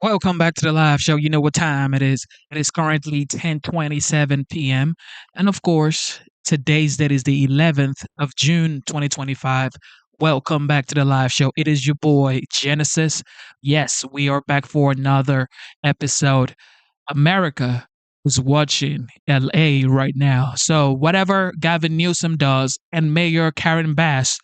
Welcome back to the live show. You know what time it is. It is currently 10:27 p.m. And of course, today's date is the 11th of June 2025. Welcome back to the live show. It is your boy Genesis. Yes, we are back for another episode. America is watching LA right now. So whatever Gavin Newsom does and Mayor Karen Bass,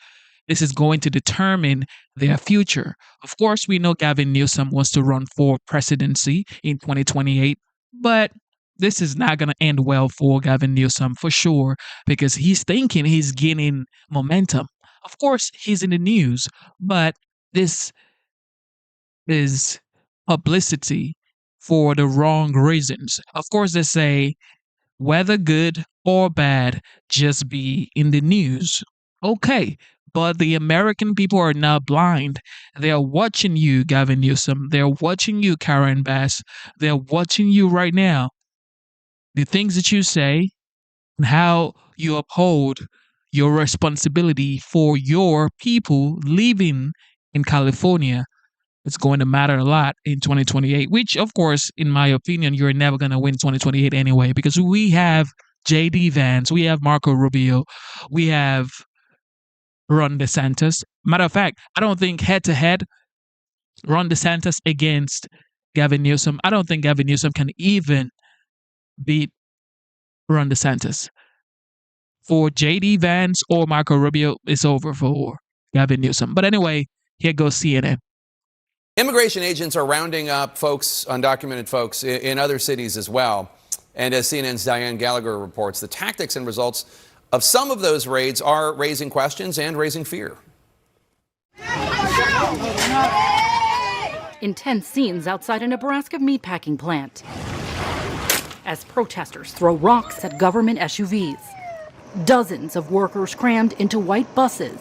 this is going to determine their future. Of course, we know Gavin Newsom wants to run for presidency in 2028, but this is not going to end well for Gavin Newsom for sure because he's thinking he's gaining momentum. Of course, he's in the news, but this is publicity for the wrong reasons. Of course, they say whether good or bad, just be in the news. Okay, but the American people are not blind. They are watching you, Gavin Newsom. They're watching you, Karen Bass. They're watching you right now. The things that you say and how you uphold your responsibility for your people living in California, it's going to matter a lot in 2028, which, of course, in my opinion, you're never going to win 2028 anyway, because we have JD Vance, we have Marco Rubio, we have Ron DeSantis. Matter of fact, I don't think head to head, Ron DeSantis against Gavin Newsom, I don't think Gavin Newsom can even beat Ron DeSantis. For JD Vance or Marco Rubio, it's over for Gavin Newsom. But anyway, here goes CNN. Immigration agents are rounding up folks, undocumented folks, in other cities as well. And as CNN's Diane Gallagher reports, the tactics and results of some of those raids are raising questions and raising fear. Intense scenes outside a Nebraska meatpacking plant as protesters throw rocks at government SUVs. Dozens of workers crammed into white buses.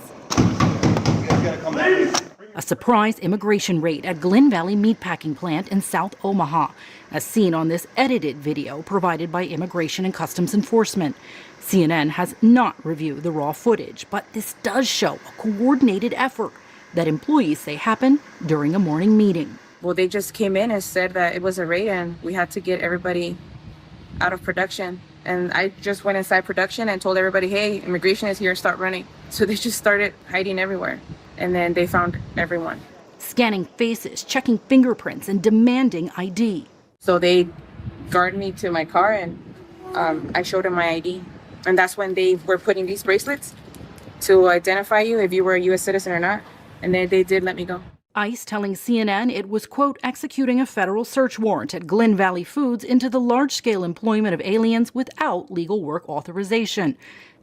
A surprise immigration raid at Glen Valley meatpacking plant in South Omaha, as seen on this edited video provided by Immigration and Customs Enforcement. CNN has not reviewed the raw footage, but this does show a coordinated effort that employees say happened during a morning meeting. Well, they just came in and said that it was a raid and we had to get everybody out of production. And I just went inside production and told everybody, hey, immigration is here, start running. So they just started hiding everywhere. And then they found everyone. Scanning faces, checking fingerprints, and demanding ID. So they guarded me to my car and I showed them my ID. And that's when they were putting these bracelets to identify you if you were a U.S. citizen or not. And then they did let me go. ICE telling CNN it was, quote, executing a federal search warrant at Glen Valley Foods into the large-scale employment of aliens without legal work authorization.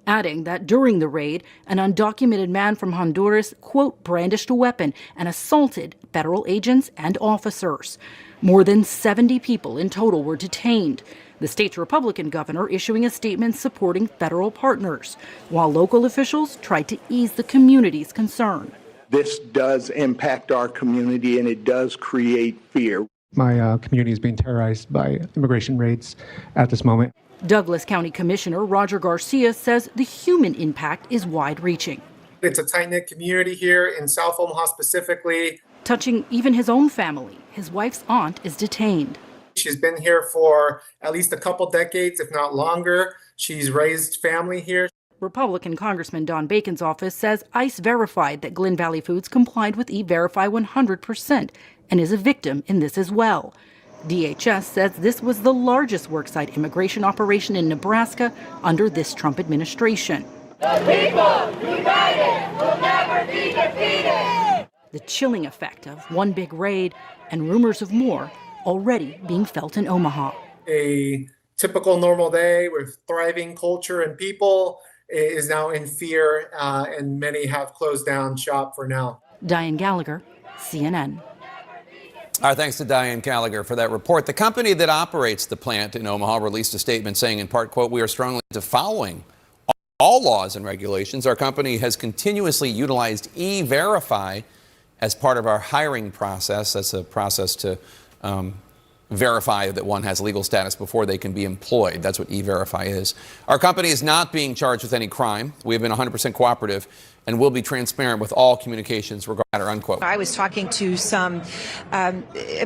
Adding that during the raid, an undocumented man from Honduras, quote, brandished a weapon and assaulted federal agents and officers. More than 70 people in total were detained. The state's Republican governor issuing a statement supporting federal partners, while local officials tried to ease the community's concern. This does impact our community and it does create fear. My community is being terrorized by immigration raids at this moment. Douglas County Commissioner Roger Garcia says the human impact is wide-reaching. It's a tight-knit community here in South Omaha specifically. Touching even his own family. His wife's aunt is detained. She's been here for at least a couple decades, if not longer. She's raised family here. Republican Congressman Don Bacon's office says ICE verified that Glen Valley Foods complied with E-Verify 100% and is a victim in this as well. DHS says this was the largest worksite immigration operation in Nebraska under this Trump administration. The people united will never be defeated. The chilling effect of one big raid and rumors of more already being felt in Omaha. A typical normal day with thriving culture and people is now in fear, and many have closed down shop for now. Diane Gallagher, CNN. Our thanks to Diane Gallagher for that report. The company that operates the plant in Omaha released a statement saying, in part, quote, we are strongly to following all laws and regulations. Our company has continuously utilized E-Verify as part of our hiring process. That's a process to verify that one has legal status before they can be employed. That's what E-Verify is. Our company is not being charged with any crime. We have been 100% cooperative and will be transparent with all communications, regarding or unquote. I was talking to some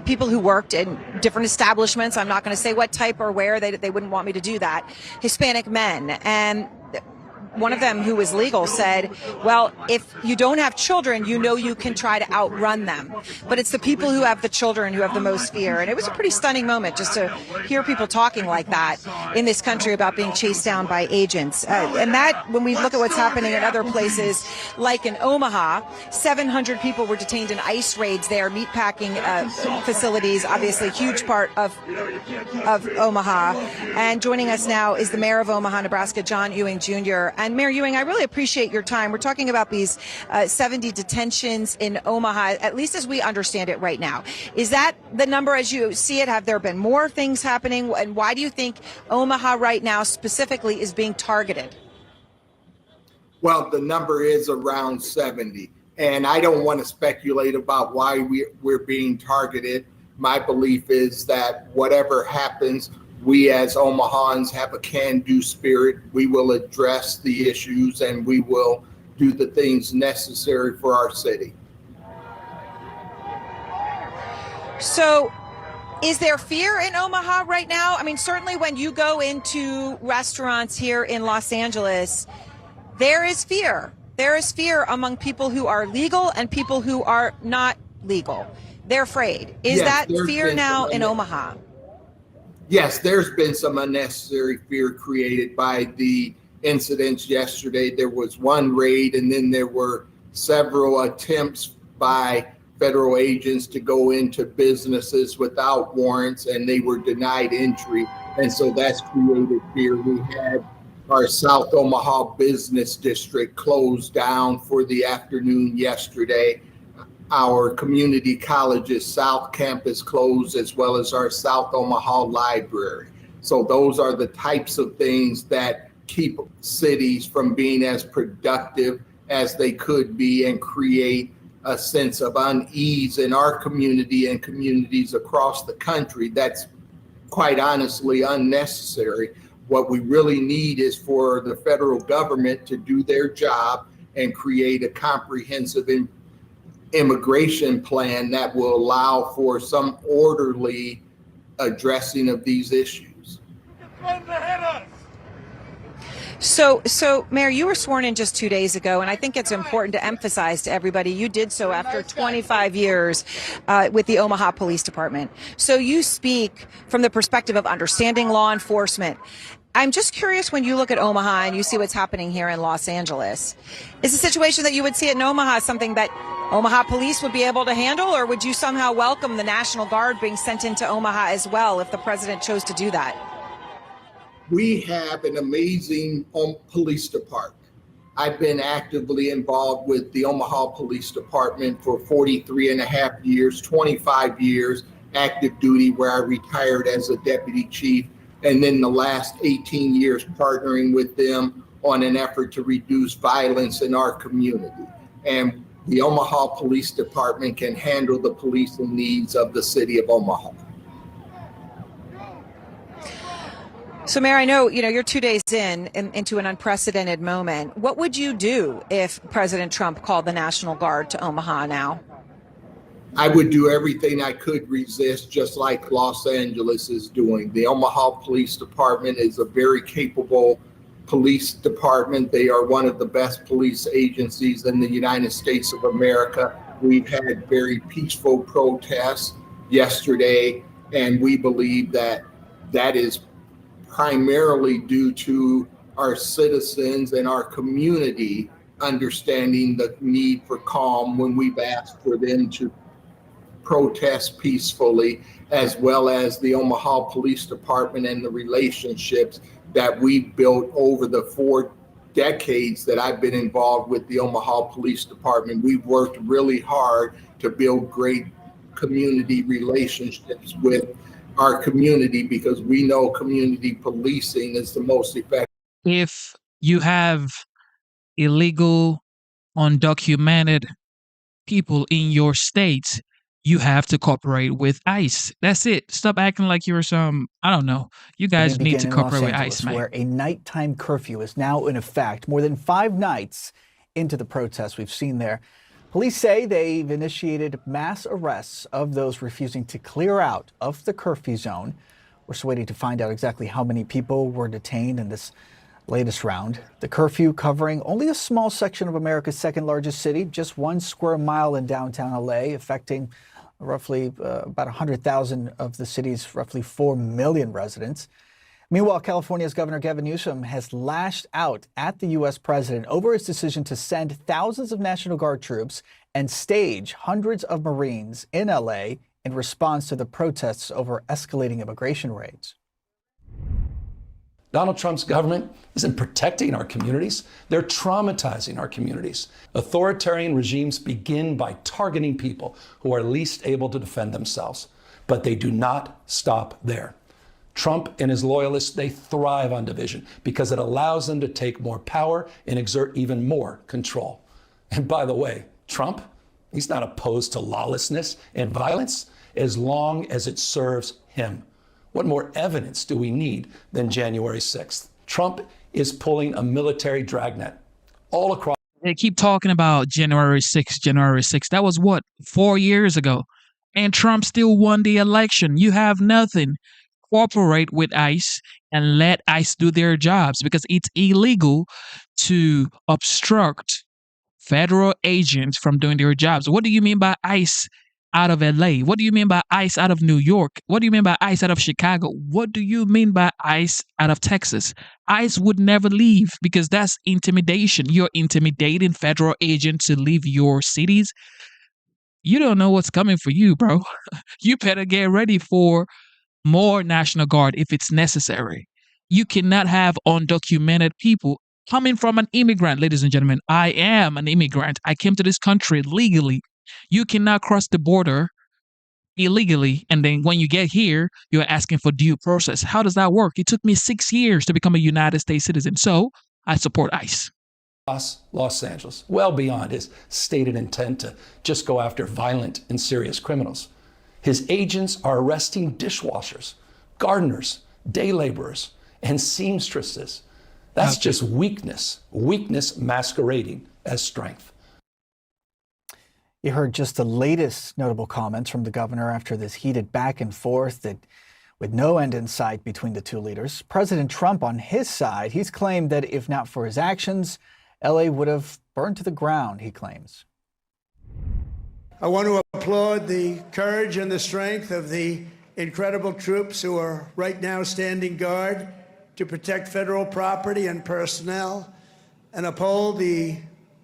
people who worked in different establishments. I'm not going to say what type or where. They wouldn't want me to do that. Hispanic men. And one of them, who was legal, said, well, if you don't have children, you know you can try to outrun them. But it's the people who have the children who have the most fear. And it was a pretty stunning moment just to hear people talking like that in this country about being chased down by agents. And that, when we look at what's happening in other places, like in Omaha, 700 people were detained in ICE raids there, meatpacking facilities, obviously a huge part of Omaha. And joining us now is the mayor of Omaha, Nebraska, John Ewing Jr. And Mayor Ewing, I really appreciate your time. We're talking about these 70 detentions in Omaha, at least as we understand it right now. Is that the number as you see it? Have there been more things happening? And why do you think Omaha right now specifically is being targeted? Well, the number is around 70. And I don't want to speculate about why we're being targeted. My belief is that whatever happens, we as Omahans have a can-do spirit. We will address the issues and we will do the things necessary for our city. So is there fear in Omaha right now? I mean, certainly when you go into restaurants here in Los Angeles, there is fear. There is fear among people who are legal and people who are not legal. They're afraid. Is that fear now in Omaha? Yes, there's been some unnecessary fear created by the incidents yesterday. There was one raid, and then there were several attempts by federal agents to go into businesses without warrants, and they were denied entry. And so that's created fear. We had our South Omaha Business District closed down for the afternoon yesterday. Our community college's South Campus closed, as well as our South Omaha Library. So those are the types of things that keep cities from being as productive as they could be and create a sense of unease in our community and communities across the country. That's quite honestly unnecessary. What we really need is for the federal government to do their job and create a comprehensive immigration plan that will allow for some orderly addressing of these issues. So, Mayor, you were sworn in just 2 days ago, and I think it's important to emphasize to everybody you did so after 25 years with the Omaha Police Department. So you speak from the perspective of understanding law enforcement. I'm just curious, when you look at Omaha and you see what's happening here in Los Angeles, is the situation that you would see in Omaha something that Omaha police would be able to handle, or would you somehow welcome the National Guard being sent into Omaha as well if the president chose to do that? We have an amazing police department. I've been actively involved with the Omaha Police Department for 43 and a half years, 25 years active duty, where I retired as a deputy chief, and then the last 18 years partnering with them on an effort to reduce violence in our community. And the Omaha Police Department can handle the policing needs of the city of Omaha. So, Mayor, I know you're 2 days into an unprecedented moment. What would you do if President Trump called the National Guard to Omaha now? I would do everything I could resist, just like Los Angeles is doing. The Omaha Police Department is a very capable police department. They are one of the best police agencies in the United States of America. We've had very peaceful protests yesterday, and we believe that that is primarily due to our citizens and our community understanding the need for calm when we've asked for them to protest peacefully, as well as the Omaha Police Department and the relationships that we've built over the 4 decades that I've been involved with the Omaha Police Department. We've worked really hard to build great community relationships with our community because we know community policing is the most effective. If you have illegal, undocumented people in your state, you have to cooperate with ICE. That's it. Stop acting like you're some, I don't know. You guys We need begin to in cooperate Los with Angeles, ICE, man. where a nighttime curfew is now in effect. More than 5 nights into the protests we've seen there, police say they've initiated mass arrests of those refusing to clear out of the curfew zone. We're still waiting to find out exactly how many people were detained in this latest round. The curfew covering only a small section of America's second largest city, just 1 square mile in downtown LA, affecting roughly about 100,000 of the city's roughly 4 million residents. Meanwhile, California's Governor Gavin Newsom has lashed out at the U.S. president over his decision to send thousands of National Guard troops and stage hundreds of Marines in L.A. in response to the protests over escalating immigration raids. Donald Trump's government isn't protecting our communities. They're traumatizing our communities. Authoritarian regimes begin by targeting people who are least able to defend themselves, but they do not stop there. Trump and his loyalists, they thrive on division because it allows them to take more power and exert even more control. And by the way, Trump, he's not opposed to lawlessness and violence as long as it serves him. What more evidence do we need than January 6th? Trump is pulling a military dragnet all across. They keep talking about January 6th, January 6th. That was what, 4 years ago? And Trump still won the election. You have nothing. Cooperate with ICE and let ICE do their jobs, because it's illegal to obstruct federal agents from doing their jobs. What do you mean by ICE out of LA? What do you mean by ICE out of New York? What do you mean by ICE out of Chicago? What do you mean by ICE out of Texas? ICE would never leave, because that's intimidation. You're intimidating federal agents to leave your cities. You don't know what's coming for you, bro. You better get ready for more National Guard if it's necessary. You cannot have undocumented people coming from an immigrant. Ladies and gentlemen, I am an immigrant. I came to this country legally. You cannot cross the border illegally, and then when you get here, you're asking for due process. How does that work? It took me 6 years to become a United States citizen, so I support ICE. Los Angeles, well beyond his stated intent to just go after violent and serious criminals. His agents are arresting dishwashers, gardeners, day laborers, and seamstresses. That's just weakness masquerading as strength. You heard just the latest notable comments from the governor after this heated back and forth that with no end in sight between the two leaders. President Trump on his side, he's claimed that if not for his actions, LA would have burned to the ground, he claims. I want to applaud the courage and the strength of the incredible troops who are right now standing guard to protect federal property and personnel and uphold the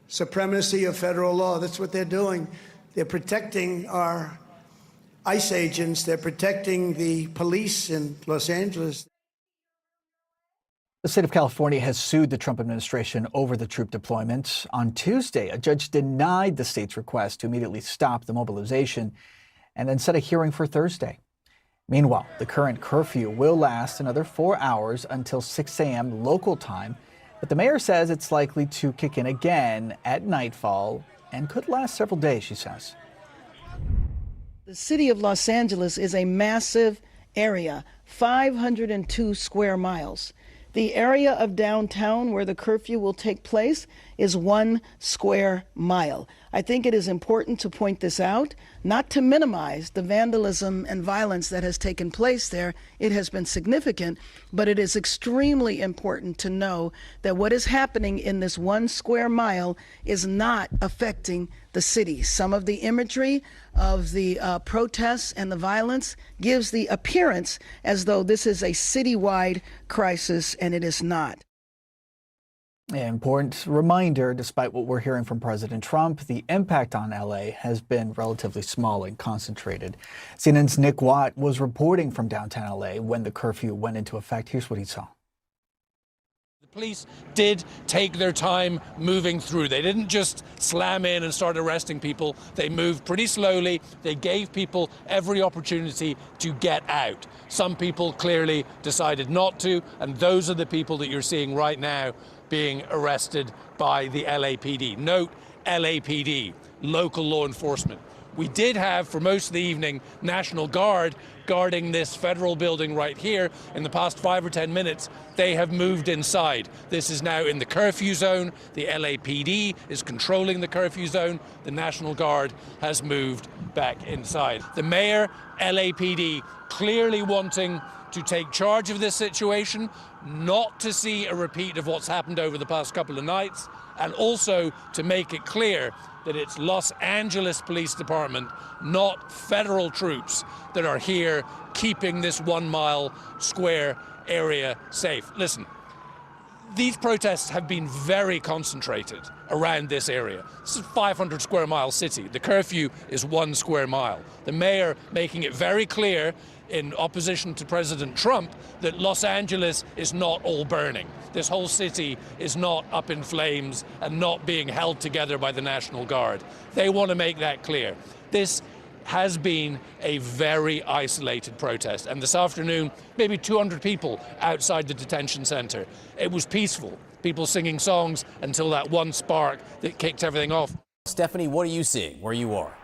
supremacy of federal law. That's what they're doing. They're protecting our ICE agents. They're protecting the police in Los Angeles. The state of California has sued the Trump administration over the troop deployment. On Tuesday, a judge denied the state's request to immediately stop the mobilization and then set a hearing for Thursday. Meanwhile, the current curfew will last another 4 hours until 6 a.m. local time, but the mayor says it's likely to kick in again at nightfall and could last several days, she says. The city of Los Angeles is a massive area, 502 square miles. The area of downtown where the curfew will take place is 1 square mile. I think it is important to point this out, not to minimize the vandalism and violence that has taken place there. It has been significant, but it is extremely important to know that what is happening in this 1 square mile is not affecting the city. Some of the imagery of the protests and the violence gives the appearance as though this is a citywide crisis, and it is not. An important reminder, despite what we're hearing from President Trump, the impact on LA has been relatively small and concentrated. CNN's Nick Watt was reporting from downtown LA when the curfew went into effect. Here's what he saw. The police did take their time moving through. They didn't just slam in and start arresting people. They moved pretty slowly. They gave people every opportunity to get out. Some people clearly decided not to, and those are the people that you're seeing right now being arrested by the LAPD. Note LAPD, local law enforcement. We did have, for most of the evening, National Guard guarding this federal building right here. In the past 5 or 10 minutes, they have moved inside. This is now in the curfew zone. The LAPD is controlling the curfew zone. The National Guard has moved back inside. The mayor, LAPD, clearly wanting to take charge of this situation, not to see a repeat of what's happened over the past couple of nights, and also to make it clear that it's Los Angeles Police Department, not federal troops, that are here keeping this 1 mile square area safe. Listen, these protests have been very concentrated around this area. This is a 500 square mile city. The curfew is 1 square mile. The mayor making it very clear in opposition to President Trump that Los Angeles is not all burning. This whole city is not up in flames and not being held together by the National Guard. They want to make that clear. This has been a very isolated protest. And this afternoon, maybe 200 people outside the detention center. It was peaceful, people singing songs until that one spark that kicked everything off. Stephanie, what are you seeing where you are?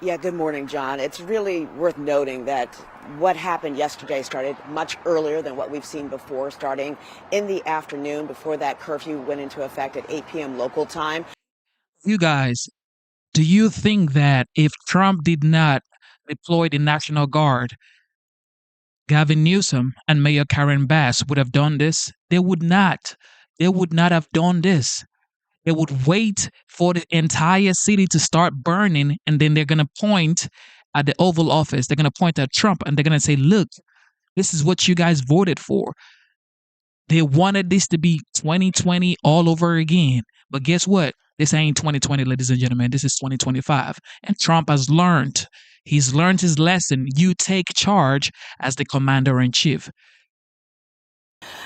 Yeah, good morning, John. It's really worth noting that what happened yesterday started much earlier than what we've seen before, starting in the afternoon before that curfew went into effect at 8 p.m. local time. You guys, do you think that if Trump did not deploy the National Guard, Gavin Newsom and Mayor Karen Bass would have done this? They would not. They would not have done this. They would wait for the entire city to start burning, and then they're going to point at the Oval Office. They're going to point at Trump, and they're going to say, look, this is what you guys voted for. They wanted this to be 2020 all over again. But guess what? This ain't 2020, ladies and gentlemen. This is 2025. And Trump has learned. He's learned his lesson. You take charge as the commander-in-chief.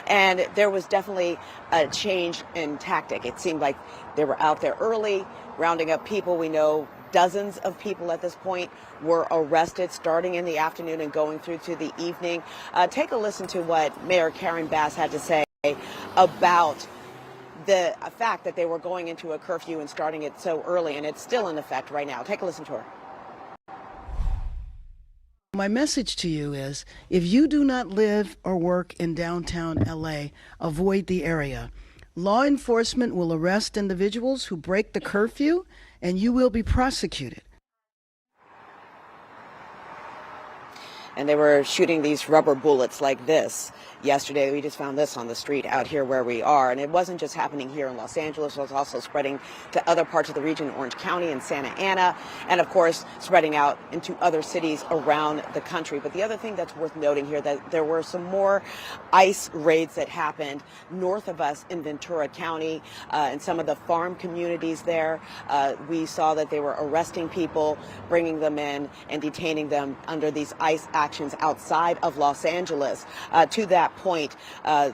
And there was definitely a change in tactic. It seemed like they were out there early, rounding up people. We know dozens of people at this point were arrested starting in the afternoon and going through to the evening. Take a listen to what Mayor Karen Bass had to say about the fact that they were going into a curfew and starting it so early, and it's still in effect right now. Take a listen to her. My message to you is, if you do not live or work in downtown LA, avoid the area. Law enforcement will arrest individuals who break the curfew, and you will be prosecuted. And they were shooting these rubber bullets like this. Yesterday, we just found this on the street out here where we are. And it wasn't just happening here in Los Angeles. It was also spreading to other parts of the region, Orange County and Santa Ana, and of course, spreading out into other cities around the country. But the other thing that's worth noting here, that there were some more ICE raids that happened north of us in Ventura County, and some of the farm communities there. We saw that they were arresting people, bringing them in and detaining them under these ICE actions outside of Los Angeles. To that point,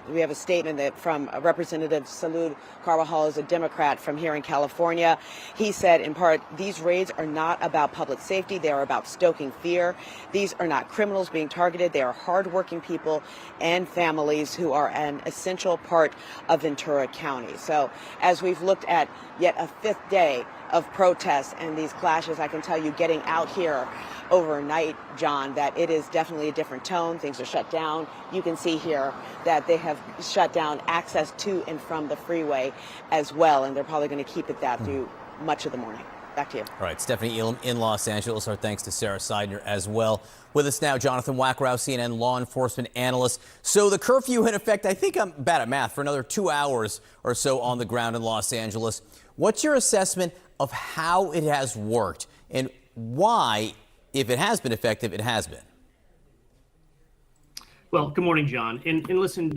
we have a statement from Representative Salud Carvajal, is a Democrat from here in California. He said, in part, these raids are not about public safety. They are about stoking fear. These are not criminals being targeted. They are hardworking people and families who are an essential part of Ventura County. So as we've looked at yet a fifth day of protests and these clashes, I can tell you, getting out here overnight, John, that it is definitely a different tone. Things are shut down. You can see here that they have shut down access to and from the freeway as well, and they're probably going to keep it that through much of the morning. Back to you. All right, Stephanie Elam in Los Angeles. Our thanks to Sarah Seidner as well. With us now, Jonathan Wackrow, CNN law enforcement analyst. So the curfew in effect, I think I'm bad at math, for another 2 hours or so on the ground in Los Angeles. What's your assessment of how it has worked and why, if it has been effective, it has been? Well, good morning, John. And listen,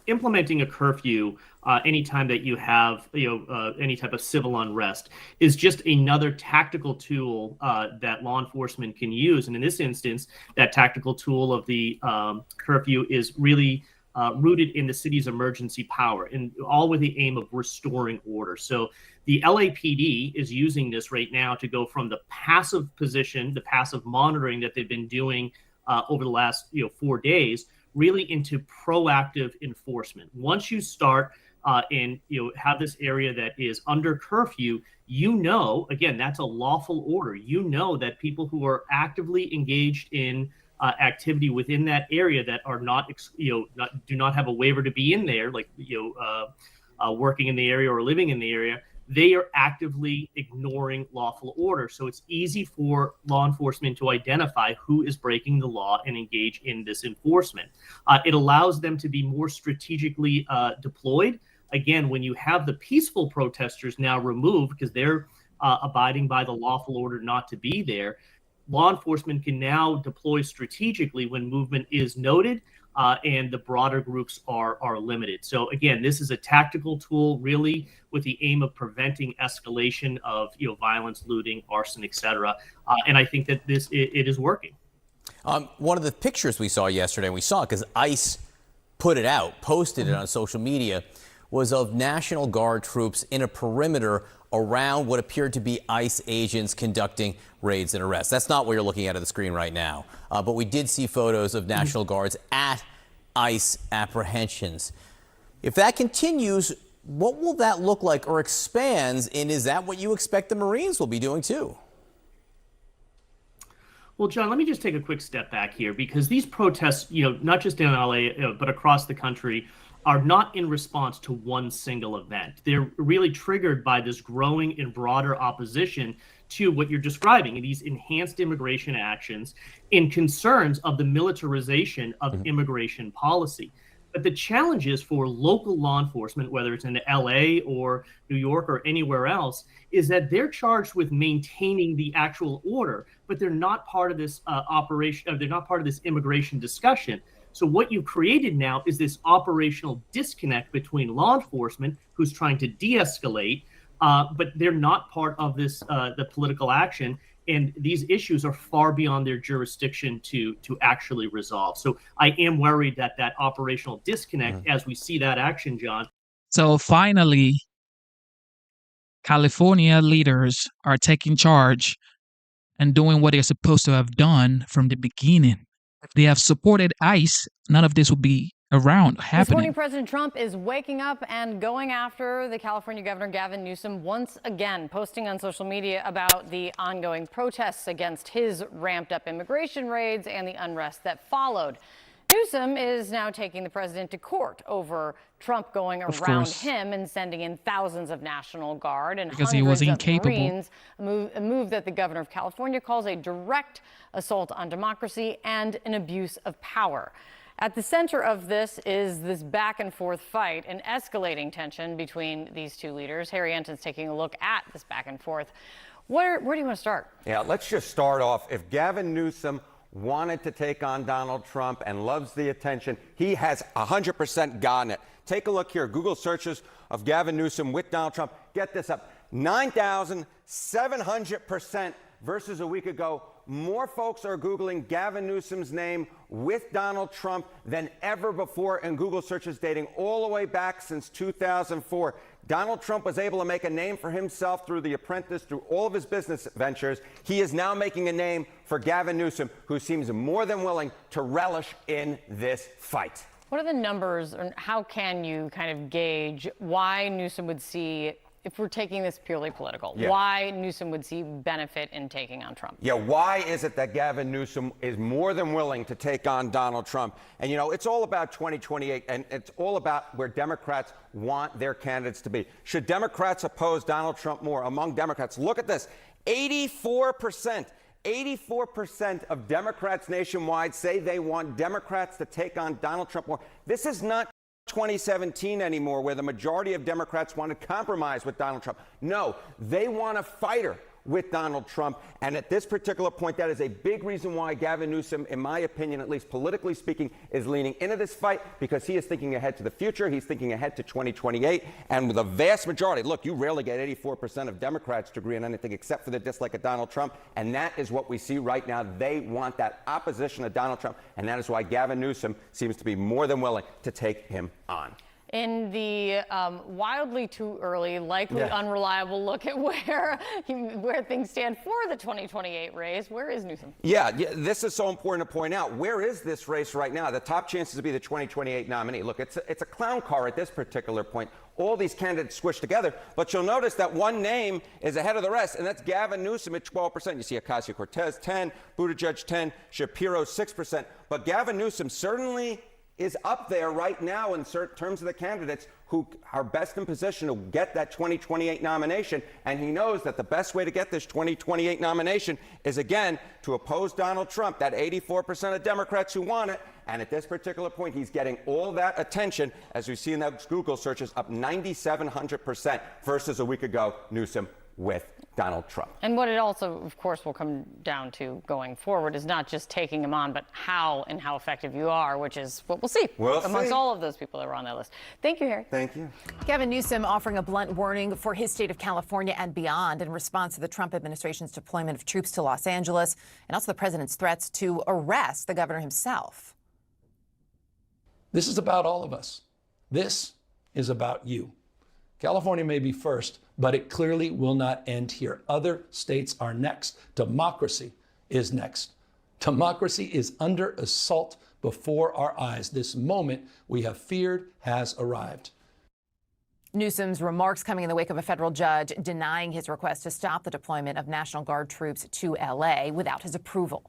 implementing a curfew anytime that you have any type of civil unrest is just another tactical tool that law enforcement can use. And in this instance, that tactical tool of the curfew is really rooted in the city's emergency power, and all with the aim of restoring order. So the LAPD is using this right now to go from the passive position, the passive monitoring that they've been doing over the last 4 days, really into proactive enforcement. Once you start and have this area that is under curfew, again, that's a lawful order. That people who are actively engaged in activity within that area that are do not have a waiver to be in there, like working in the area or living in the area, they are actively ignoring lawful order. So it's easy for law enforcement to identify who is breaking the law and engage in this enforcement. It allows them to be more strategically deployed. Again, when you have the peaceful protesters now removed because they're abiding by the lawful order not to be there, law enforcement can now deploy strategically when movement is noted and the broader groups are limited. So again, this is a tactical tool really with the aim of preventing escalation of violence, looting, arson, etc. And I think that it is working. One of the pictures we saw yesterday, and we saw it because ICE put it out, posted it on social media, was of National Guard troops in a perimeter around what appeared to be ICE agents conducting raids and arrests. That's not what you're looking at the screen right now. But we did see photos of National Guards at ICE apprehensions. If that continues, what will that look like or expands? And is that what you expect the Marines will be doing too? Well, John, let me just take a quick step back here, because these protests, not just in LA, but across the country, are not in response to one single event. They're really triggered by this growing and broader opposition to what you're describing, these enhanced immigration actions and concerns of the militarization of immigration policy. But the challenge is for local law enforcement, whether it's in LA or New York or anywhere else, is that they're charged with maintaining the actual order, but they're not part of this operation. They're not part of this immigration discussion. So what you've created now is this operational disconnect between law enforcement, who's trying to de-escalate, but they're not part of this the political action. And these issues are far beyond their jurisdiction to actually resolve. So I am worried that operational disconnect, as we see that action, John. So finally, California leaders are taking charge and doing what they're supposed to have done from the beginning. If they have supported ICE, none of this would be around happening. This morning, President Trump is waking up and going after the California Governor Gavin Newsom once again, posting on social media about the ongoing protests against his ramped up immigration raids and the unrest that followed. Newsom is now taking the president to court over Trump going around him and sending in thousands of National Guard and because he was incapable. Marines, a move that the governor of California calls a direct assault on democracy and an abuse of power. At the center of this is this back and forth fight, an escalating tension between these two leaders. Harry Enton's taking a look at this back and forth. Where do you want to start? Yeah, let's just start off. If Gavin Newsom wanted to take on Donald Trump and loves the attention, he has 100% gotten it. Take a look here. Google searches of Gavin Newsom with Donald Trump. Get this up. 9,700% versus a week ago. More folks are Googling Gavin Newsom's name with Donald Trump than ever before in Google searches dating all the way back since 2004. Donald Trump was able to make a name for himself through The Apprentice, through all of his business ventures. He is now making a name for Gavin Newsom, who seems more than willing to relish in this fight. What are the numbers, and how can you kind of gauge why Newsom would see, if we're taking this purely political, why Newsom would see benefit in taking on Trump? Yeah, why is it that Gavin Newsom is more than willing to take on Donald Trump? And, it's all about 2028, and it's all about where Democrats want their candidates to be. Should Democrats oppose Donald Trump more? Among Democrats, look at this, 84% of Democrats nationwide say they want Democrats to take on Donald Trump more. This is not 2017 anymore, where the majority of Democrats want to compromise with Donald Trump. No, they want a fighter with Donald Trump. And at this particular point, that is a big reason why Gavin Newsom, in my opinion, at least politically speaking, is leaning into this fight, because he is thinking ahead to the future. He's thinking ahead to 2028. And with a vast majority, look, you rarely get 84% of Democrats to agree on anything except for the dislike of Donald Trump. And that is what we see right now. They want that opposition of Donald Trump. And that is why Gavin Newsom seems to be more than willing to take him on. in the wildly too early, likely unreliable look at where things stand for the 2028 race. Where is Newsom? Yeah, this is so important to point out. Where is this race right now? The top chances to be the 2028 nominee. Look, it's a clown car at this particular point. All these candidates squished together, but you'll notice that one name is ahead of the rest, and that's Gavin Newsom at 12%. You see Ocasio-Cortez 10, Buttigieg 10, Shapiro 6%. But Gavin Newsom certainly is up there right now in terms of the candidates who are best in position to get that 2028 nomination. And he knows that the best way to get this 2028 nomination is, again, to oppose Donald Trump, that 84% of Democrats who want it. And at this particular point, he's getting all that attention, as we see in those Google searches, up 9,700% versus a week ago, Newsom with Donald Trump. And what it also, of course, will come down to going forward is not just taking him on, but how and how effective you are, which is what we'll see amongst all of those people that were on that list. Thank you, Harry. Thank you. Gavin Newsom offering a blunt warning for his state of California and beyond in response to the Trump administration's deployment of troops to Los Angeles and also the president's threats to arrest the governor himself. This is about all of us. This is about you. California may be first, but it clearly will not end here. Other states are next. Democracy is next. Democracy is under assault before our eyes. This moment we have feared has arrived. Newsom's remarks coming in the wake of a federal judge denying his request to stop the deployment of National Guard troops to L.A. without his approval.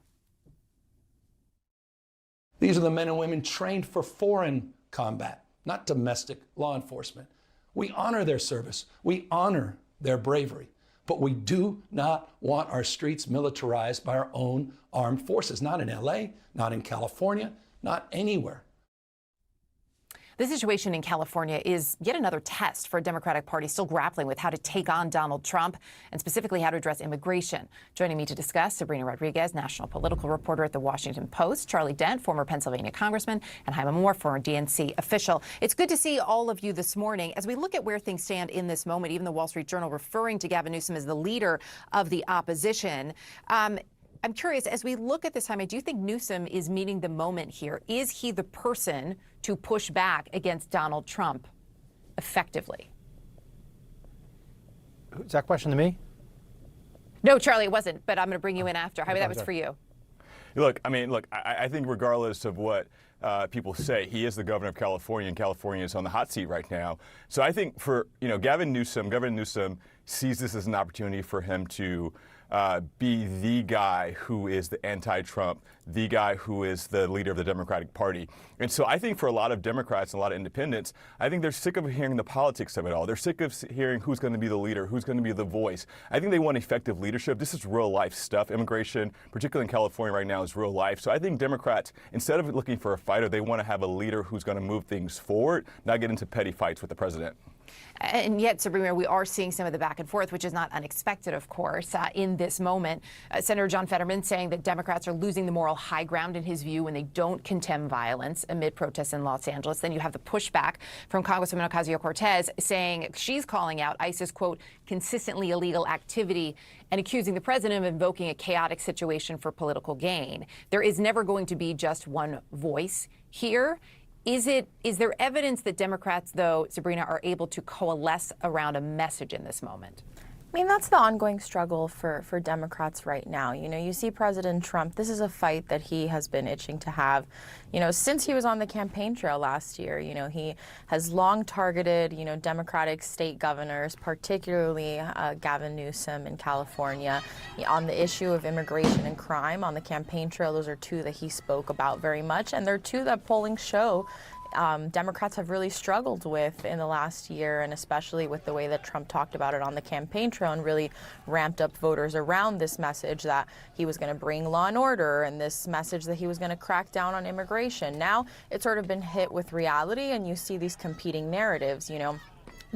These are the men and women trained for foreign combat, not domestic law enforcement. We honor their service. We honor their bravery. But we do not want our streets militarized by our own armed forces, not in LA, not in California, not anywhere. The situation in California is yet another test for a Democratic Party still grappling with how to take on Donald Trump and specifically how to address immigration. Joining me to discuss, Sabrina Rodriguez, national political reporter at The Washington Post, Charlie Dent, former Pennsylvania congressman, and Jaime Moore, former DNC official. It's good to see all of you this morning. As we look at where things stand in this moment, even the Wall Street Journal referring to Gavin Newsom as the leader of the opposition, I'm curious, as we look at this time, do you think Newsom is meeting the moment here? Is he the person to push back against Donald Trump effectively? Is that question to me? No, Charlie, it wasn't, but I'm going to bring you in after. Jaime, that was for you. Look, I think regardless of what people say, he is the governor of California, and California is on the hot seat right now. So I think for, Governor Newsom sees this as an opportunity for him to be the guy who is the anti-Trump, the guy who is the leader of the Democratic Party. And so I think for a lot of Democrats and a lot of independents, I think they're sick of hearing the politics of it all. They're sick of hearing who's going to be the leader, who's going to be the voice. I think they want effective leadership. This is real life stuff. Immigration, particularly in California right now, is real life. So I think Democrats, instead of looking for a fighter, they want to have a leader who's going to move things forward, not get into petty fights with the president. And yet, Sabrina, we are seeing some of the back and forth, which is not unexpected, of course, in this moment. Senator John Fetterman saying that Democrats are losing the moral high ground in his view when they don't condemn violence amid protests in Los Angeles. Then you have the pushback from Congresswoman Ocasio-Cortez saying she's calling out ISIS, quote, consistently illegal activity and accusing the president of invoking a chaotic situation for political gain. There is never going to be just one voice here. Is there evidence that Democrats, though, Sabrina, are able to coalesce around a message in this moment? I mean, that's the ongoing struggle for Democrats right now. You see President Trump, this is a fight that he has been itching to have, since he was on the campaign trail last year. He has long targeted, Democratic state governors, particularly Gavin Newsom in California, on the issue of immigration and crime. On the campaign trail, those are two that he spoke about very much, and they're two that polling show Democrats have really struggled with in the last year, and especially with the way that Trump talked about it on the campaign trail and really ramped up voters around this message that he was going to bring law and order and this message that he was going to crack down on immigration. Now it's sort of been hit with reality, and you see these competing narratives,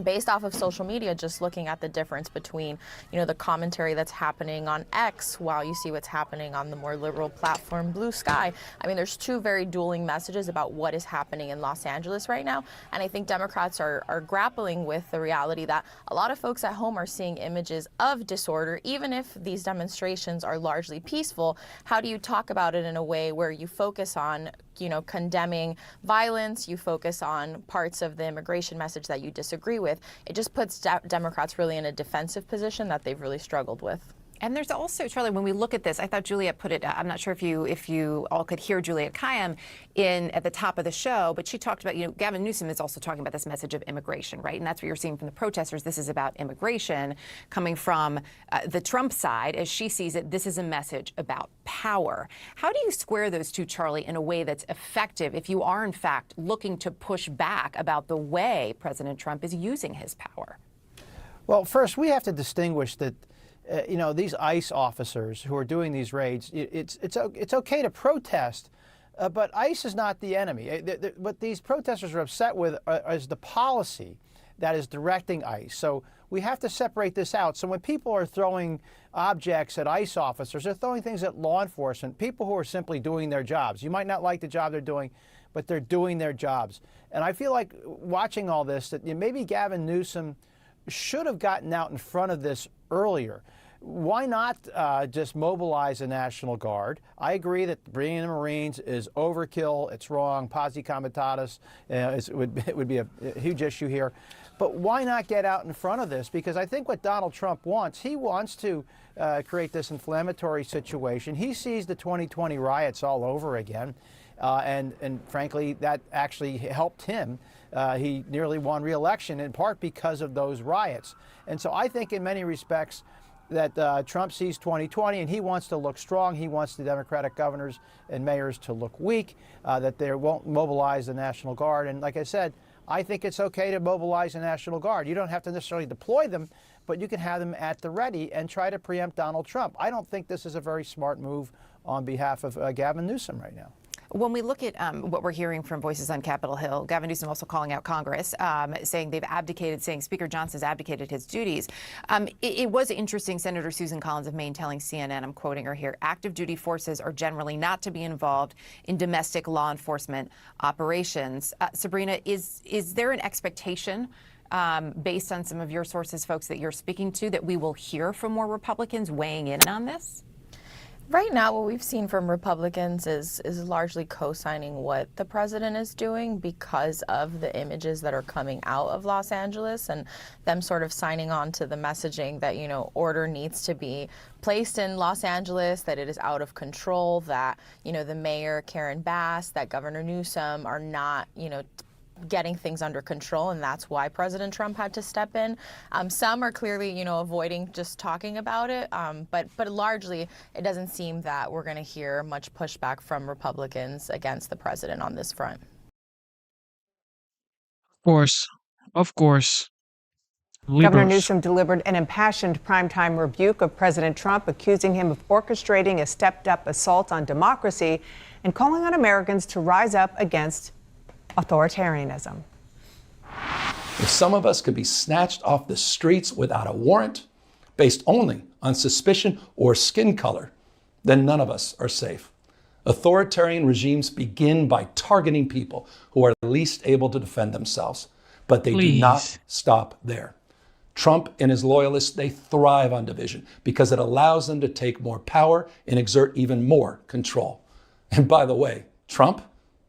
based off of social media, just looking at the difference between, the commentary that's happening on X while you see what's happening on the more liberal platform Blue Sky. I mean, there's two very dueling messages about what is happening in Los Angeles right now. And I think Democrats are grappling with the reality that a lot of folks at home are seeing images of disorder, even if these demonstrations are largely peaceful. How do you talk about it in a way where you focus on condemning violence, you focus on parts of the immigration message that you disagree with. It just puts Democrats really in a defensive position that they've really struggled with. And there's also, Charlie, when we look at this, I thought Juliet put it, I'm not sure if you all could hear Juliet Kayyem at the top of the show, but she talked about, Gavin Newsom is also talking about this message of immigration, right? And that's what you're seeing from the protesters. This is about immigration coming from the Trump side. As she sees it, this is a message about power. How do you square those two, Charlie, in a way that's effective if you are, in fact, looking to push back about the way President Trump is using his power? Well, first, we have to distinguish that these ICE officers who are doing these raids, it's okay to protest, but ICE is not the enemy. What these protesters are upset with is the policy that is directing ICE. So we have to separate this out. So when people are throwing objects at ICE officers, they're throwing things at law enforcement, people who are simply doing their jobs. You might not like the job they're doing, but they're doing their jobs. And I feel like watching all this, that maybe Gavin Newsom should have gotten out in front of this earlier. Why not just mobilize a National Guard? I agree that bringing in the Marines is overkill. It's wrong. Posse comitatus it would be a huge issue here. But why not get out in front of this? Because I think what Donald Trump wants, he wants to create this inflammatory situation. He sees the 2020 riots all over again. And frankly, that actually helped him. He nearly won re-election in part because of those riots. And so I think in many respects that Trump sees 2020 and he wants to look strong. He wants the Democratic governors and mayors to look weak, that they won't mobilize the National Guard. And like I said, I think it's okay to mobilize the National Guard. You don't have to necessarily deploy them, but you can have them at the ready and try to preempt Donald Trump. I don't think this is a very smart move on behalf of Gavin Newsom right now. When we look at what we're hearing from voices on Capitol Hill, Gavin Newsom also calling out Congress, saying they've abdicated, saying Speaker Johnson's abdicated his duties. It was interesting, Senator Susan Collins of Maine telling CNN, I'm quoting her here, active duty forces are generally not to be involved in domestic law enforcement operations. Sabrina, is there an expectation based on some of your sources, folks that you're speaking to, that we will hear from more Republicans weighing in on this? Right now, what we've seen from Republicans is largely co-signing what the president is doing because of the images that are coming out of Los Angeles and them sort of signing on to the messaging that, order needs to be placed in Los Angeles, that it is out of control, that, the mayor, Karen Bass, that Governor Newsom are not, getting things under control, and that's why President Trump had to step in. Some are clearly, avoiding just talking about it, but largely it doesn't seem that we're going to hear much pushback from Republicans against the president on this front. Of course. Governor Newsom delivered an impassioned primetime rebuke of President Trump, accusing him of orchestrating a stepped-up assault on democracy and calling on Americans to rise up against authoritarianism. If some of us could be snatched off the streets without a warrant, based only on suspicion or skin color, then none of us are safe. Authoritarian regimes begin by targeting people who are least able to defend themselves, but they do not stop there. Trump and his loyalists, they thrive on division because it allows them to take more power and exert even more control. And by the way, Trump,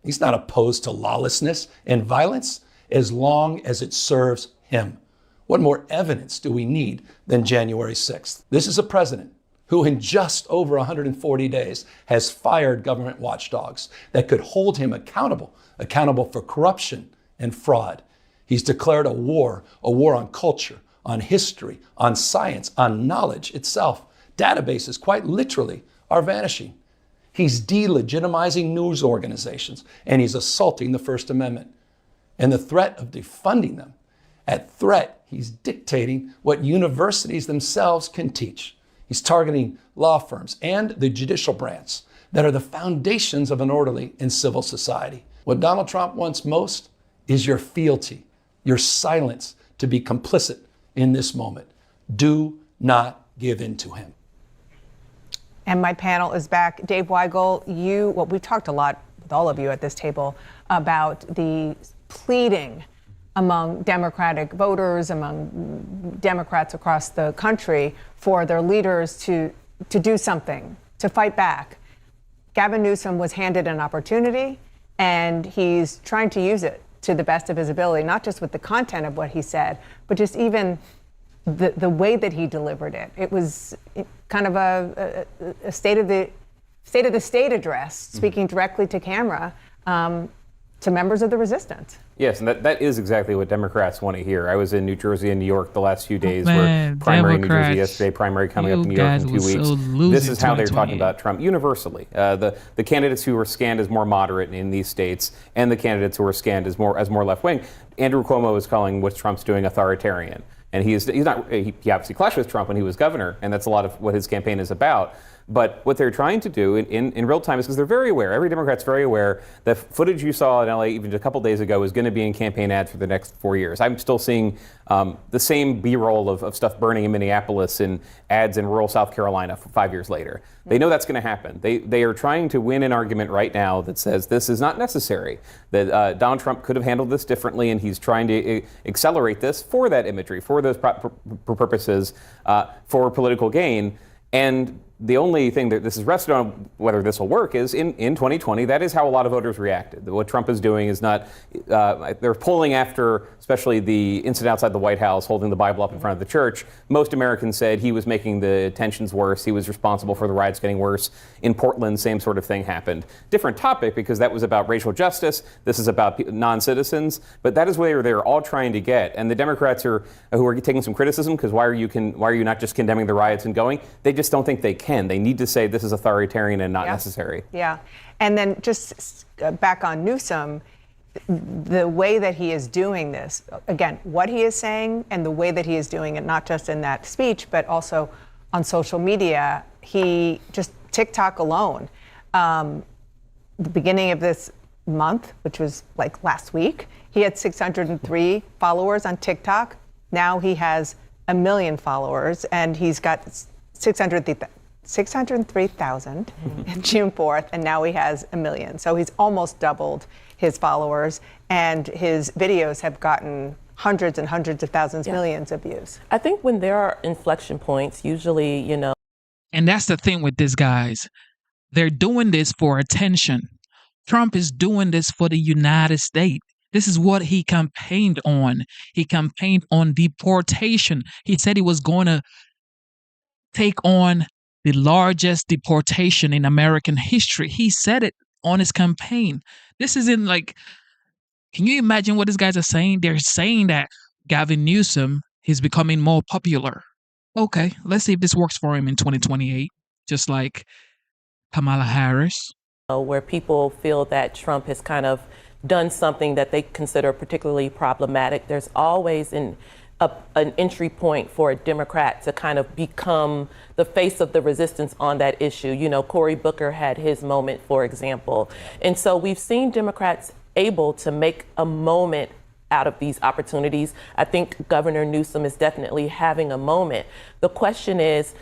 he's not opposed to lawlessness and violence as long as it serves him. What more evidence do we need than January 6th? This is a president who in just over 140 days has fired government watchdogs that could hold him accountable for corruption and fraud. He's declared a war on culture, on history, on science, on knowledge itself. Databases, quite literally, are vanishing. He's delegitimizing news organizations, and he's assaulting the First Amendment. And the threat of defunding them, at threat, he's dictating what universities themselves can teach. He's targeting law firms and the judicial branch that are the foundations of an orderly and civil society. What Donald Trump wants most is your fealty, your silence to be complicit in this moment. Do not give in to him. And my panel is back. Dave Weigel, we've talked a lot with all of you at this table about the pleading among Democratic voters, among Democrats across the country for their leaders to do something, to fight back. Gavin Newsom was handed an opportunity. and he's trying to use it to the best of his ability, not just with the content of what he said, but just even the way that he delivered it. It was kind of a state of the state address, speaking directly to camera, to members of the resistance. Yes, and that is exactly what Democrats want to hear. I was in New Jersey and New York the last few days. Man, we're primary in New Democrats, Jersey yesterday, primary coming up in New you York in guys 2 was weeks. so losing This is how they're talking 2028. about Trump universally. The candidates who were scanned as more moderate in these states and the candidates who were scanned as more left-wing. Andrew Cuomo is calling what Trump's doing authoritarian. And he obviously clashed with Trump when he was governor, and that's a lot of what his campaign is about. But what they're trying to do in real time is because they're very aware, every Democrat's very aware, that footage you saw in LA even a couple days ago is going to be in campaign ads for the next 4 years. I'm still seeing the same B-roll of stuff burning in Minneapolis and ads in rural South Carolina 5 years later. They know that's going to happen. They are trying to win an argument right now that says this is not necessary, that Donald Trump could have handled this differently, and he's trying to accelerate this for that imagery, for those purposes, for political gain. And the only thing that this is rested on, whether this will work, is in 2020, that is how a lot of voters reacted. What Trump is doing is not, they're pulling after, especially the incident outside the White House, holding the Bible up in front of the church. Most Americans said he was making the tensions worse. He was responsible for the riots getting worse. In Portland, same sort of thing happened. Different topic, because that was about racial justice. This is about non-citizens. But that is where they're all trying to get. And the Democrats who are taking some criticism, because why are you not just condemning the riots and going? They just don't think they can. They need to say this is authoritarian and not necessary. Yeah. And then just back on Newsom, the way that he is doing this, again, what he is saying and the way that he is doing it, not just in that speech, but also on social media, he just TikTok alone, the beginning of this month, which was like last week, he had 603 followers on TikTok. Now he has 1 million followers, and he's got 603,000 June 4th, and now he has 1 million. So he's almost doubled his followers, and his videos have gotten hundreds and hundreds of thousands, millions of views. I think when there are inflection points, usually, And that's the thing with these guys. They're doing this for attention. Trump is doing this for the United States. This is what he campaigned on. He campaigned on deportation. He said he was going to take on the largest deportation in American history. He said it on his campaign. This isn't like, can you imagine what these guys are saying? They're saying that Gavin Newsom is becoming more popular. Okay, let's see if this works for him in 2028, just like Kamala Harris. Where people feel that Trump has kind of done something that they consider particularly problematic. There's always an entry point for a Democrat to kind of become the face of the resistance on that issue. Cory Booker had his moment, for example. And so we've seen Democrats able to make a moment out of these opportunities. I think Governor Newsom is definitely having a moment. The question is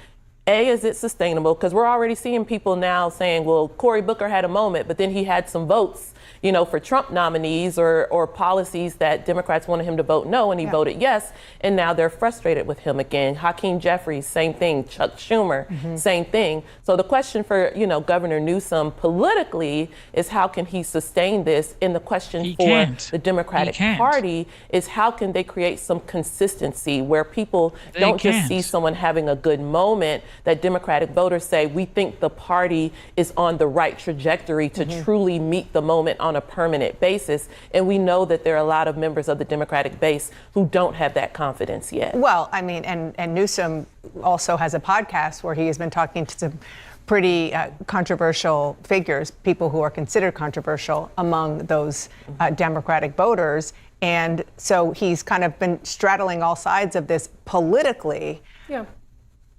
it sustainable? Because we're already seeing people now saying, well, Cory Booker had a moment, but then he had some votes, for Trump nominees or policies that Democrats wanted him to vote no, and he voted yes, and now they're frustrated with him again. Hakeem Jeffries, same thing. Chuck Schumer, same thing. So the question for, Governor Newsom politically is how can he sustain this? And the question for the Democratic Party is how can they create some consistency where people don't just see someone having a good moment, that Democratic voters say, we think the party is on the right trajectory to truly meet the moment on a permanent basis. And we know that there are a lot of members of the Democratic base who don't have that confidence yet. Well, I mean, and Newsom also has a podcast where he has been talking to some pretty controversial figures, people who are considered controversial among those Democratic voters. And so he's kind of been straddling all sides of this politically. Yeah.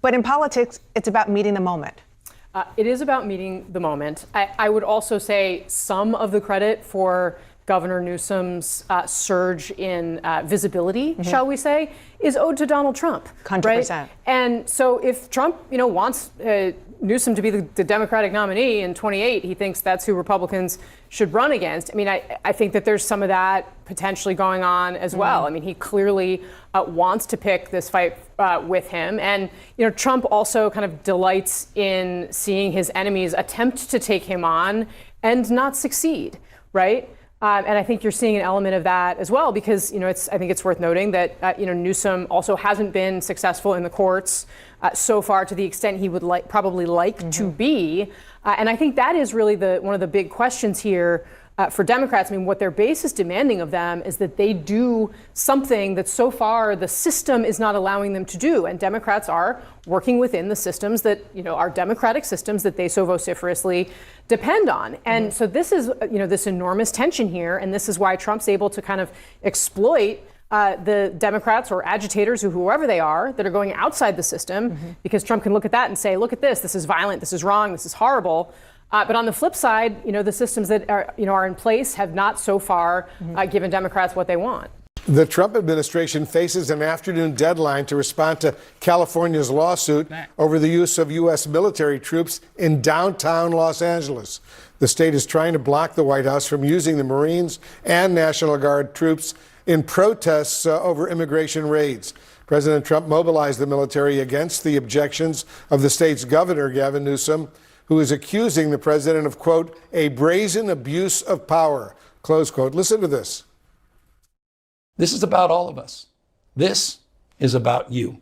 But in politics, it's about meeting the moment. It is about meeting the moment. I would also say some of the credit for Governor Newsom's surge in visibility, shall we say, is owed to Donald Trump. 100%. Right? And so if Trump, wants Newsom to be the Democratic nominee in 28, he thinks that's who Republicans should run against. I mean, I think that there's some of that potentially going on as well. I mean, he clearly wants to pick this fight with him. And, Trump also kind of delights in seeing his enemies attempt to take him on and not succeed. right? And I think you're seeing an element of that as well, because I think it's worth noting that Newsom also hasn't been successful in the courts so far to the extent he would probably like to be, and I think that is really one of the big questions here. For Democrats, I mean, what their base is demanding of them is that they do something that so far the system is not allowing them to do. And Democrats are working within the systems that, are democratic systems that they so vociferously depend on. And so this is, this enormous tension here. And this is why Trump's able to kind of exploit the Democrats or agitators or whoever they are that are going outside the system, because Trump can look at that and say, look at this is violent, this is wrong, this is horrible. But on the flip side, the systems that are in place have not so far given Democrats what they want. The Trump administration faces an afternoon deadline to respond to California's lawsuit over the use of U.S. military troops in downtown Los Angeles. The state is trying to block the White House from using the Marines and National Guard troops in protests over immigration raids. President Trump mobilized the military against the objections of the state's governor, Gavin Newsom, who is accusing the president of, quote, a brazen abuse of power, close quote. Listen to this. This is about all of us. This is about you.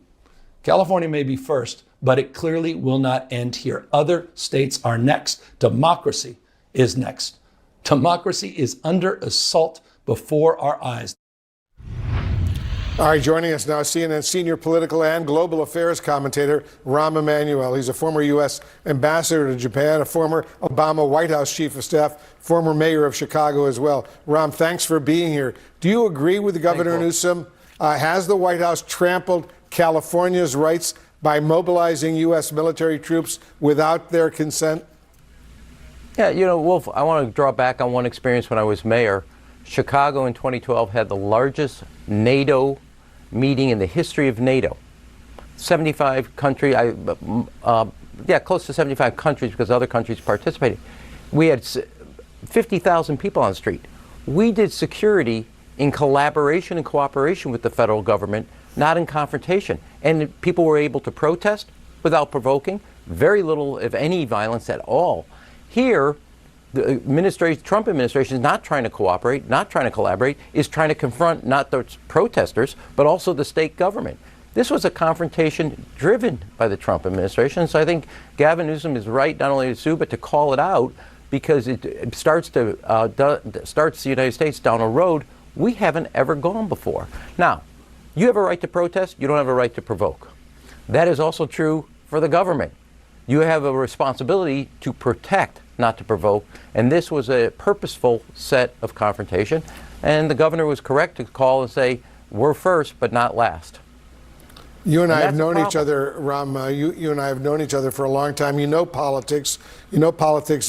California may be first, but it clearly will not end here. Other states are next. Democracy is next. Democracy is under assault before our eyes. All right, joining us now, CNN senior political and global affairs commentator, Rahm Emanuel. He's a former U.S. ambassador to Japan, a former Obama White House chief of staff, former mayor of Chicago as well. Rahm, thanks for being here. Do you agree with Governor Newsom? Has the White House trampled California's rights by mobilizing U.S. military troops without their consent? Yeah, Wolf, I want to draw back on one experience when I was mayor. Chicago in 2012 had the largest NATO meeting in the history of NATO. 75 countries, close to 75 countries, because other countries participated. We had 50,000 people on the street. We did security in collaboration and cooperation with the federal government, not in confrontation. And people were able to protest without provoking, very little, if any, violence at all. Here, the Trump administration is not trying to cooperate, not trying to collaborate, is trying to confront not the protesters, but also the state government. This was a confrontation driven by the Trump administration. So I think Gavin Newsom is right not only to sue, but to call it out, because it starts the United States down a road we haven't ever gone before. Now, you have a right to protest, you don't have a right to provoke. That is also true for the government. You have a responsibility to protect, not to provoke, and this was a purposeful set of confrontation, and the governor was correct to call and say, we're first, but not last. You and I have known each other, Rahm, you and I have known each other for a long time. You know politics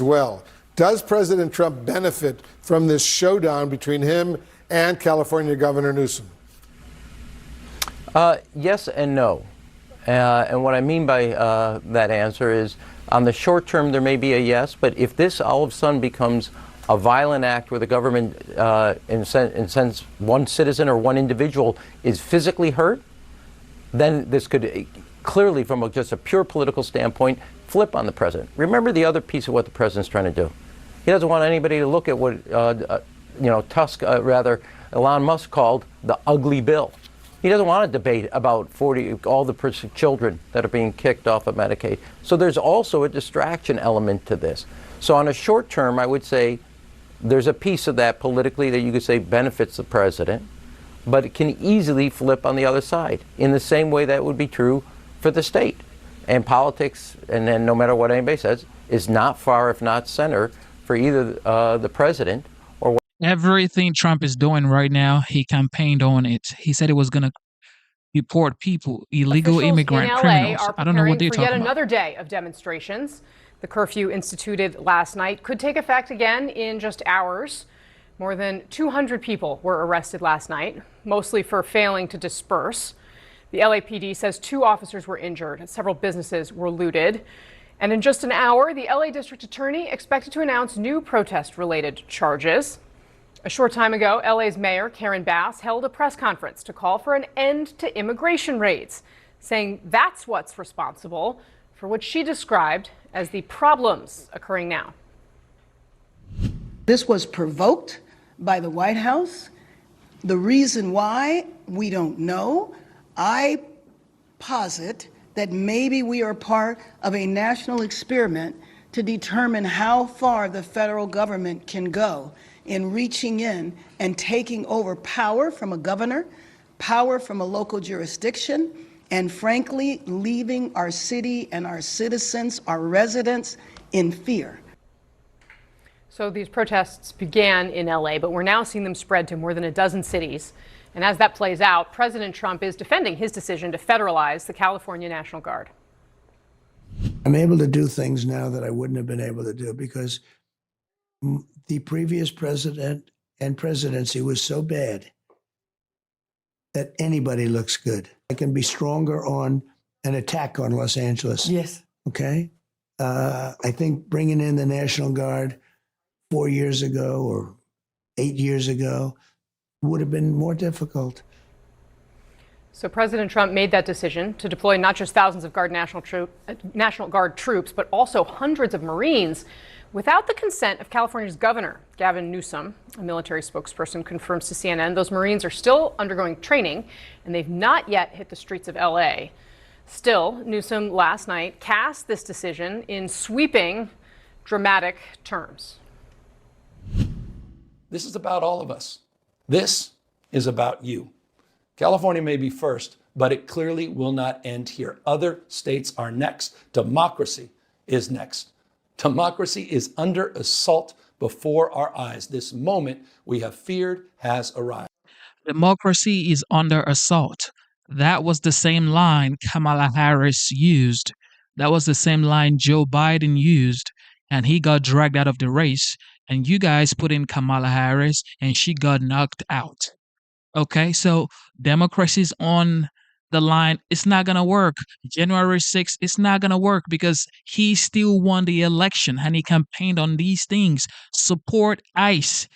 well. Does President Trump benefit from this showdown between him and California Governor Newsom? Yes and no. And what I mean by that answer is, on the short term, there may be a yes, but if this all of a sudden becomes a violent act where the government, in a sense, one citizen or one individual is physically hurt, then this could clearly, from just a pure political standpoint, flip on the president. Remember the other piece of what the president's trying to do. He doesn't want anybody to look at what, Elon Musk called the ugly bill. He doesn't want to debate about all the children that are being kicked off of Medicaid. So there's also a distraction element to this. So on a short term, I would say there's a piece of that politically that you could say benefits the president, but it can easily flip on the other side in the same way that would be true for the state. And politics, and then no matter what anybody says, is not far, if not center, for either the president or everything Trump is doing right now. He campaigned on it. He said it was going to deport people, illegal immigrant criminals. I don't know what they're talking about. Yet another day of demonstrations. The curfew instituted last night could take effect again in just hours. More than 200 people were arrested last night, mostly for failing to disperse. The LAPD says 2 officers were injured. Several businesses were looted. And in just an hour, the LA District Attorney expected to announce new protest-related charges. A short time ago, LA's Mayor Karen Bass held a press conference to call for an end to immigration raids, saying that's what's responsible for what she described as the problems occurring now. This was provoked by the White House. The reason why, we don't know. I posit that maybe we are part of a national experiment to determine how far the federal government can go in reaching in and taking over power from a governor, power from a local jurisdiction, and frankly, leaving our city and our citizens, our residents, in fear. So these protests began in LA, but we're now seeing them spread to more than a dozen cities. And as that plays out, President Trump is defending his decision to federalize the California National Guard. I'm able to do things now that I wouldn't have been able to do because the previous president and presidency was so bad that anybody looks good. I can be stronger on an attack on Los Angeles. Yes. Okay? I think bringing in the National Guard 4 years ago or 8 years ago would have been more difficult. So President Trump made that decision to deploy not just thousands of National Guard troops, but also hundreds of Marines without the consent of California's governor, Gavin Newsom. A military spokesperson confirms to CNN those Marines are still undergoing training and they've not yet hit the streets of LA. Still, Newsom last night cast this decision in sweeping, dramatic terms. This is about all of us. This is about you. California may be first, but it clearly will not end here. Other states are next. Democracy is next. Democracy is under assault before our eyes. This moment we have feared has arrived. Democracy is under assault. That was the same line Kamala Harris used. That was the same line Joe Biden used, and he got dragged out of the race. And you guys put in Kamala Harris, and she got knocked out. Okay, so democracy's on the line. It's not going to work. January 6th, it's not going to work because he still won the election and he campaigned on these things. Support ICE.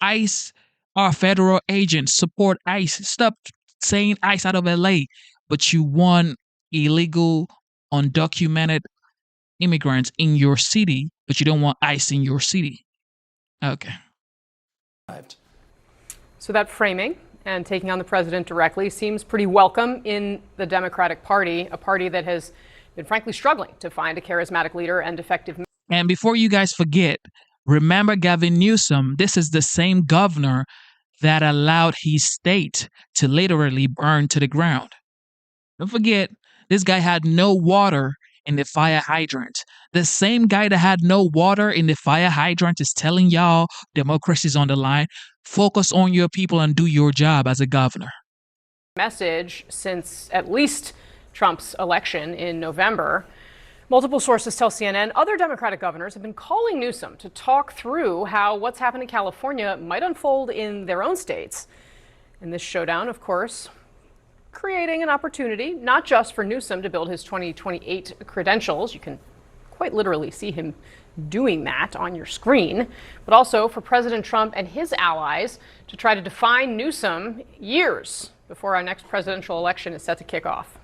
ICE are federal agents. Support ICE. Stop saying ICE out of LA. But you want illegal, undocumented immigrants in your city, but you don't want ICE in your city. Okay. So that framing and taking on the president directly seems pretty welcome in the Democratic Party, a party that has been frankly struggling to find a charismatic leader and effective. And before you guys forget, remember Gavin Newsom, this is the same governor that allowed his state to literally burn to the ground. Don't forget, this guy had no water in the fire hydrant. The same guy that had no water in the fire hydrant is telling y'all democracy's on the line. Focus on your people and do your job as a governor. Message since at least Trump's election in November. Multiple sources tell CNN other Democratic governors have been calling Newsom to talk through how what's happened in California might unfold in their own states. And this showdown, of course, creating an opportunity not just for Newsom to build his 2028 credentials. You can quite literally see him doing that on your screen, but also for President Trump and his allies to try to define Newsom years before our next presidential election is set to kick off.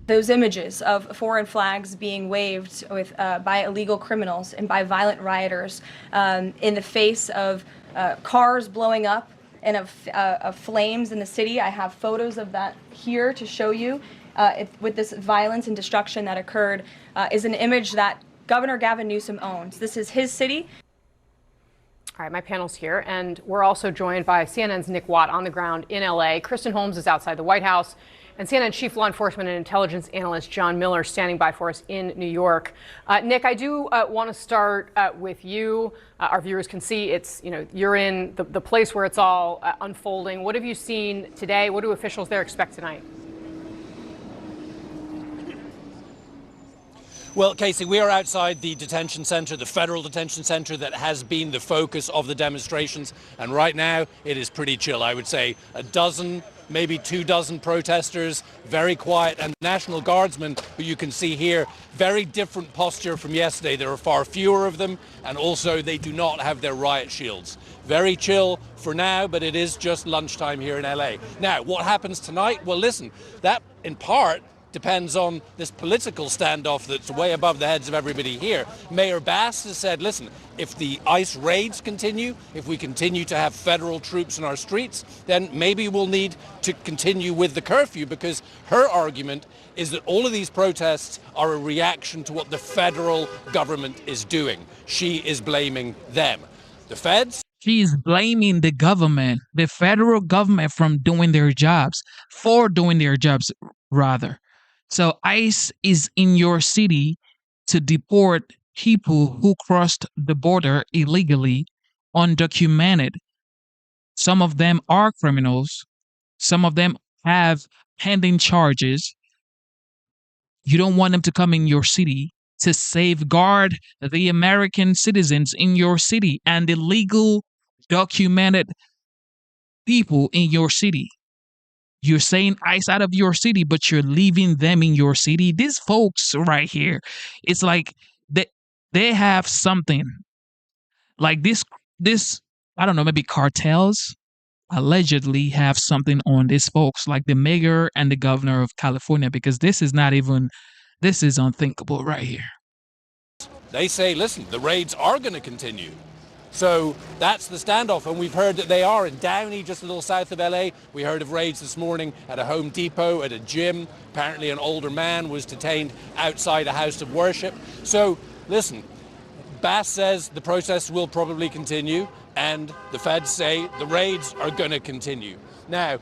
Those images of foreign flags being waved with, by illegal criminals and by violent rioters in the face of cars blowing up and of flames in the city. I have photos of that here to show you. With this violence and destruction that occurred is an image that Governor Gavin Newsom owns. This is his city. All right, my panel's here, and we're also joined by CNN's Nick Watt on the ground in LA. Kristen Holmes is outside the White House, and CNN Chief Law Enforcement and Intelligence Analyst John Miller standing by for us in New York. Nick, I do want to start with you. Our viewers can see it's, you're in the place where it's all unfolding. What have you seen today? What do officials there expect tonight? Well, Casey, we are outside the detention center, the federal detention center that has been the focus of the demonstrations. And right now it is pretty chill. I would say a dozen, maybe 24 protesters, very quiet, and National Guardsmen, who you can see here, very different posture from yesterday. There are far fewer of them, and also they do not have their riot shields. Very chill for now, but it is just lunchtime here in LA. Now, what happens tonight? Well, listen, that in part depends on this political standoff that's way above the heads of everybody here. Mayor Bass has said, listen, if the ICE raids continue, if we continue to have federal troops in our streets, then maybe we'll need to continue with the curfew, because her argument is that all of these protests are a reaction to what the federal government is doing. She is blaming them. The feds? She's blaming the government, the federal government, from doing their jobs, for doing their jobs, rather. So ICE is in your city to deport people who crossed the border illegally, undocumented. Some of them are criminals. Some of them have pending charges. You don't want them to come in your city to safeguard the American citizens in your city and the legal documented people in your city. You're saying ICE out of your city, but you're leaving them in your city. These folks right here, it's like they have something like this, I don't know, maybe cartels allegedly have something on these folks, like the mayor and the governor of California, because this is unthinkable right here. They say, listen, the raids are going to continue. So that's the standoff, and we've heard that they are in Downey, just a little south of LA. We heard of raids this morning at a Home Depot, at a gym. Apparently an older man was detained outside a house of worship. So listen, Bass says the protests will probably continue, and the feds say the raids are going to continue. Now,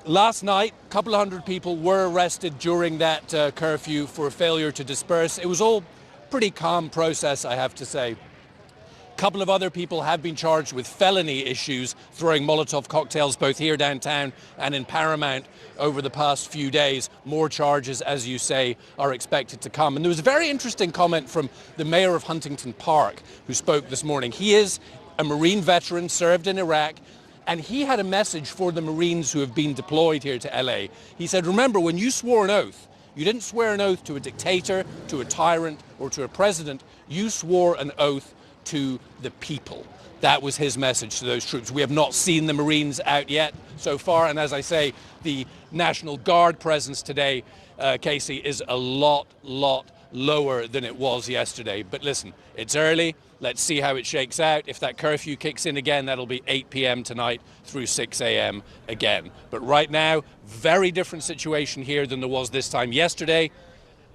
last night, a couple of hundred people were arrested during that curfew for failure to disperse. It was all pretty calm process, I have to say. A couple of other people have been charged with felony issues, throwing Molotov cocktails both here downtown and in Paramount over the past few days. More charges, as you say, are expected to come. And there was a very interesting comment from the mayor of Huntington Park, who spoke this morning. He is a Marine veteran, served in Iraq, and he had a message for the Marines who have been deployed here to LA. He said, remember, when you swore an oath, you didn't swear an oath to a dictator, to a tyrant, or to a president. You swore an oath to the people. That was his message to those troops. We have not seen the Marines out yet so far, and as I say, the National Guard presence today, Casey, is a lot lower than it was yesterday. But listen, it's early. Let's see how it shakes out. If that curfew kicks in again, that'll be 8 p.m. tonight through 6 a.m. again. But right now, very different situation here than there was this time yesterday.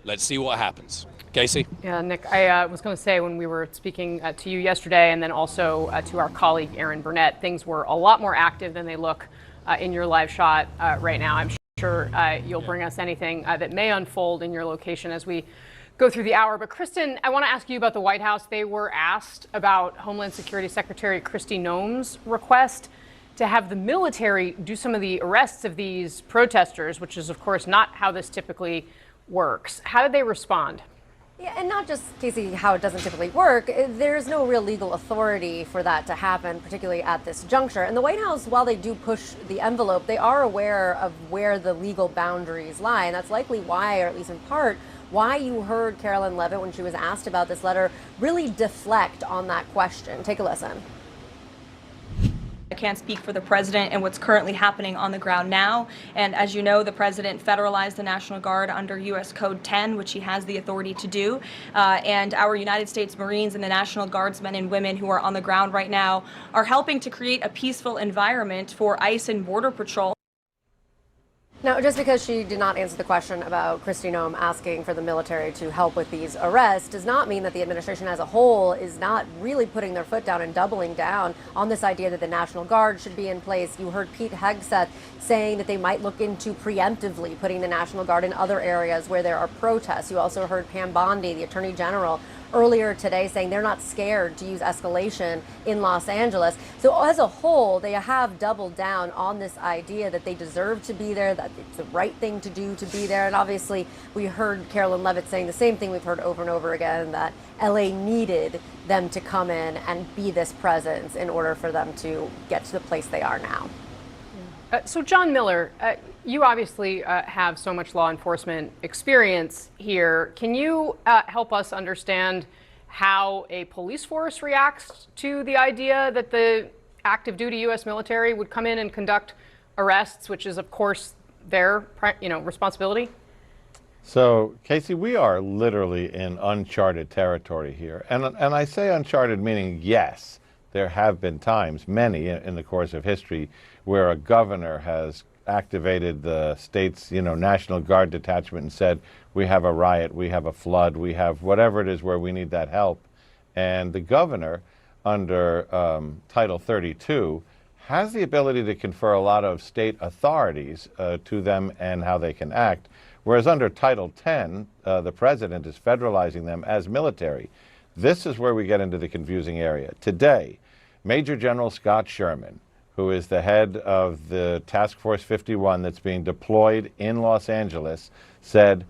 Let's see what happens. Casey? Yeah, Nick, I was going to say, when we were speaking to you yesterday, and then also to our colleague Aaron Burnett, things were a lot more active than they look in your live shot right now. I'm sure you'll bring us anything that may unfold in your location as we go through the hour. But Kristen, I want to ask you about the White House. They were asked about Homeland Security Secretary Kristi Noem's request to have the military do some of the arrests of these protesters, which is, of course, not how this typically works. How did they respond? Yeah, and not just, Casey, how it doesn't typically work. There's no real legal authority for that to happen, particularly at this juncture. And the White House, while they do push the envelope, they are aware of where the legal boundaries lie. And that's likely why, or at least in part, why you heard Carolyn Leavitt, when she was asked about this letter, really deflect on that question. Take a listen. I can't speak for the president and what's currently happening on the ground now. And as you know, the president federalized the National Guard under U.S. Code 10, which he has the authority to do. And our United States Marines and the National Guardsmen and women who are on the ground right now are helping to create a peaceful environment for ICE and Border Patrol. Now, just because she did not answer the question about Kristi Noem asking for the military to help with these arrests does not mean that the administration as a whole is not really putting their foot down and doubling down on this idea that the National Guard should be in place. You heard Pete Hegseth saying that they might look into preemptively putting the National Guard in other areas where there are protests. You also heard Pam Bondi, the Attorney General, earlier today saying they're not scared to use escalation in Los Angeles. So as a whole, they have doubled down on this idea that they deserve to be there, that it's the right thing to do to be there. And obviously, we heard Carolyn Leavitt saying the same thing we've heard over and over again, that LA needed them to come in and be this presence in order for them to get to the place they are now. So John Miller, you obviously have so much law enforcement experience here. Can you help us understand how a police force reacts to the idea that the active duty U.S. military would come in and conduct arrests, which is, of course, their responsibility? So, Casey, we are literally in uncharted territory here. And I say uncharted meaning, yes, there have been times, many in the course of history, where a governor has activated the state's, National Guard detachment and said, we have a riot, we have a flood, we have whatever it is where we need that help. And the governor, under Title 32, has the ability to confer a lot of state authorities to them and how they can act. Whereas under Title 10, the president is federalizing them as military. This is where we get into the confusing area. Today, Major General Scott Sherman, who is the head of the Task Force 51 that's being deployed in Los Angeles, said,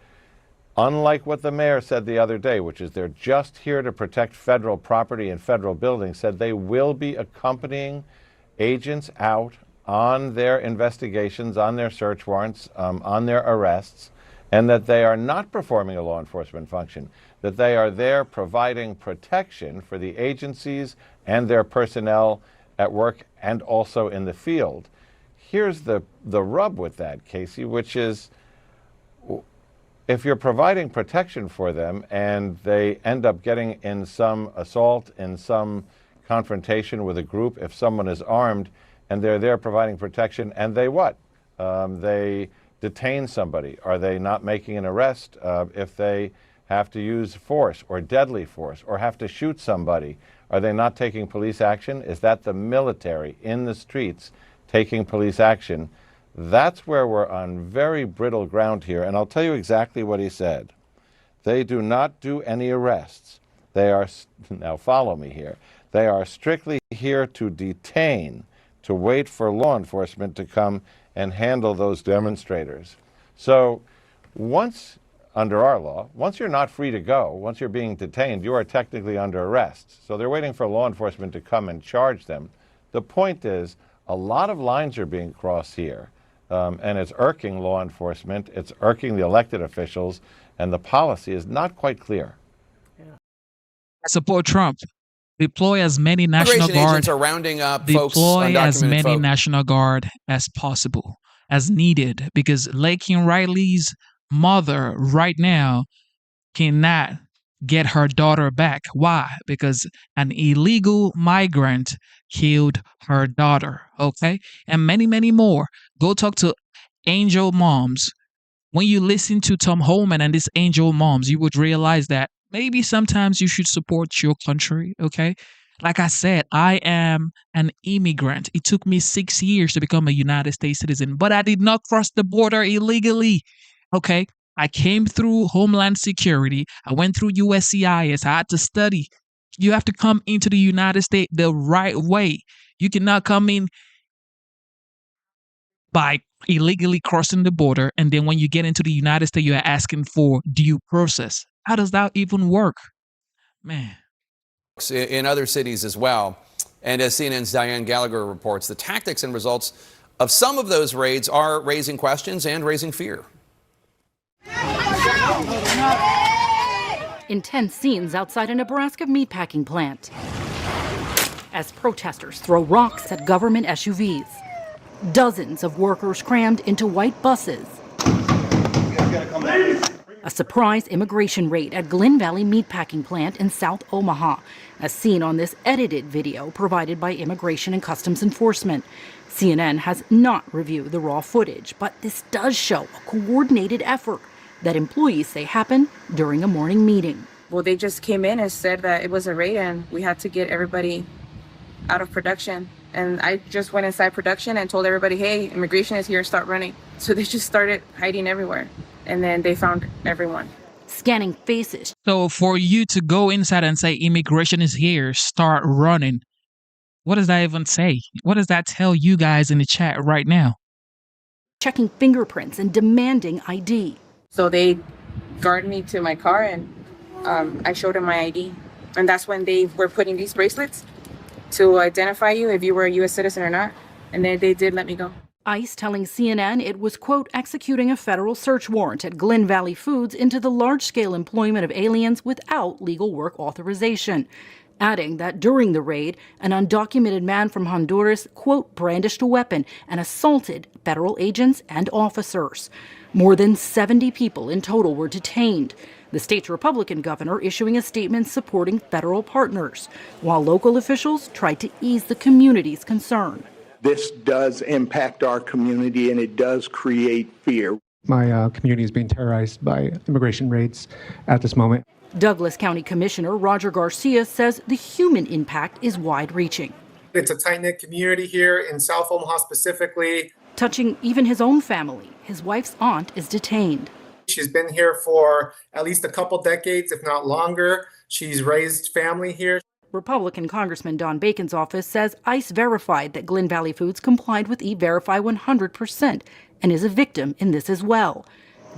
unlike what the mayor said the other day, which is they're just here to protect federal property and federal buildings, said they will be accompanying agents out on their investigations, on their search warrants, on their arrests, and that they are not performing a law enforcement function, that they are there providing protection for the agencies and their personnel at work and also in the field. Here's the rub with that, Casey, which is if you're providing protection for them and they end up getting in some assault, in some confrontation with a group, if someone is armed and they're there providing protection and they what? They detain somebody. Are they not making an arrest if they have to use force or deadly force or have to shoot somebody? Are they not taking police action? Is that the military in the streets taking police action? That's where we're on very brittle ground here. And I'll tell you exactly what he said. They do not do any arrests. They are, now follow me here, they are strictly here to detain, to wait for law enforcement to come and handle those demonstrators. So once, under our law, once you're not free to go, once you're being detained, you are technically under arrest. So they're waiting for law enforcement to come and charge them. The point is, a lot of lines are being crossed here, and it's irking law enforcement, it's irking the elected officials, and the policy is not quite clear. I support Trump. Deploy as many National Guard. Agents are rounding up folks, Deploy as undocumented many folks. National Guard as possible, as needed, because Laken Riley's mother right now cannot get her daughter back. Why? Because an illegal migrant killed her daughter. Okay, and many, many more. Go talk to angel moms. When you listen to Tom Holman and these angel moms, you would realize that maybe sometimes you should support your country, okay? Like I said, I am an immigrant. It took me 6 years to become a United States citizen, but I did not cross the border illegally, okay? I came through Homeland Security. I went through USCIS. I had to study. You have to come into the United States the right way. You cannot come in by illegally crossing the border, and then when you get into the United States, you're asking for due process. How does that even work? Man. In other cities as well. And as CNN's Diane Gallagher reports, the tactics and results of some of those raids are raising questions and raising fear. Intense scenes outside a Nebraska meatpacking plant as protesters throw rocks at government SUVs. Dozens of workers crammed into white buses. A surprise immigration raid at Glen Valley meatpacking plant in South Omaha, as seen on this edited video provided by Immigration and Customs Enforcement. CNN has not reviewed the raw footage, but this does show a coordinated effort that employees say happened during a morning meeting. Well, they just came in and said that it was a raid and we had to get everybody out of production. And I just went inside production and told everybody, hey, immigration is here, start running. So they just started hiding everywhere. And then they found everyone. Scanning faces. So for you to go inside and say immigration is here, start running, what does that even say? What does that tell you guys in the chat right now? Checking fingerprints and demanding ID. So they guarded me to my car and I showed them my ID. And that's when they were putting these bracelets to identify you if you were a U.S. citizen or not. And then they did let me go. ICE telling CNN it was, quote, executing a federal search warrant at Glen Valley Foods into the large-scale employment of aliens without legal work authorization, adding that during the raid, an undocumented man from Honduras, quote, brandished a weapon and assaulted federal agents and officers. More than 70 people in total were detained. The state's Republican governor issuing a statement supporting federal partners, while local officials tried to ease the community's concern. This does impact our community, and it does create fear. My community is being terrorized by immigration raids at this moment. Douglas County Commissioner Roger Garcia says the human impact is wide-reaching. It's a tight-knit community here in South Omaha specifically. Touching even his own family. His wife's aunt is detained. She's been here for at least a couple decades, if not longer. She's raised family here. Republican Congressman Don Bacon's office says ICE verified that Glen Valley Foods complied with E-Verify 100% and is a victim in this as well.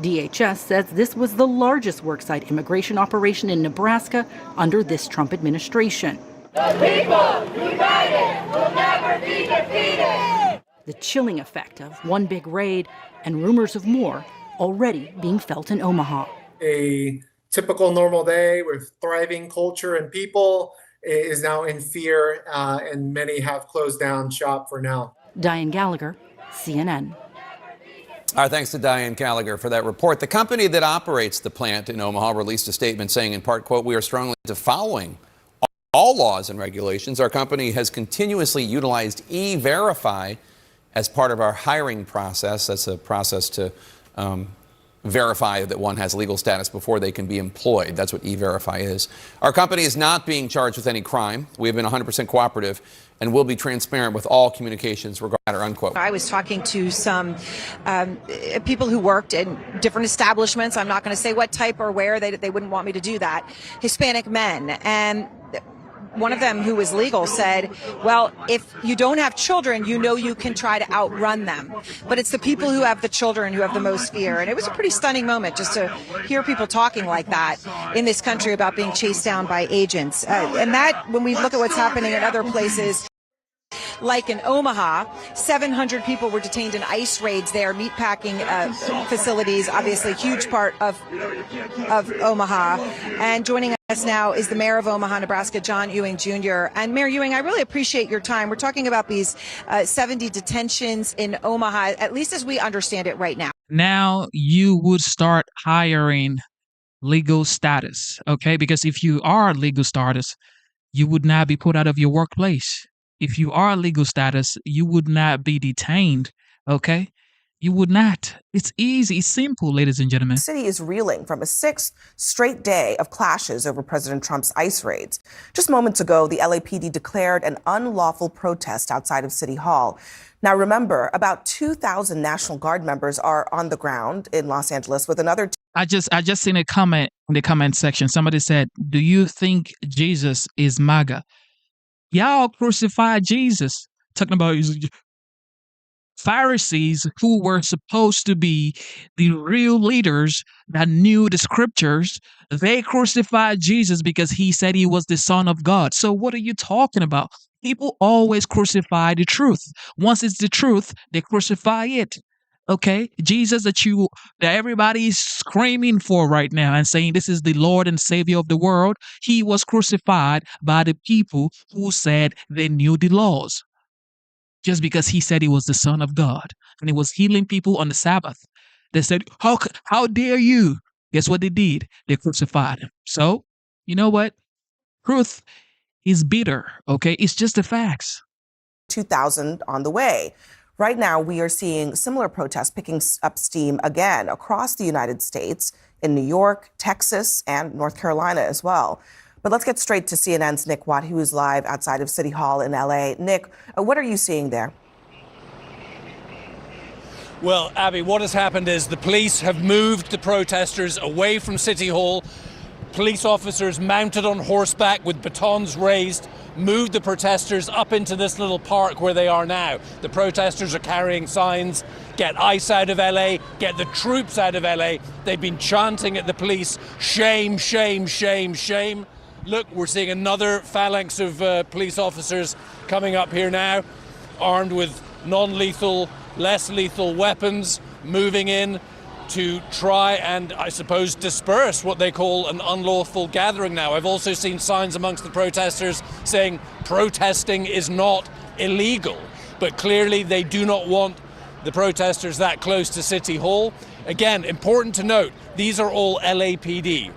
DHS says this was the largest worksite immigration operation in Nebraska under this Trump administration. The people united will never be defeated. The chilling effect of one big raid and rumors of more already being felt in Omaha. A typical normal day with thriving culture and people is now in fear, and many have closed down shop for now. Diane Gallagher, CNN. Our thanks to Diane Gallagher for that report. The company that operates the plant in Omaha released a statement saying, in part, quote, "We are strongly to following all laws and regulations. Our company has continuously utilized E-Verify as part of our hiring process." That's a process to verify that one has legal status before they can be employed. That's what E-Verify is. Our company is not being charged with any crime. We have been 100% cooperative and will be transparent with all communications regarding, unquote. I was talking to some people who worked in different establishments. I'm not going to say what type or where. They wouldn't want me to do that. Hispanic men. And one of them, who was legal, said, well, if you don't have children, you know you can try to outrun them. But it's the people who have the children who have the most fear. And it was a pretty stunning moment just to hear people talking like that in this country about being chased down by agents. And that, when we look at what's happening in other places, like in Omaha, 700 people were detained in ICE raids there, meatpacking facilities, obviously a huge part of Omaha. And joining us now is the mayor of Omaha, Nebraska, John Ewing Jr. And Mayor Ewing, I really appreciate your time. We're talking about these 70 detentions in Omaha, at least as we understand it right now. Now you would start hiring legal status, okay? Because if you are legal status, you would not be put out of your workplace. If you are legal status, you would not be detained, okay? You would not. It's easy, it's simple, ladies and gentlemen. The city is reeling from a 6th straight day of clashes over President Trump's ICE raids. Just moments ago, the LAPD declared an unlawful protest outside of City Hall. Now, remember, about 2,000 National Guard members are on the ground in Los Angeles with another. I just seen a comment in the comment section. Somebody said, "Do you think Jesus is MAGA?" Y'all crucified Jesus. Talking about Pharisees who were supposed to be the real leaders that knew the scriptures. They crucified Jesus because he said he was the Son of God. So what are you talking about? People always crucify the truth. Once it's the truth, they crucify it. Okay, Jesus that everybody is screaming for right now and saying this is the Lord and Savior of the world. He was crucified by the people who said they knew the laws. Just because he said he was the Son of God and he was healing people on the Sabbath. They said, how dare you? Guess what they did? They crucified him. So, you know what? Truth is bitter, okay? It's just the facts. 2,000 on the way. Right now, we are seeing similar protests picking up steam again across the United States, in New York, Texas, and North Carolina as well. But let's get straight to CNN's Nick Watt, who is live outside of City Hall in LA. Nick, what are you seeing there? Well, Abby, what has happened is the police have moved the protesters away from City Hall. Police officers mounted on horseback with batons raised moved the protesters up into this little park where they are now. The protesters are carrying signs, "Get ICE out of LA, get the troops out of LA." They've been chanting at the police, "Shame, shame, shame, shame." Look, we're seeing another phalanx of police officers coming up here now, armed with non-lethal, less lethal weapons, moving in to try and, I suppose, disperse what they call an unlawful gathering now. I've also seen signs amongst the protesters saying protesting is not illegal, but clearly they do not want the protesters that close to City Hall. Again, important to note, these are all LAPD.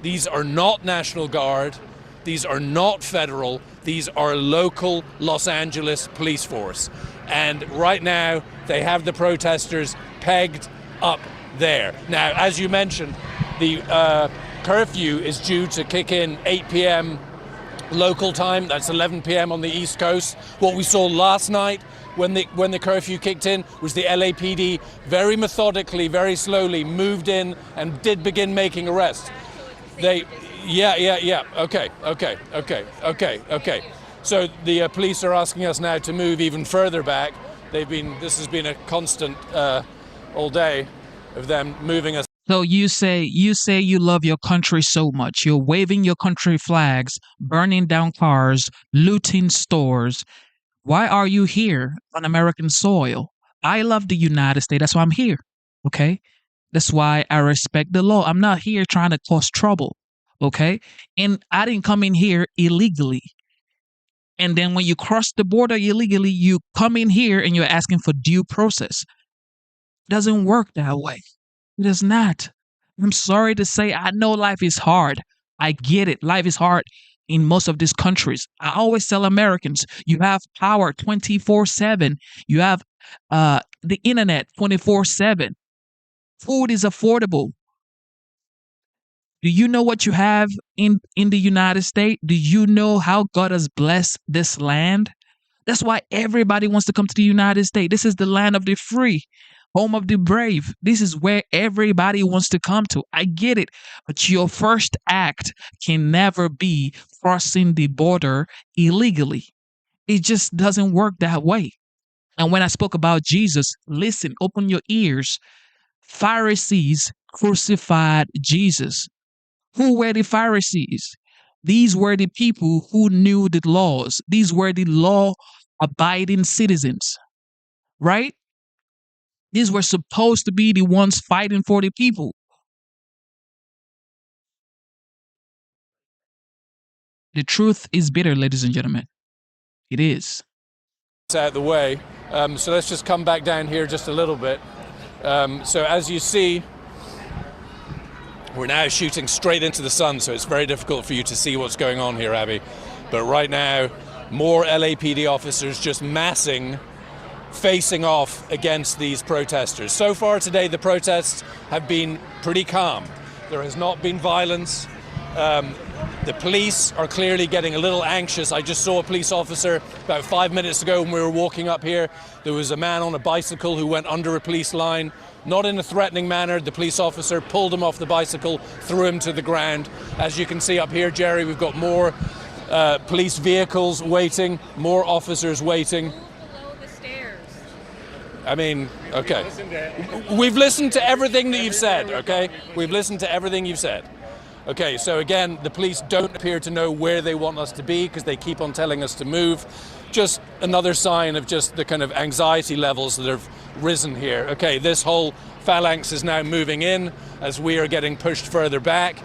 These are not National Guard. These are not federal. These are local Los Angeles police force. And right now, they have the protesters pegged up there. Now, as you mentioned, the curfew is due to kick in 8 p.m. local time. That's 11 p.m. on the East Coast. What we saw last night when the curfew kicked in was the LAPD very methodically, very slowly moved in and did begin making arrests. Okay. So the police are asking us now to move even further back. This has been a constant all day of them moving us. So you say you love your country so much. You're waving your country flags, burning down cars, looting stores. Why are you here on American soil? I love the United States. That's why I'm here. Okay? That's why I respect the law. I'm not here trying to cause trouble. Okay? And I didn't come in here illegally. And then when you cross the border illegally, you come in here and you're asking for due process. It doesn't work that way. It does not. I'm sorry to say, I know life is hard. I get it. Life is hard in most of these countries. I always tell Americans, you have power 24/7. You have the internet 24/7. Food is affordable. Do you know what you have in the United States? Do you know how God has blessed this land? That's why everybody wants to come to the United States. This is the land of the free, home of the brave. This is where everybody wants to come to. I get it. But your first act can never be crossing the border illegally. It just doesn't work that way. And when I spoke about Jesus, listen, open your ears. Pharisees crucified Jesus. Who were the Pharisees? These were the people who knew the laws. These were the law-abiding citizens, right? These were supposed to be the ones fighting for the people. The truth is bitter, ladies and gentlemen. It is. It's out of the way. So let's just come back down here just a little bit. So as you see, we're now shooting straight into the sun, so it's very difficult for you to see what's going on here, Abby. But right now, more LAPD officers just massing, facing off against these protesters. So far today, the protests have been pretty calm. There has not been violence. The police are clearly getting a little anxious. I just saw a police officer about 5 minutes ago when we were walking up here. There was a man on a bicycle who went under a police line. Not in a threatening manner. The police officer pulled him off the bicycle, threw him to the ground. As you can see up here, Jerry, we've got more police vehicles waiting, more officers waiting. Below the stairs. I mean, okay. We've listened to everything that you've said, okay? We've listened to everything you've said. Okay, so again, the police don't appear to know where they want us to be because they keep on telling us to move. Just another sign of just the kind of anxiety levels that have risen here. Okay, this whole phalanx is now moving in as we are getting pushed further back.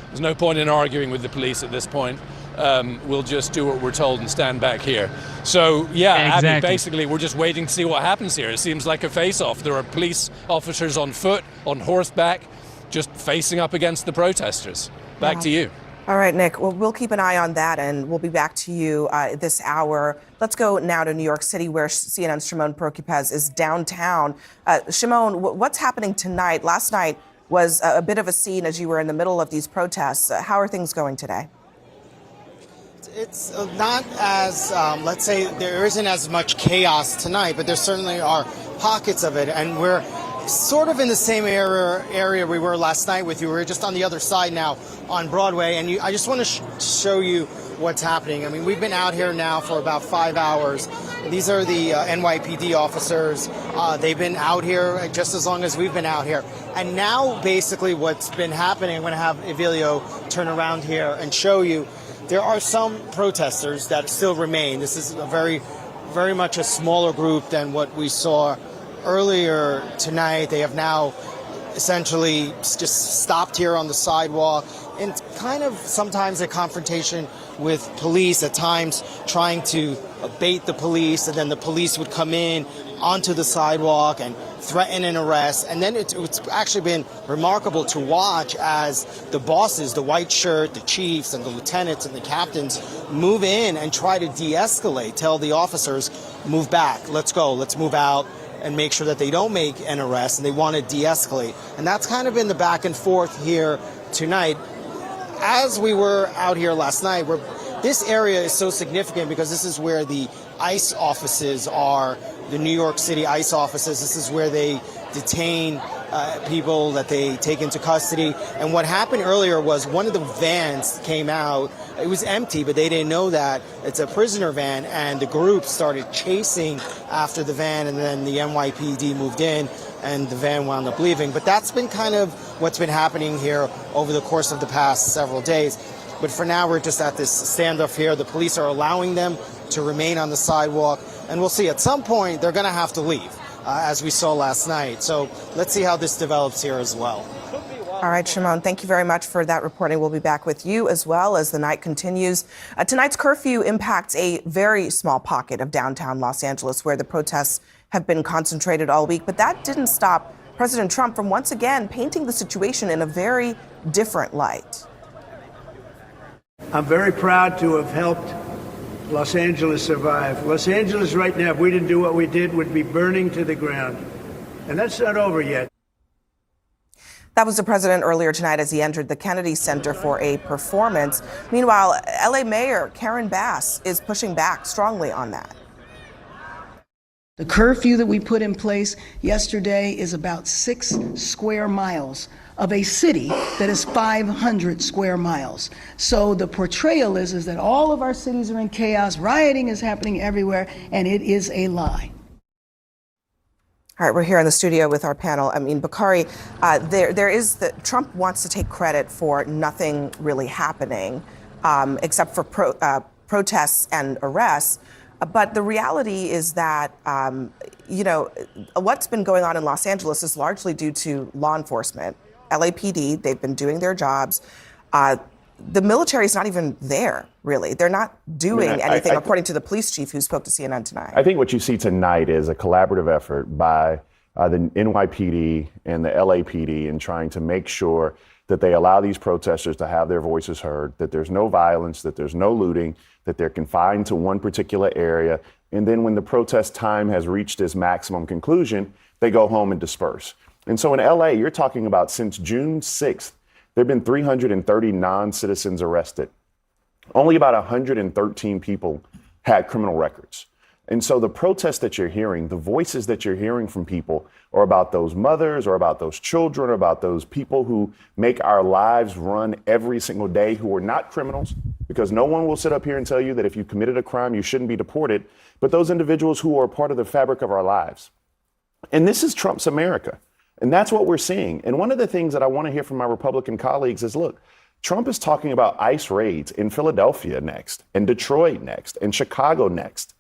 There's no point in arguing with the police at this point. We'll just do what we're told and stand back here. So, yeah, exactly. Abby, basically, we're just waiting to see what happens here. It seems like a face-off. There are police officers on foot, on horseback, just facing up against the protesters. Back to you. All right, Nick, well, we'll keep an eye on that, and we'll be back to you this hour. Let's go now to New York City, where CNN's Shimon Prokupecz is downtown. Shimon, what's happening tonight? Last night was a bit of a scene as you were in the middle of these protests. How are things going today? It's not as, let's say, there isn't as much chaos tonight, but there certainly are pockets of it, and we're sort of in the same area we were last night with you. We're just on the other side now on Broadway, and I just want to show you what's happening. I mean, we've been out here now for about 5 hours. These are the NYPD officers. They've been out here just as long as we've been out here. And now, basically, what's been happening, I'm going to have Evilio turn around here and show you, there are some protesters that still remain. This is a very much a smaller group than what we saw earlier tonight. They have now essentially just stopped here on the sidewalk, and kind of sometimes a confrontation with police at times trying to bait the police, and then the police would come in onto the sidewalk and threaten an arrest. And then it's actually been remarkable to watch as the bosses, the white shirt, the chiefs and the lieutenants and the captains move in and try to de-escalate, tell the officers, move back, let's go, let's move out, and make sure that they don't make an arrest, and they want to de-escalate. And that's kind of been the back and forth here tonight. As we were out here last night, this area is so significant because this is where the ICE offices are, the New York City ICE offices. This is where they detain people that they take into custody. And what happened earlier was one of the vans came out. It was empty, but they didn't know that. It's a prisoner van, and the group started chasing after the van, and then the NYPD moved in, and the van wound up leaving. But that's been kind of what's been happening here over the course of the past several days. But for now, we're just at this standoff here. The police are allowing them to remain on the sidewalk, and we'll see. At some point, they're going to have to leave, as we saw last night. So let's see how this develops here as well. All right, Shimon, thank you very much for that reporting. We'll be back with you as well as the night continues. Tonight's curfew impacts a very small pocket of downtown Los Angeles where the protests have been concentrated all week. But that didn't stop President Trump from once again painting the situation in a very different light. I'm very proud to have helped Los Angeles survive. Los Angeles right now, if we didn't do what we did, would be burning to the ground. And that's not over yet. That was the president earlier tonight as he entered the Kennedy Center for a performance. Meanwhile, LA Mayor Karen Bass is pushing back strongly on that. The curfew that we put in place yesterday is about 6 square miles of a city that is 500 square miles. So the portrayal is that all of our cities are in chaos, rioting is happening everywhere, and it is a lie. All right, we're here in the studio with our panel. I mean, Bakari, Trump wants to take credit for nothing really happening except for protests and arrests. But the reality is that, what's been going on in Los Angeles is largely due to law enforcement. LAPD, they've been doing their jobs. The military is not even there, really. They're not doing anything, according to the police chief who spoke to CNN tonight. I think what you see tonight is a collaborative effort by the NYPD and the LAPD in trying to make sure that they allow these protesters to have their voices heard, that there's no violence, that there's no looting, that they're confined to one particular area. And then when the protest time has reached its maximum conclusion, they go home and disperse. And so in LA, you're talking about since June 6th, there have been 330 non-citizens arrested. Only about 113 people had criminal records. And so the protests that you're hearing, the voices that you're hearing from people are about those mothers or about those children or about those people who make our lives run every single day who are not criminals, because no one will sit up here and tell you that if you committed a crime, you shouldn't be deported, but those individuals who are part of the fabric of our lives. And this is Trump's America. And that's what we're seeing. And one of the things that I want to hear from my Republican colleagues is, look, Trump is talking about ICE raids in Philadelphia next, and Detroit next, and Chicago next.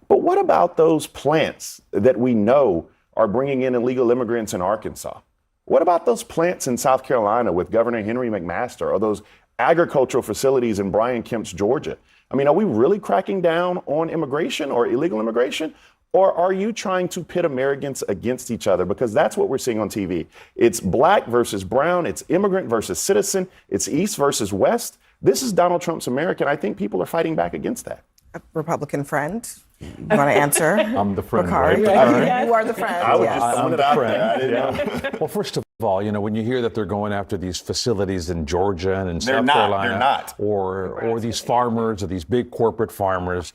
But what about those plants that we know are bringing in illegal immigrants in Arkansas? What about those plants in South Carolina with Governor Henry McMaster, or those agricultural facilities in Brian Kemp's Georgia? I mean, are we really cracking down on immigration or illegal immigration? Or are you trying to pit Americans against each other? Because that's what we're seeing on TV. It's black versus brown. It's immigrant versus citizen. It's East versus West. This is Donald Trump's America, and I think people are fighting back against that. A Republican friend, you want to answer? I'm the friend, Bakari? right? You are the friend. I was just throwing it out there. I didn't know. Well, first of all, when you hear that they're going after these facilities in Georgia and in South Carolina, they're not. Or these farmers or these big corporate farmers,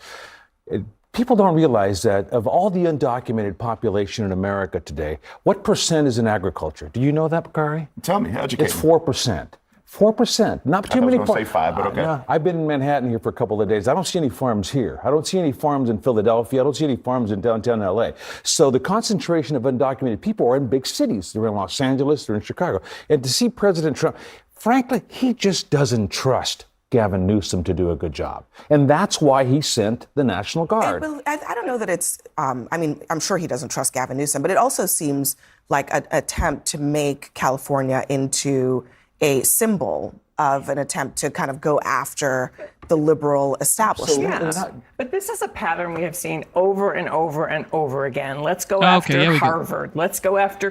people don't realize that of all the undocumented population in America today, what percent is in agriculture? Do you know that, Bakari? Tell me, educate me. It's 4%. 4%. Not too many. I was going to say 5, but okay. No, I've been in Manhattan here for a couple of days. I don't see any farms here. I don't see any farms in Philadelphia. I don't see any farms in downtown LA. So the concentration of undocumented people are in big cities. They're in Los Angeles. They're in Chicago. And to see President Trump, frankly, he just doesn't trust Gavin Newsom to do a good job. And that's why he sent the National Guard. Well, I don't know that it's, I'm sure he doesn't trust Gavin Newsom, but it also seems like an attempt to make California into a symbol of an attempt to kind of go after the liberal establishment. Yes. But this is a pattern we have seen over and over and over again. Let's go Okay, after here we go. Harvard. Let's go after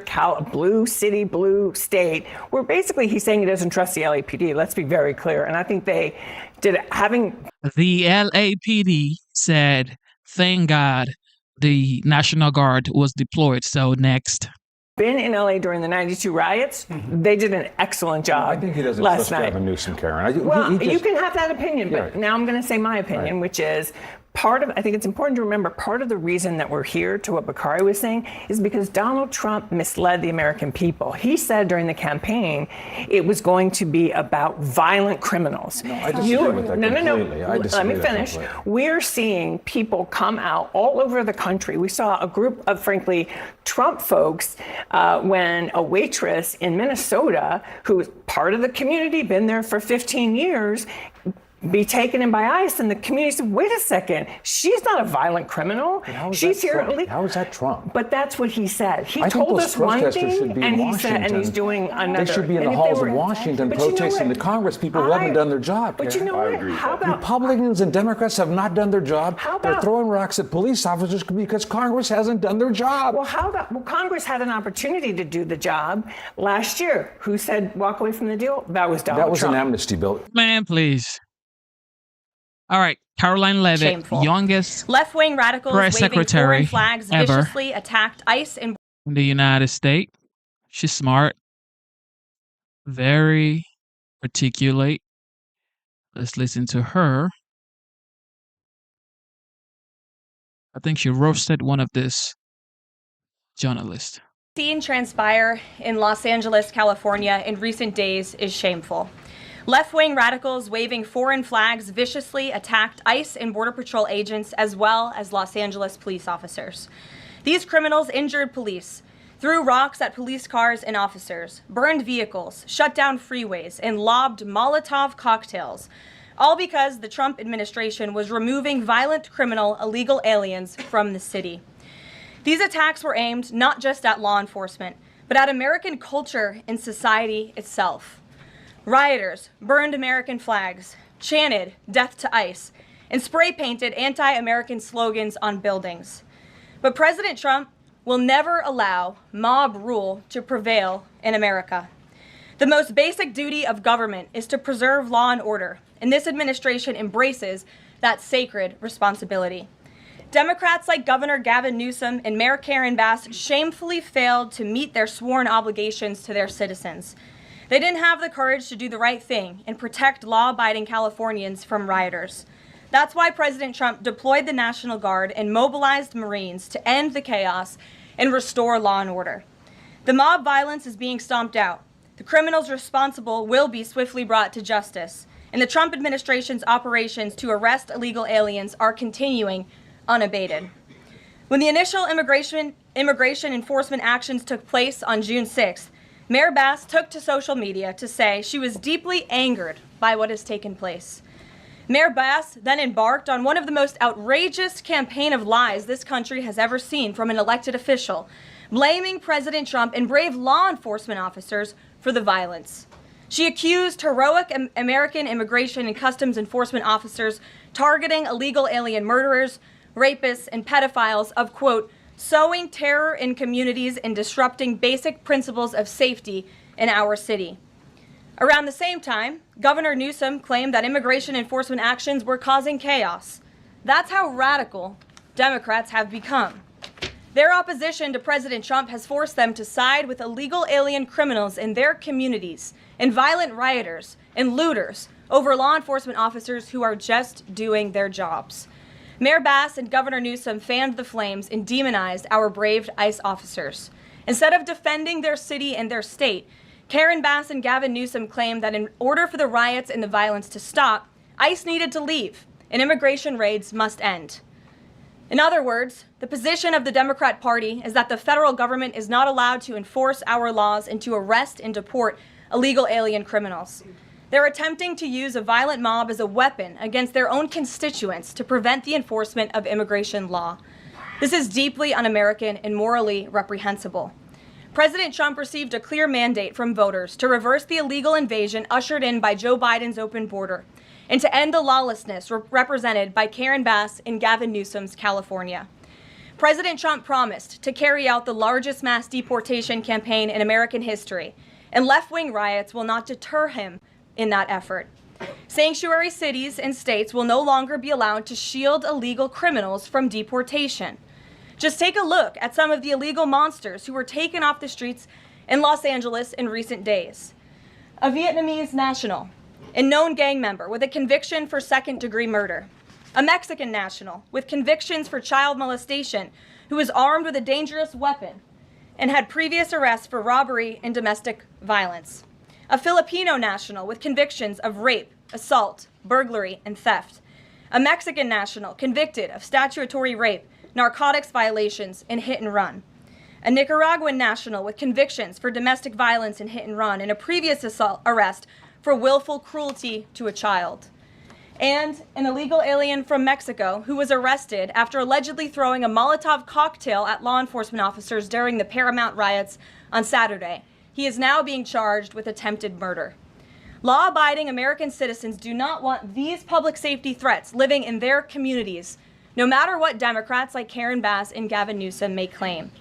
blue city, blue state, where basically he's saying he doesn't trust the LAPD. Let's be very clear. And I think they did having. The LAPD said, thank God the National Guard was deployed. So next. Been in LA during the '92 riots, they did an excellent job. I think he doesn't last trust night. Gavin Newsom, Karen. Well, he just, you can have that opinion, but Right. now I'm going to say my opinion, which is I think it's important to remember part of the reason that we're here, to what Bakari was saying, is because Donald Trump misled the American people. He said during the campaign it was going to be about violent criminals. No, I disagree with that completely. I disagree Let me with that finish. completely. We're seeing people come out all over the country. We saw a group of, frankly, Trump folks when a waitress in Minnesota, who was part of the community, been there for 15 years, be taken in by ICE, and the community said, wait a second, she's not a violent criminal. She's here. How is that Trump? But that's what he said. He I think told those us one protesters thing, should be in and he Washington. said, and he's doing another. They should be in And the if halls they of were- Washington But you know protesting what? the Congress people who haven't done their job. But you know what? How about Republicans and Democrats have not done their job. How They're about- throwing rocks at police officers because Congress hasn't done their job. Well, Congress had an opportunity to do the job last year. Who said walk away from the deal? That was Donald That was Trump. an amnesty bill. Man, please. All right, Caroline Leavitt, Shameful. youngest Left-wing radicals press waving secretary foreign flags ever viciously attacked ICE in in the United States. She's smart, very articulate. Let's listen to her. I think she roasted one of this journalists. seen transpire in Los Angeles, California in recent days is shameful. Left-wing radicals waving foreign flags viciously attacked ICE and Border Patrol agents as well as Los Angeles police officers. These criminals injured police, threw rocks at police cars and officers, burned vehicles, shut down freeways, and lobbed Molotov cocktails, all because the Trump administration was removing violent criminal illegal aliens from the city. These attacks were aimed not just at law enforcement, but at American culture and society itself. Rioters burned American flags, chanted "Death to ICE," and spray-painted anti-American slogans on buildings. But President Trump will never allow mob rule to prevail in America. The most basic duty of government is to preserve law and order, and this administration embraces that sacred responsibility. Democrats like Governor Gavin Newsom and Mayor Karen Bass shamefully failed to meet their sworn obligations to their citizens. They didn't have the courage to do the right thing and protect law-abiding Californians from rioters. That's why President Trump deployed the National Guard and mobilized Marines to end the chaos and restore law and order. The mob violence is being stomped out. The criminals responsible will be swiftly brought to justice, and the Trump administration's operations to arrest illegal aliens are continuing unabated. When the initial immigration enforcement actions took place on June 6th, Mayor Bass took to social media to say she was deeply angered by what has taken place. Mayor Bass then embarked on one of the most outrageous campaign of lies this country has ever seen from an elected official, blaming President Trump and brave law enforcement officers for the violence. She accused heroic American immigration and customs enforcement officers targeting illegal alien murderers, rapists, and pedophiles of, quote, sowing terror in communities and disrupting basic principles of safety in our city. Around the same time, Governor Newsom claimed that immigration enforcement actions were causing chaos. That's how radical Democrats have become. Their opposition to President Trump has forced them to side with illegal alien criminals in their communities and violent rioters and looters over law enforcement officers who are just doing their jobs. Mayor Bass and Governor Newsom fanned the flames and demonized our brave ICE officers. Instead of defending their city and their state, Karen Bass and Gavin Newsom claimed that in order for the riots and the violence to stop, ICE needed to leave and immigration raids must end. In other words, the position of the Democrat Party is that the federal government is not allowed to enforce our laws and to arrest and deport illegal alien criminals. They're attempting to use a violent mob as a weapon against their own constituents to prevent the enforcement of immigration law. This is deeply un-American and morally reprehensible. President Trump received a clear mandate from voters to reverse the illegal invasion ushered in by Joe Biden's open border and to end the lawlessness represented by Karen Bass in Gavin Newsom's California. President Trump promised to carry out the largest mass deportation campaign in American history, and left-wing riots will not deter him in that effort. Sanctuary cities and states will no longer be allowed to shield illegal criminals from deportation. Just take a look at some of the illegal monsters who were taken off the streets in Los Angeles in recent days. A Vietnamese national, a known gang member with a conviction for second-degree murder. A Mexican national with convictions for child molestation who was armed with a dangerous weapon and had previous arrests for robbery and domestic violence. A Filipino national with convictions of rape, assault, burglary, and theft. A Mexican national convicted of statutory rape, narcotics violations, and hit and run. A Nicaraguan national with convictions for domestic violence and hit and run and a previous arrest for willful cruelty to a child. And an illegal alien from Mexico who was arrested after allegedly throwing a Molotov cocktail at law enforcement officers during the Paramount riots on Saturday. He is now being charged with attempted murder. Law-abiding American citizens do not want these public safety threats living in their communities, no matter what Democrats like Karen Bass and Gavin Newsom may claim.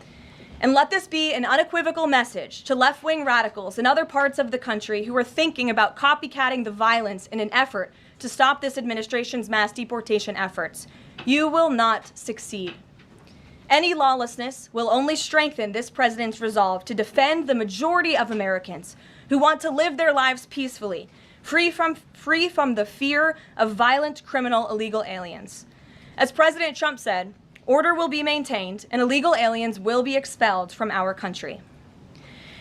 And let this be an unequivocal message to left-wing radicals in other parts of the country who are thinking about copycatting the violence in an effort to stop this administration's mass deportation efforts. You will not succeed. Any lawlessness will only strengthen this president's resolve to defend the majority of Americans who want to live their lives peacefully, free from the fear of violent criminal illegal aliens. As President Trump said, order will be maintained and illegal aliens will be expelled from our country.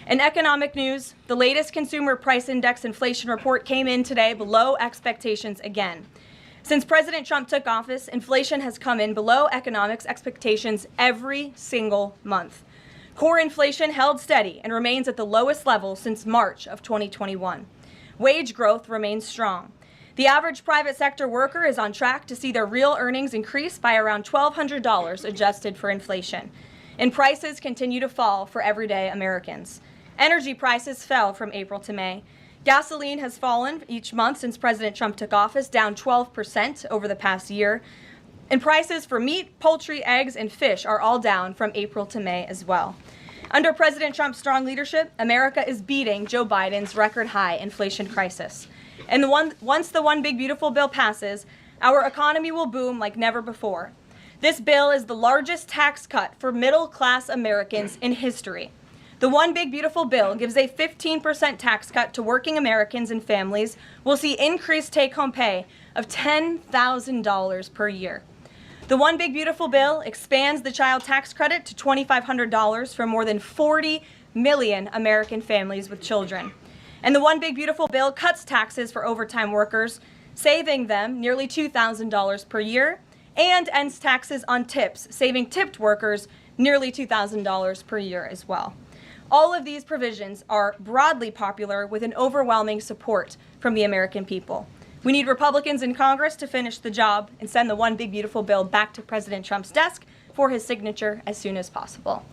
In economic news, the latest consumer price index inflation report came in today below expectations again. Since President Trump took office, inflation has come in below economics expectations every single month. Core inflation held steady and remains at the lowest level since March of 2021. Wage growth remains strong. The average private sector worker is on track to see their real earnings increase by around $1,200 adjusted for inflation. And prices continue to fall for everyday Americans. Energy prices fell from April to May. Gasoline has fallen each month since President Trump took office, down 12% over the past year. And prices for meat, poultry, eggs, and fish are all down from April to May as well. Under President Trump's strong leadership, America is beating Joe Biden's record-high inflation crisis. And once the One Big Beautiful Bill passes, our economy will boom like never before. This bill is the largest tax cut for middle-class Americans in history. The One Big Beautiful Bill gives a 15% tax cut to working Americans and families. We'll see increased take-home pay of $10,000 per year. The One Big Beautiful Bill expands the child tax credit to $2,500 for more than 40 million American families with children. And the One Big Beautiful Bill cuts taxes for overtime workers, saving them nearly $2,000 per year, and ends taxes on tips, saving tipped workers nearly $2,000 per year as well. All of these provisions are broadly popular with an overwhelming support from the American people. We need Republicans in Congress to finish the job and send the One Big Beautiful Bill back to President Trump's desk for his signature as soon as possible.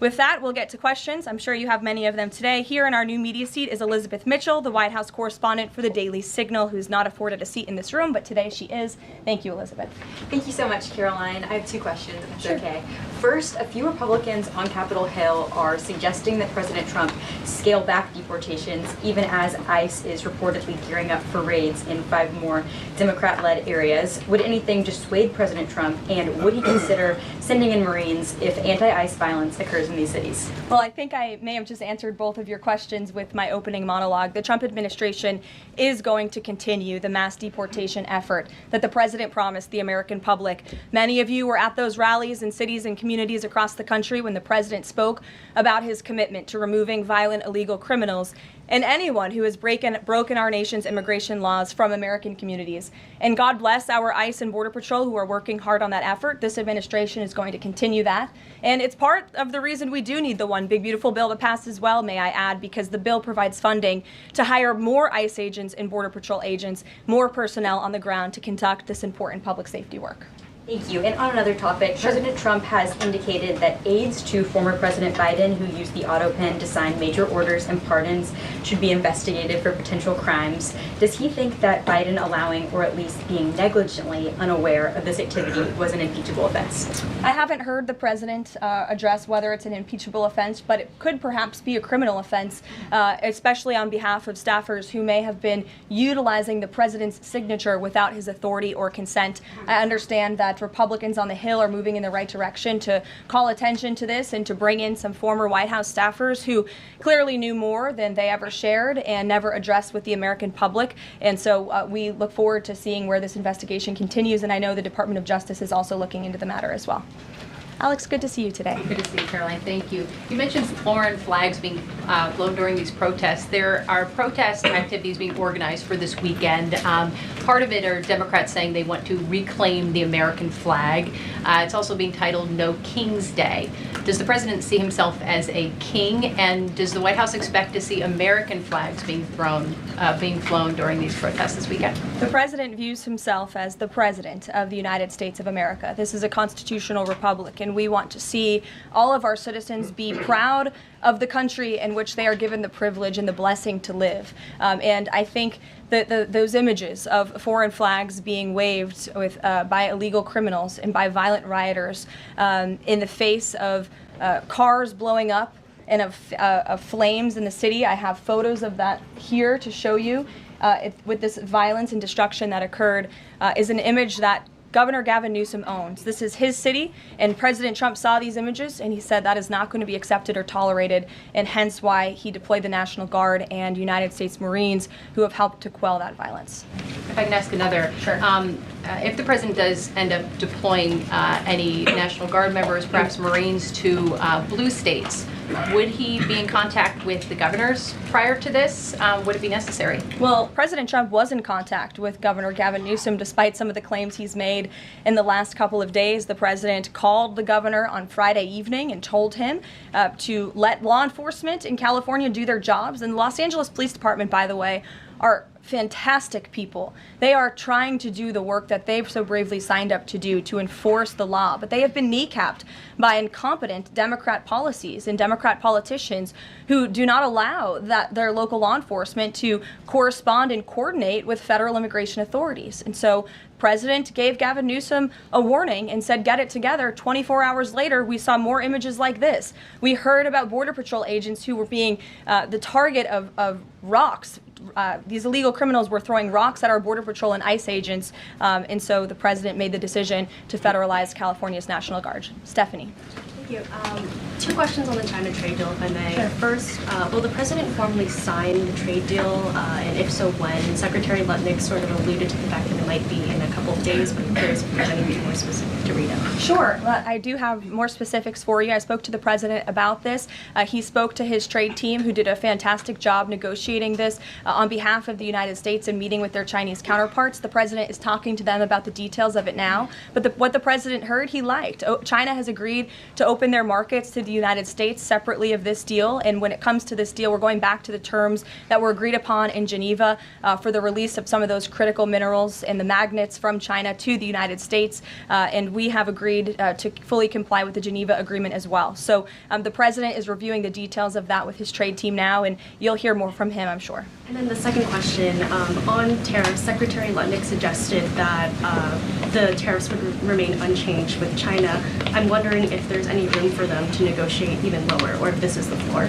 With that, we'll get to questions. I'm sure you have many of them today. Here in our new media seat is Elizabeth Mitchell, the White House correspondent for the Daily Signal, who's not afforded a seat in this room, but today she is. Thank you, Elizabeth. Thank you so much, Caroline. I have two questions, if that's okay. First, a few Republicans on Capitol Hill are suggesting that President Trump scale back deportations, even as ICE is reportedly gearing up for raids in 5 more Democrat-led areas. Would anything dissuade President Trump, and would he consider sending in Marines if anti-ICE violence occurs in these cities? Well, I think I may have just answered both of your questions with my opening monologue. The Trump administration is going to continue the mass deportation effort that the president promised the American public. Many of you were at those rallies in cities and communities across the country when the president spoke about his commitment to removing violent illegal criminals and anyone who has broken our nation's immigration laws from American communities. And God bless our ICE and Border Patrol who are working hard on that effort. This administration is going to continue that. And it's part of the reason we do need the One Big Beautiful Bill to pass as well, may I add, because the bill provides funding to hire more ICE agents and Border Patrol agents, more personnel on the ground to conduct this important public safety work. Thank you. And on another topic, President Trump has indicated that aides to former President Biden who used the auto pen to sign major orders and pardons should be investigated for potential crimes. Does he think that Biden allowing or at least being negligently unaware of this activity was an impeachable offense? I haven't heard the president address whether it's an impeachable offense, but it could perhaps be a criminal offense, especially on behalf of staffers who may have been utilizing the president's signature without his authority or consent. I understand that Republicans on the Hill are moving in the right direction to call attention to this and to bring in some former White House staffers who clearly knew more than they ever shared and never addressed with the American public. And so we look forward to seeing where this investigation continues, and I know the Department of Justice is also looking into the matter as well. Alex, good to see you today. Good to see you, Caroline. Thank you. You mentioned foreign flags being flown during these protests. There are protest activities being organized for this weekend. Part of it are Democrats saying they want to reclaim the American flag. It's also being titled No King's Day. Does the president see himself as a king, and does the White House expect to see American flags being flown during these protests this weekend? The president views himself as the president of the United States of America. This is a constitutional republic, and we want to see all of our citizens be proud of the country in which they are given the privilege and the blessing to live. And I think that those images of foreign flags being waved with, by illegal criminals and by violent rioters in the face of cars blowing up and of flames in the city. I have photos of that here to show you. With this violence and destruction that occurred is an image that Governor Gavin Newsom owns. This is his city, and President Trump saw these images and he said that is not going to be accepted or tolerated, and hence why he deployed the National Guard and United States Marines who have helped to quell that violence. If I can ask another. Sure. If the president does end up deploying any National Guard members, perhaps Marines, to blue states, would he be in contact with the governors prior to this? Would it be necessary? Well, President Trump was in contact with Governor Gavin Newsom despite some of the claims he's made in the last couple of days. The president called the governor on Friday evening and told him to let law enforcement in California do their jobs. And the Los Angeles Police Department, by the way, are fantastic people. They are trying to do the work that they've so bravely signed up to do to enforce the law, but they have been kneecapped by incompetent Democrat policies and Democrat politicians who do not allow their local law enforcement to correspond and coordinate with federal immigration authorities. And so the president gave Gavin Newsom a warning and said, get it together. 24 hours later, we saw more images like this. We heard about Border Patrol agents who were being the target of rocks. These illegal criminals were throwing rocks at our Border Patrol and ICE agents, and so the president made the decision to federalize California's National Guard. Stephanie. Thank you. Two questions on the China trade deal, if I may. Sure. First, will the president formally sign the trade deal, and if so, when? Secretary Lutnick sort of alluded to the fact that it might be in a couple of days, but I'm curious if you have anything more specific to read out. Sure. I do have more specifics for you. I spoke to the president about this. He spoke to his trade team, who did a fantastic job negotiating this on behalf of the United States and meeting with their Chinese counterparts. The president is talking to them about the details of it now, but what the president heard, he liked. China has agreed to open their markets to the United States separately of this deal, and when it comes to this deal, we're going back to the terms that were agreed upon in Geneva for the release of some of those critical minerals and the magnets from China to the United States, and we have agreed to fully comply with the Geneva Agreement as well. So the president is reviewing the details of that with his trade team now, and you'll hear more from him, I'm sure. And then the second question, on tariffs, Secretary Lutnick suggested that the tariffs would remain unchanged with China. I'm wondering if there's any room for them to negotiate even lower, or if this is the floor.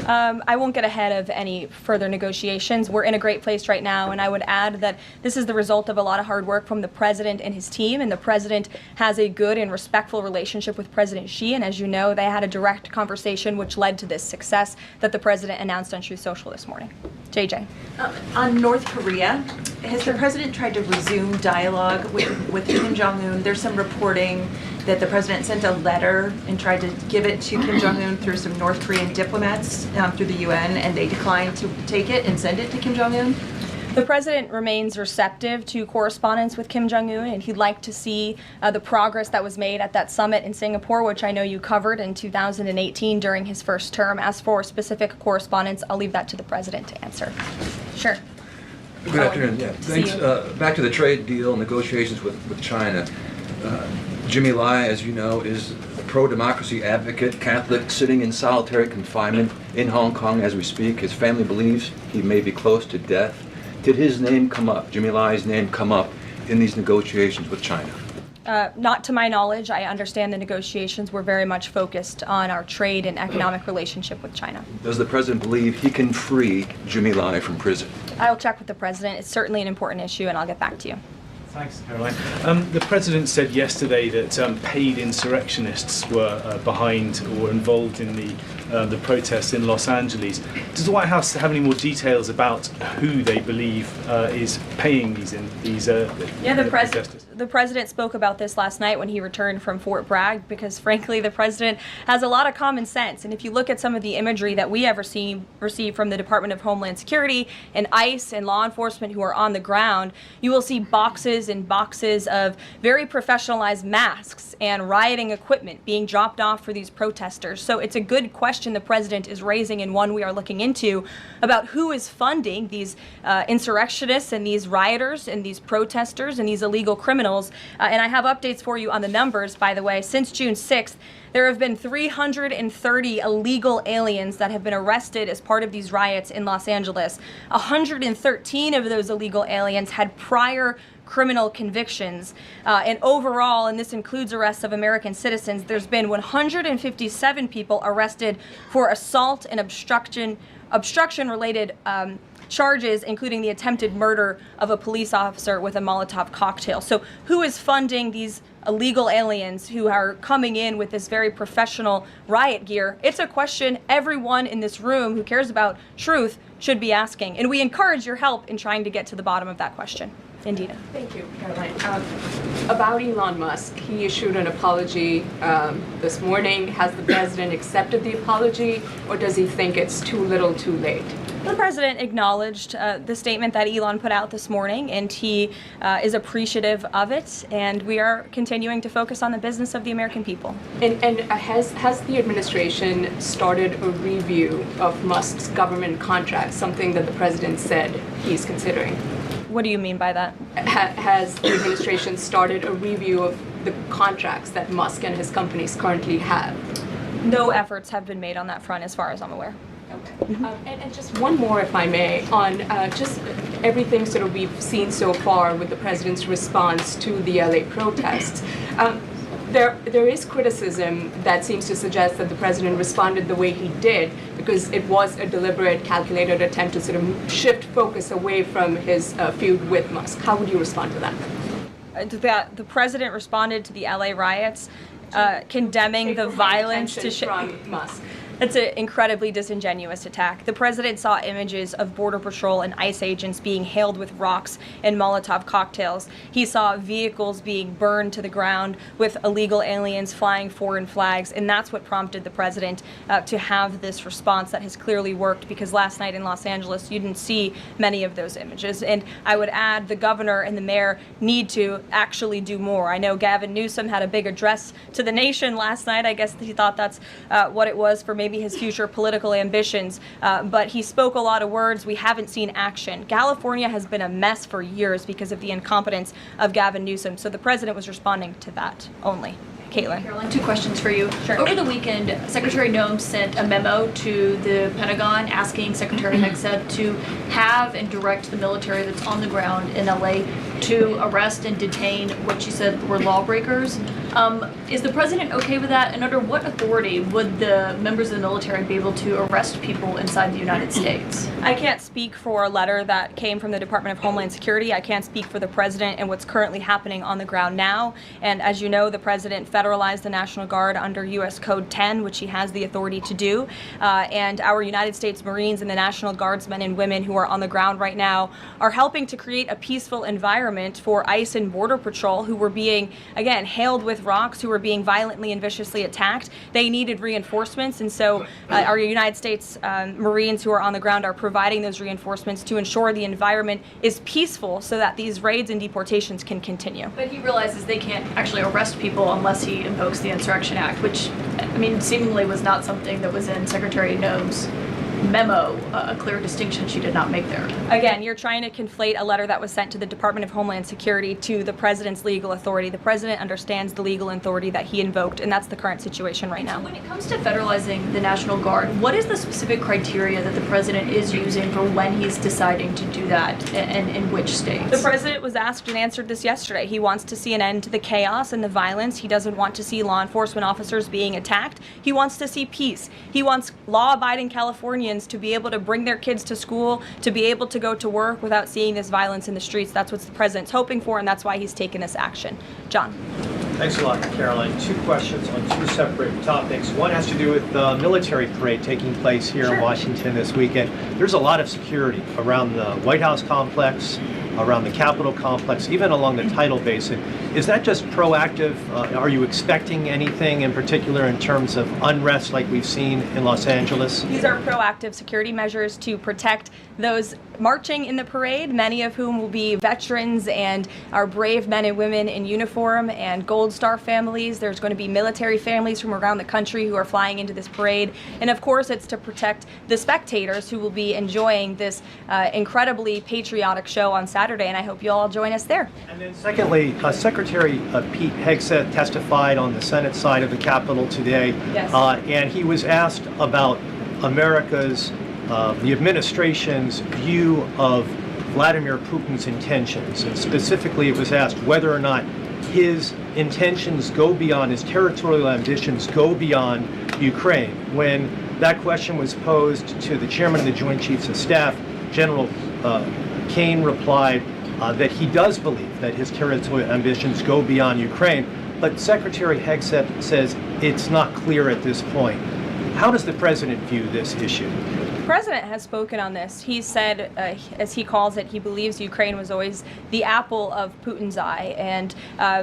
I won't get ahead of any further negotiations. We're in a great place right now, and I would add that this is the result of a lot of hard work from the president and his team, and the president has a good and respectful relationship with President Xi, and as you know, they had a direct conversation which led to this success that the president announced on Truth Social this morning. JJ. On North Korea, has the president tried to resume dialogue with Kim Jong-un? There's some reporting that the president sent a letter and tried to give it to Kim Jong-un through some North Korean diplomats through the UN, and they declined to take it and send it to Kim Jong-un. The president remains receptive to correspondence with Kim Jong-un, and he'd like to see the progress that was made at that summit in Singapore, which I know you covered in 2018 during his first term. As for specific correspondence, I'll leave that to the president to answer. Sure. Good afternoon. Yeah, thanks. Back to the trade deal negotiations with China. Jimmy Lai, as you know, is a pro-democracy advocate, Catholic, sitting in solitary confinement in Hong Kong as we speak. His family believes he may be close to death. Did his name come up, Jimmy Lai's name come up in these negotiations with China? Not to my knowledge. I understand the negotiations were very much focused on our trade and economic relationship with China. Does the president believe he can free Jimmy Lai from prison? I will check with the president. It's certainly an important issue, and I'll get back to you. Thanks, Caroline. The president said yesterday that paid insurrectionists were behind or involved in the protests in Los Angeles. Does the White House have any more details about who they believe is paying these protesters? The president spoke about this last night when he returned from Fort Bragg, because frankly the president has a lot of common sense. And if you look at some of the imagery that we have received from the Department of Homeland Security and ICE and law enforcement who are on the ground, you will see boxes and boxes of very professionalized masks and rioting equipment being dropped off for these protesters. So it's a good question the president is raising, and one we are looking into, about who is funding these insurrectionists and these rioters and these protesters and these illegal criminals. And I have updates for you on the numbers, by the way. Since June 6th, there have been 330 illegal aliens that have been arrested as part of these riots in Los Angeles. 113 of those illegal aliens had prior criminal convictions. And overall, and this includes arrests of American citizens, there's been 157 people arrested for assault and obstruction-related charges, including the attempted murder of a police officer with a Molotov cocktail. So who is funding these illegal aliens who are coming in with this very professional riot gear? It's a question everyone in this room who cares about truth should be asking. And we encourage your help in trying to get to the bottom of that question. Indina. Thank you, Caroline. About Elon Musk, he issued an apology this morning. Has the president accepted the apology, or does he think it's too little too late? The president acknowledged the statement that Elon put out this morning, and he is appreciative of it, and we are continuing to focus on the business of the American people. And has the administration started a review of Musk's government contracts, something that the president said he's considering? What do you mean by that? Has the administration started a review of the contracts that Musk and his companies currently have? No efforts have been made on that front as far as I'm aware. Okay. And just one more, if I may, on just everything sort of we've seen so far with the president's response to the LA protests. There is criticism that seems to suggest that the president responded the way he did because it was a deliberate, calculated attempt to sort of shift focus away from his feud with Musk. How would you respond to that? The president responded to the LA riots, condemning the violence from Musk. It's an incredibly disingenuous attack. The president saw images of Border Patrol and ICE agents being hailed with rocks and Molotov cocktails. He saw vehicles being burned to the ground with illegal aliens flying foreign flags, and that's what prompted the president to have this response that has clearly worked, because last night in Los Angeles, you didn't see many of those images. And I would add the governor and the mayor need to actually do more. I know Gavin Newsom had a big address to the nation last night. I guess he thought that's what it was for maybe his future political ambitions, but he spoke a lot of words. We haven't seen action. California has been a mess for years because of the incompetence of Gavin Newsom, so the president was responding to that only. Caitlin. Caroline, two questions for you. Sure. Over the weekend, Secretary Noem sent a memo to the Pentagon asking Secretary Hegseth to have and direct the military that's on the ground in LA to arrest and detain what she said were lawbreakers. Is the president okay with that? And under what authority would the members of the military be able to arrest people inside the United States? I can't speak for a letter that came from the Department of Homeland Security. I can't speak for the president and what's currently happening on the ground now. And as you know, the president federalized the National Guard under U.S. Code 10, which he has the authority to do. And our United States Marines and the National Guardsmen and women who are on the ground right now are helping to create a peaceful environment for ICE and Border Patrol, who were being, again, hailed with rocks, who were being violently and viciously attacked. They needed reinforcements, and so our United States Marines who are on the ground are providing those reinforcements to ensure the environment is peaceful so that these raids and deportations can continue. But he realizes they can't actually arrest people unless he invokes the Insurrection Act, which, I mean, seemingly was not something that was in Secretary Noem's memo a clear distinction she did not make there. Again, you're trying to conflate a letter that was sent to the Department of Homeland Security to the president's legal authority. The president understands the legal authority that he invoked, and that's the current situation right now. When it comes to federalizing the National Guard, what is the specific criteria that the president is using for when he's deciding to do that, and in which states? The president was asked and answered this yesterday. He wants to see an end to the chaos and the violence. He doesn't want to see law enforcement officers being attacked. He wants to see peace. He wants law-abiding Californians to be able to bring their kids to school, to be able to go to work without seeing this violence in the streets. That's what the president's hoping for, and that's why he's taken this action. John. Thanks a lot, Caroline. Two questions on two separate topics. One has to do with the military parade taking place here in Washington this weekend. There's a lot of security around the White House complex, around the Capitol complex, even along the tidal basin. Is that just proactive? Are you expecting anything in particular in terms of unrest like we've seen in Los Angeles? These are proactive security measures to protect those marching in the parade, many of whom will be veterans and our brave men and women in uniform and Gold Star families. There's going to be military families from around the country who are flying into this parade. And of course, it's to protect the spectators who will be enjoying this incredibly patriotic show on Saturday. And I hope you all join us there. And then secondly, Secretary Pete Hegseth testified on the Senate side of the Capitol today. Yes. And he was asked about America's the administration's view of Vladimir Putin's intentions. And specifically, it was asked whether or not his intentions go beyond, his territorial ambitions go beyond Ukraine. When that question was posed to the chairman of the Joint Chiefs of Staff, General Kane replied that he does believe that his territorial ambitions go beyond Ukraine. But Secretary Hegseth says it's not clear at this point. How does the president view this issue? The president has spoken on this. He said, as he calls it, he believes Ukraine was always the apple of Putin's eye. And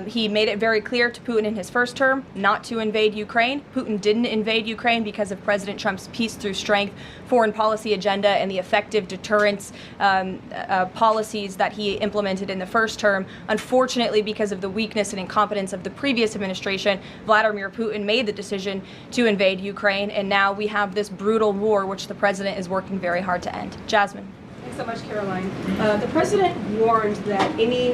he made it very clear to Putin in his first term not to invade Ukraine. Putin didn't invade Ukraine because of President Trump's peace through strength foreign policy agenda and the effective deterrence policies that he implemented in the first term. Unfortunately, because of the weakness and incompetence of the previous administration, Vladimir Putin made the decision to invade Ukraine. And now we have this brutal war, which the president is working very hard to end. Jasmine. Thanks so much, Caroline. The president warned that any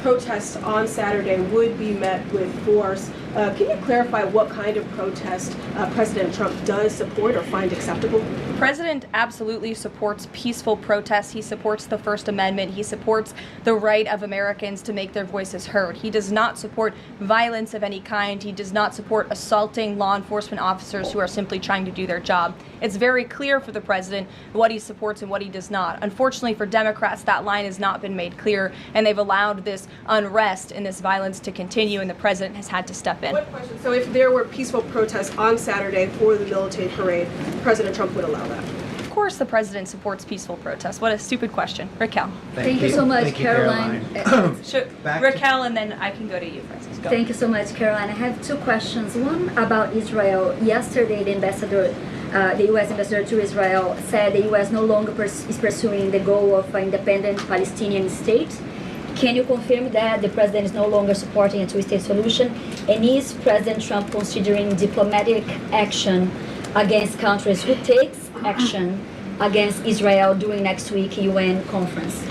protests on Saturday would be met with force. Can you clarify what kind of protest President Trump does support or find acceptable? The president absolutely supports peaceful protests. He supports the First Amendment. He supports the right of Americans to make their voices heard. He does not support violence of any kind. He does not support assaulting law enforcement officers who are simply trying to do their job. It's very clear for the president what he supports and what he does not. Unfortunately for Democrats, that line has not been made clear, and they've allowed this unrest and this violence to continue, and the president has had to step in. What question? So if there were peaceful protests on Saturday for the military parade, President Trump would allow that? Of course the president supports peaceful protests. What a stupid question. Raquel. Thank you so much, Caroline. Raquel, and then I can go to you, Francis. Go. Thank you so much, Caroline. I have two questions. One about Israel. Yesterday, the U.S. ambassador to Israel said the U.S. no longer is pursuing the goal of an independent Palestinian state. Can you confirm that the president is no longer supporting a two-state solution? And is President Trump considering diplomatic action against countries who takes action against Israel during next week's UN conference?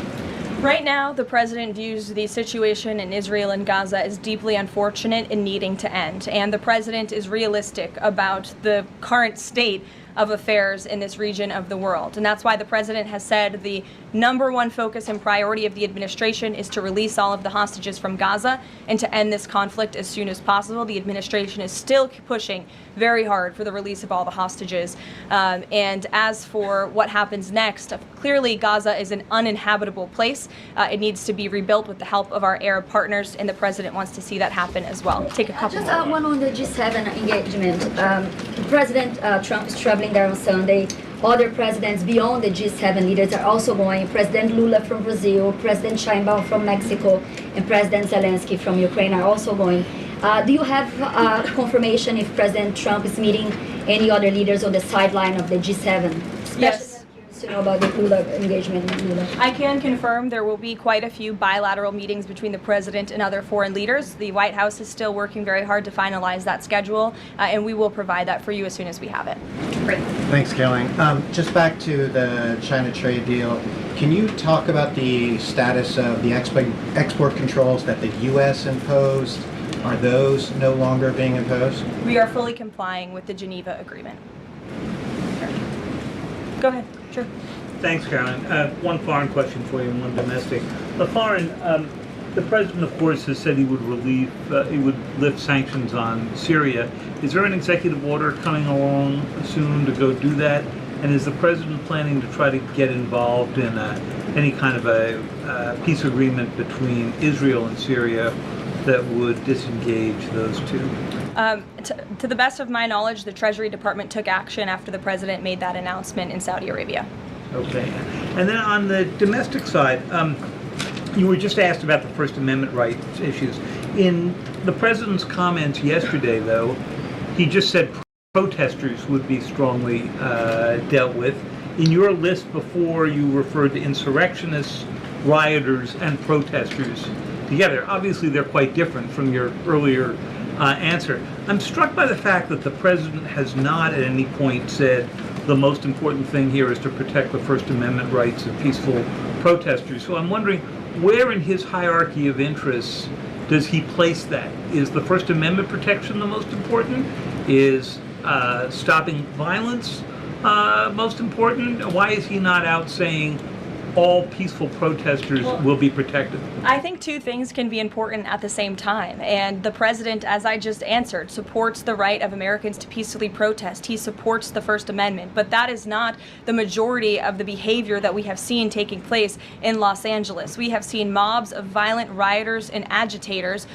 Right now, the president views the situation in Israel and Gaza as deeply unfortunate and needing to end. And the president is realistic about the current state of affairs in this region of the world. And that's why the president has said the number one focus and priority of the administration is to release all of the hostages from Gaza and to end this conflict as soon as possible. The administration is still pushing very hard for the release of all the hostages. And as for what happens next, clearly Gaza is an uninhabitable place. It needs to be rebuilt with the help of our Arab partners, and the president wants to see that happen as well. Take a couple Just one on the G7 engagement. President Trump is traveling there on Sunday. Other presidents beyond the G7 leaders are also going. President Lula from Brazil, President Sheinbaum from Mexico, and President Zelensky from Ukraine are also going. Do you have confirmation if President Trump is meeting any other leaders on the sideline of the G7? Yes. to know about the Lula engagement. I can confirm there will be quite a few bilateral meetings between the president and other foreign leaders. The White House is still working very hard to finalize that schedule, and we will provide that for you as soon as we have it. Great. Thanks, Kathleen. Just back to the China trade deal. Can you talk about the status of the export controls that the U.S. imposed? Are those no longer being imposed? We are fully complying with the Geneva Agreement. Go ahead. Sure. Thanks, Carolyn. One foreign question for you and one domestic. The foreign, the president, of course, has said he would lift sanctions on Syria. Is there an executive order coming along soon to go do that? And is the president planning to try to get involved in any kind of a peace agreement between Israel and Syria that would disengage those two? To the best of my knowledge, the Treasury Department took action after the president made that announcement in Saudi Arabia. Okay. And then on the domestic side, you were just asked about the First Amendment rights issues. In the president's comments yesterday, though, he just said protesters would be strongly dealt with. In your list before, you referred to insurrectionists, rioters, and protesters together. Obviously, they're quite different from your earlier answer. I'm struck by the fact that the president has not at any point said the most important thing here is to protect the First Amendment rights of peaceful protesters. So I'm wondering, where in his hierarchy of interests does he place that? Is the First Amendment protection the most important? Is stopping violence most important? Why is he not out saying all peaceful protesters will be protected? I think two things can be important at the same time. And the president, as I just answered, supports the right of Americans to peacefully protest. He supports the First Amendment. But that is not the majority of the behavior that we have seen taking place in Los Angeles. We have seen mobs of violent rioters and agitators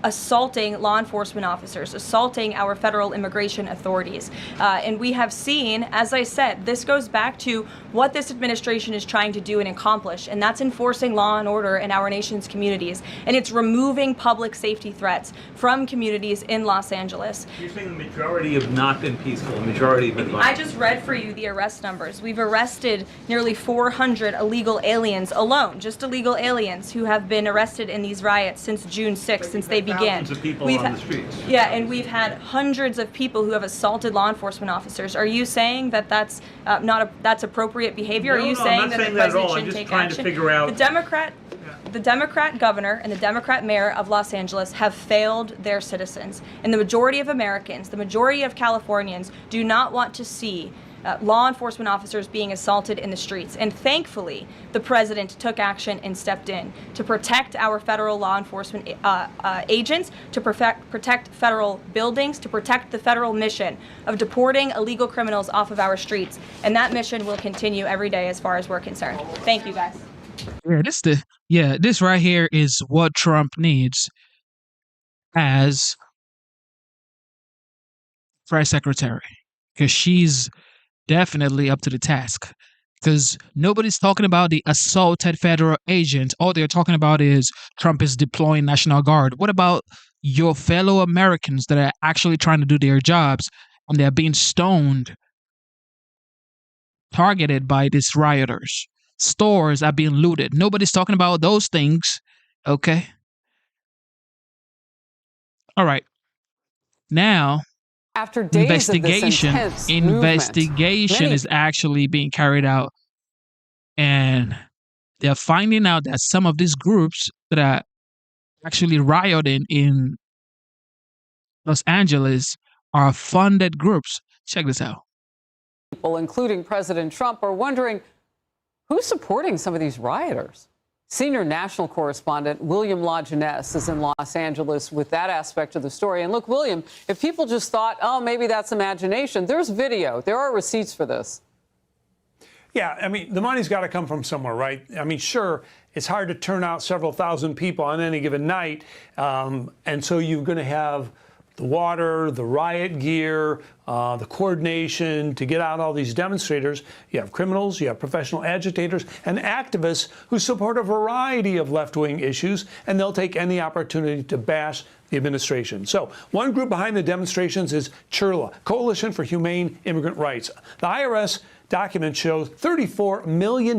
assaulting law enforcement officers, assaulting our federal immigration authorities. And we have seen, as I said, this goes back to what this administration is trying to do and accomplish, and that's enforcing law and order in our nation's communities. And it's removing public safety threats from communities in Los Angeles. You're saying the majority have not been peaceful, the majority have been violent. I just read for you the arrest numbers. We've arrested nearly 400 illegal aliens alone, just illegal aliens who have been arrested in these riots since June 6th, since they began. Thousands of people on the streets. Yeah, and we've had hundreds of people who have assaulted law enforcement officers. Are you saying that that's that's appropriate behavior? No, Are you no, saying I'm not that the saying that at president all. I'm shouldn't just take trying action? to figure out. The Democrat governor and the Democrat mayor of Los Angeles have failed their citizens. And the majority of Americans, the majority of Californians do not want to see law enforcement officers being assaulted in the streets. And thankfully, the president took action and stepped in to protect our federal law enforcement agents, to protect federal buildings, to protect the federal mission of deporting illegal criminals off of our streets. And that mission will continue every day as far as we're concerned. Thank you, guys. This right here is what Trump needs as press secretary, because she's definitely up to the task. Because nobody's talking about the assaulted federal agent. All they're talking about is Trump is deploying National Guard. What about your fellow Americans that are actually trying to do their jobs and they're being stoned, targeted by these rioters? Stores are being looted. Nobody's talking about those things. Okay. All right. Now, after days of this investigation is actually being carried out, and they're finding out that some of these groups that are actually rioting in Los Angeles are funded groups. Check this out. People, including President Trump, are wondering who's supporting some of these rioters. Senior national correspondent William LaJeunesse is in Los Angeles with that aspect of the story. And look, William, if people just thought, oh, maybe that's imagination, there's video. There are receipts for this. Yeah, I mean, the money's got to come from somewhere, right? I mean, sure, it's hard to turn out several thousand people on any given night. And so you're going to have the water, the riot gear, the coordination to get out all these demonstrators. You have criminals, you have professional agitators, and activists who support a variety of left-wing issues, and they'll take any opportunity to bash the administration. So one group behind the demonstrations is CHIRLA, Coalition for Humane Immigrant Rights. The IRS Documents show $34 million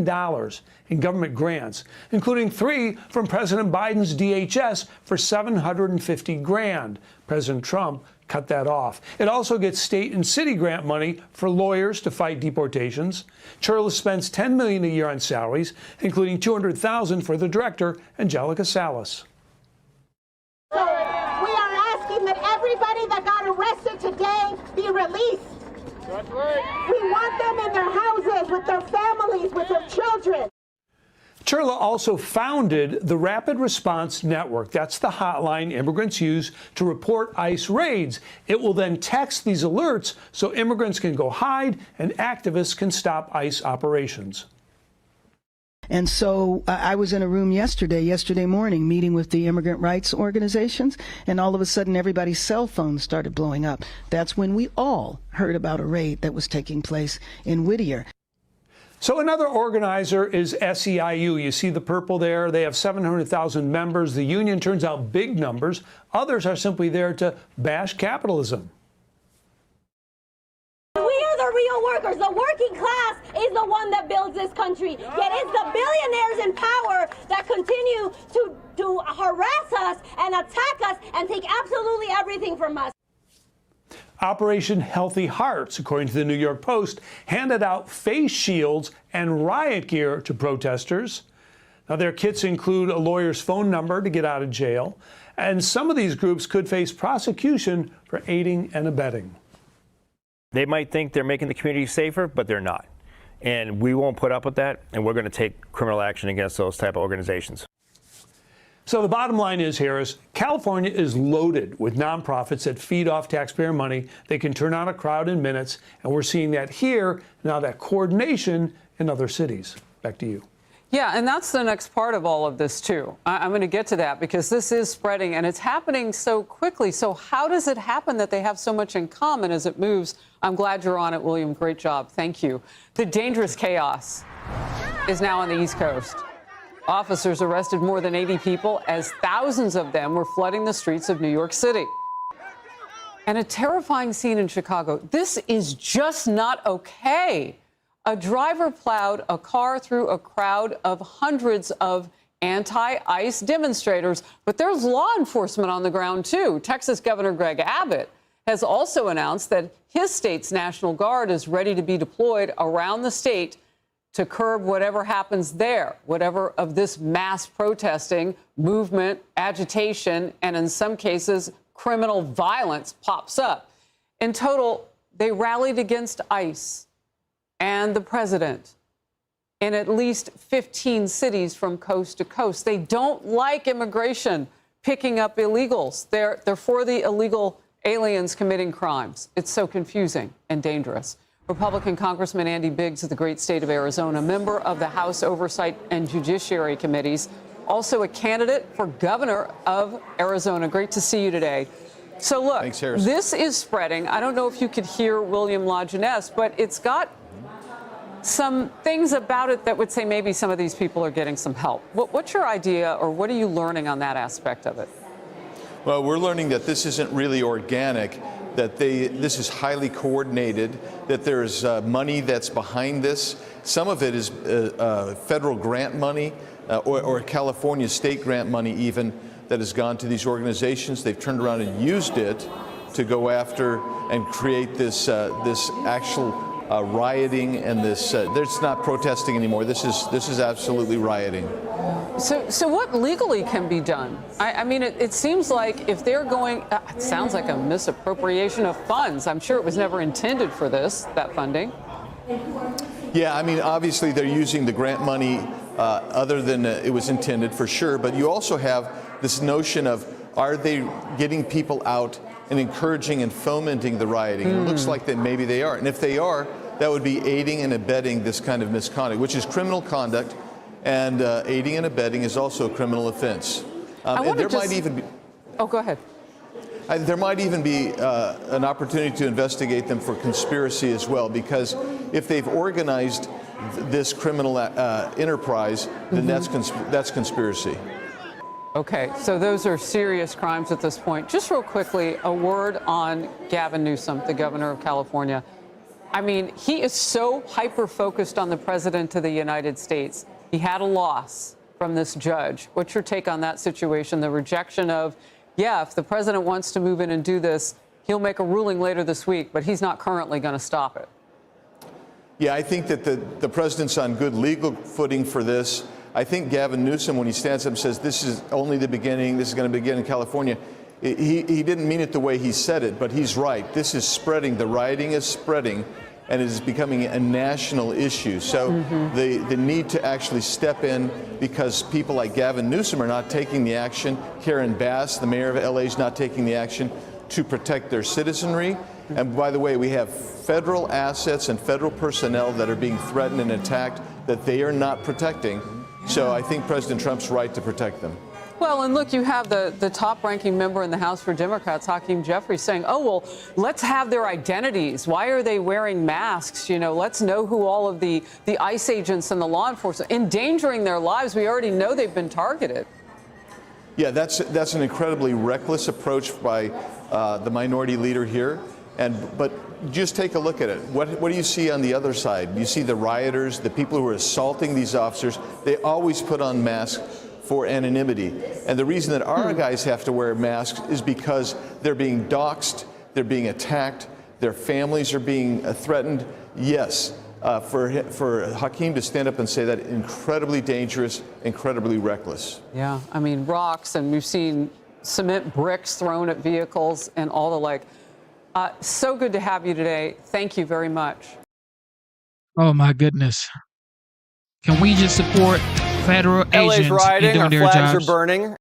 in government grants, including 3 from President Biden's DHS for $750 grand. President Trump cut that off. It also gets state and city grant money for lawyers to fight deportations. Churla spends $10 million a year on salaries, including $200,000 for the director, Angelica Salas. So we are asking that everybody that got arrested today be released. We want them in their houses, with their families, with their children. Churla also founded the Rapid Response Network. That's the hotline immigrants use to report ICE raids. It will then text these alerts so immigrants can go hide and activists can stop ICE operations. And so I was in a room yesterday morning, meeting with the immigrant rights organizations, and all of a sudden everybody's cell phones started blowing up. That's when we all heard about a raid that was taking place in Whittier. So another organizer is SEIU. You see the purple there. They have 700,000 members. The union turns out big numbers. Others are simply there to bash capitalism. We are the real workers. The working class is the one that builds this country. Yet it's the billionaires in power that continue to harass us and attack us and take absolutely everything from us. Operation Healthy Hearts, according to the New York Post, handed out face shields and riot gear to protesters. Now, their kits include a lawyer's phone number to get out of jail, and some of these groups could face prosecution for aiding and abetting. They might think they're making the community safer, but they're not. And we won't put up with that, and we're going to take criminal action against those type of organizations. So the bottom line is, Harris, California is loaded with nonprofits that feed off taxpayer money. They can turn out a crowd in minutes, and we're seeing that here, now that coordination in other cities. Back to you. Yeah, and that's the next part of all of this, too. I'm going to get to that because this is spreading, and it's happening so quickly. So how does it happen that they have so much in common as it moves? I'm glad you're on it, William. Great job. Thank you. The dangerous chaos is now on the East Coast. Officers arrested more than 80 people as thousands of them were flooding the streets of New York City. And a terrifying scene in Chicago. This is just not okay. A driver plowed a car through a crowd of hundreds of anti-ICE demonstrators, but there's law enforcement on the ground, too. Texas Governor Greg Abbott has also announced that his state's National Guard is ready to be deployed around the state to curb whatever happens there, whatever of this mass protesting, movement, agitation, and in some cases, criminal violence pops up. In total, they rallied against ICE and the president in at least 15 cities from coast to coast. They don't like immigration picking up illegals. They're for the illegal aliens committing crimes. It's so confusing and dangerous. Republican Congressman Andy Biggs of the great state of Arizona, member of the House Oversight and Judiciary Committees, also a candidate for governor of Arizona. Great to see you today. So look, thanks, Harris. This is spreading. I don't know if you could hear William LaJeunesse, but it's got some things about it that would say maybe some of these people are getting some help. What's your idea, or what are you learning on that aspect of it? Well, we're learning that this isn't really organic, that this is highly coordinated, that there's money that's behind this. Some of it is federal grant money or California state grant money even that has gone to these organizations. They've turned around and used it to go after and create this actual rioting, and this it's not protesting anymore. This is absolutely rioting. So what legally can be done? I mean, it seems like if they're going, it sounds like a misappropriation of funds. I'm sure it was never intended for this, that funding. Yeah, I mean, obviously they're using the grant money other than it was intended, for sure. But you also have this notion of, are they getting people out and encouraging and fomenting the rioting? It looks like that maybe they are. And if they are, that would be aiding and abetting this kind of misconduct, which is criminal conduct, and aiding and abetting is also a criminal offense. And there might even be... Oh, go ahead. There might even be an opportunity to investigate them for conspiracy as well, because if they've organized this criminal enterprise, then that's conspiracy. Okay, so those are serious crimes at this point. Just real quickly, a word on Gavin Newsom, the governor of California. I mean, he is so hyper-focused on the president of the United States. He had a loss from this judge. What's your take on that situation? The rejection of, yeah, if the president wants to move in and do this, he'll make a ruling later this week, but he's not currently going to stop it. Yeah, I think that the president's on good legal footing for this. I think Gavin Newsom, when he stands up and says this is only the beginning, this is going to begin in California, he didn't mean it the way he said it, but he's right. This is spreading. The rioting is spreading, and it is becoming a national issue. So the need to actually step in, because people like Gavin Newsom are not taking the action. Karen Bass, the mayor of LA, is not taking the action to protect their citizenry. And by the way, we have federal assets and federal personnel that are being threatened and attacked that they are not protecting. So I think President Trump's right to protect them. Well, and look, you have the top-ranking member in the House for Democrats, Hakeem Jeffries, saying, oh, well, let's have their identities. Why are they wearing masks? You know, let's know who all of the ICE agents and the law enforcement, endangering their lives. We already know they've been targeted. Yeah, that's an incredibly reckless approach by the minority leader here. But just take a look at it. What do you see on the other side? You see the rioters, the people who are assaulting these officers. They always put on masks for anonymity. And the reason that our guys have to wear masks is because they're being doxxed, they're being attacked, their families are being threatened. Yes, for Hakeem to stand up and say that, incredibly dangerous, incredibly reckless. Yeah, I mean, rocks, and we've seen cement bricks thrown at vehicles and all the like. So good to have you today. Thank you very much. Oh, my goodness. Can we just support federal agents rioting, in doing our their flags jobs? are burning.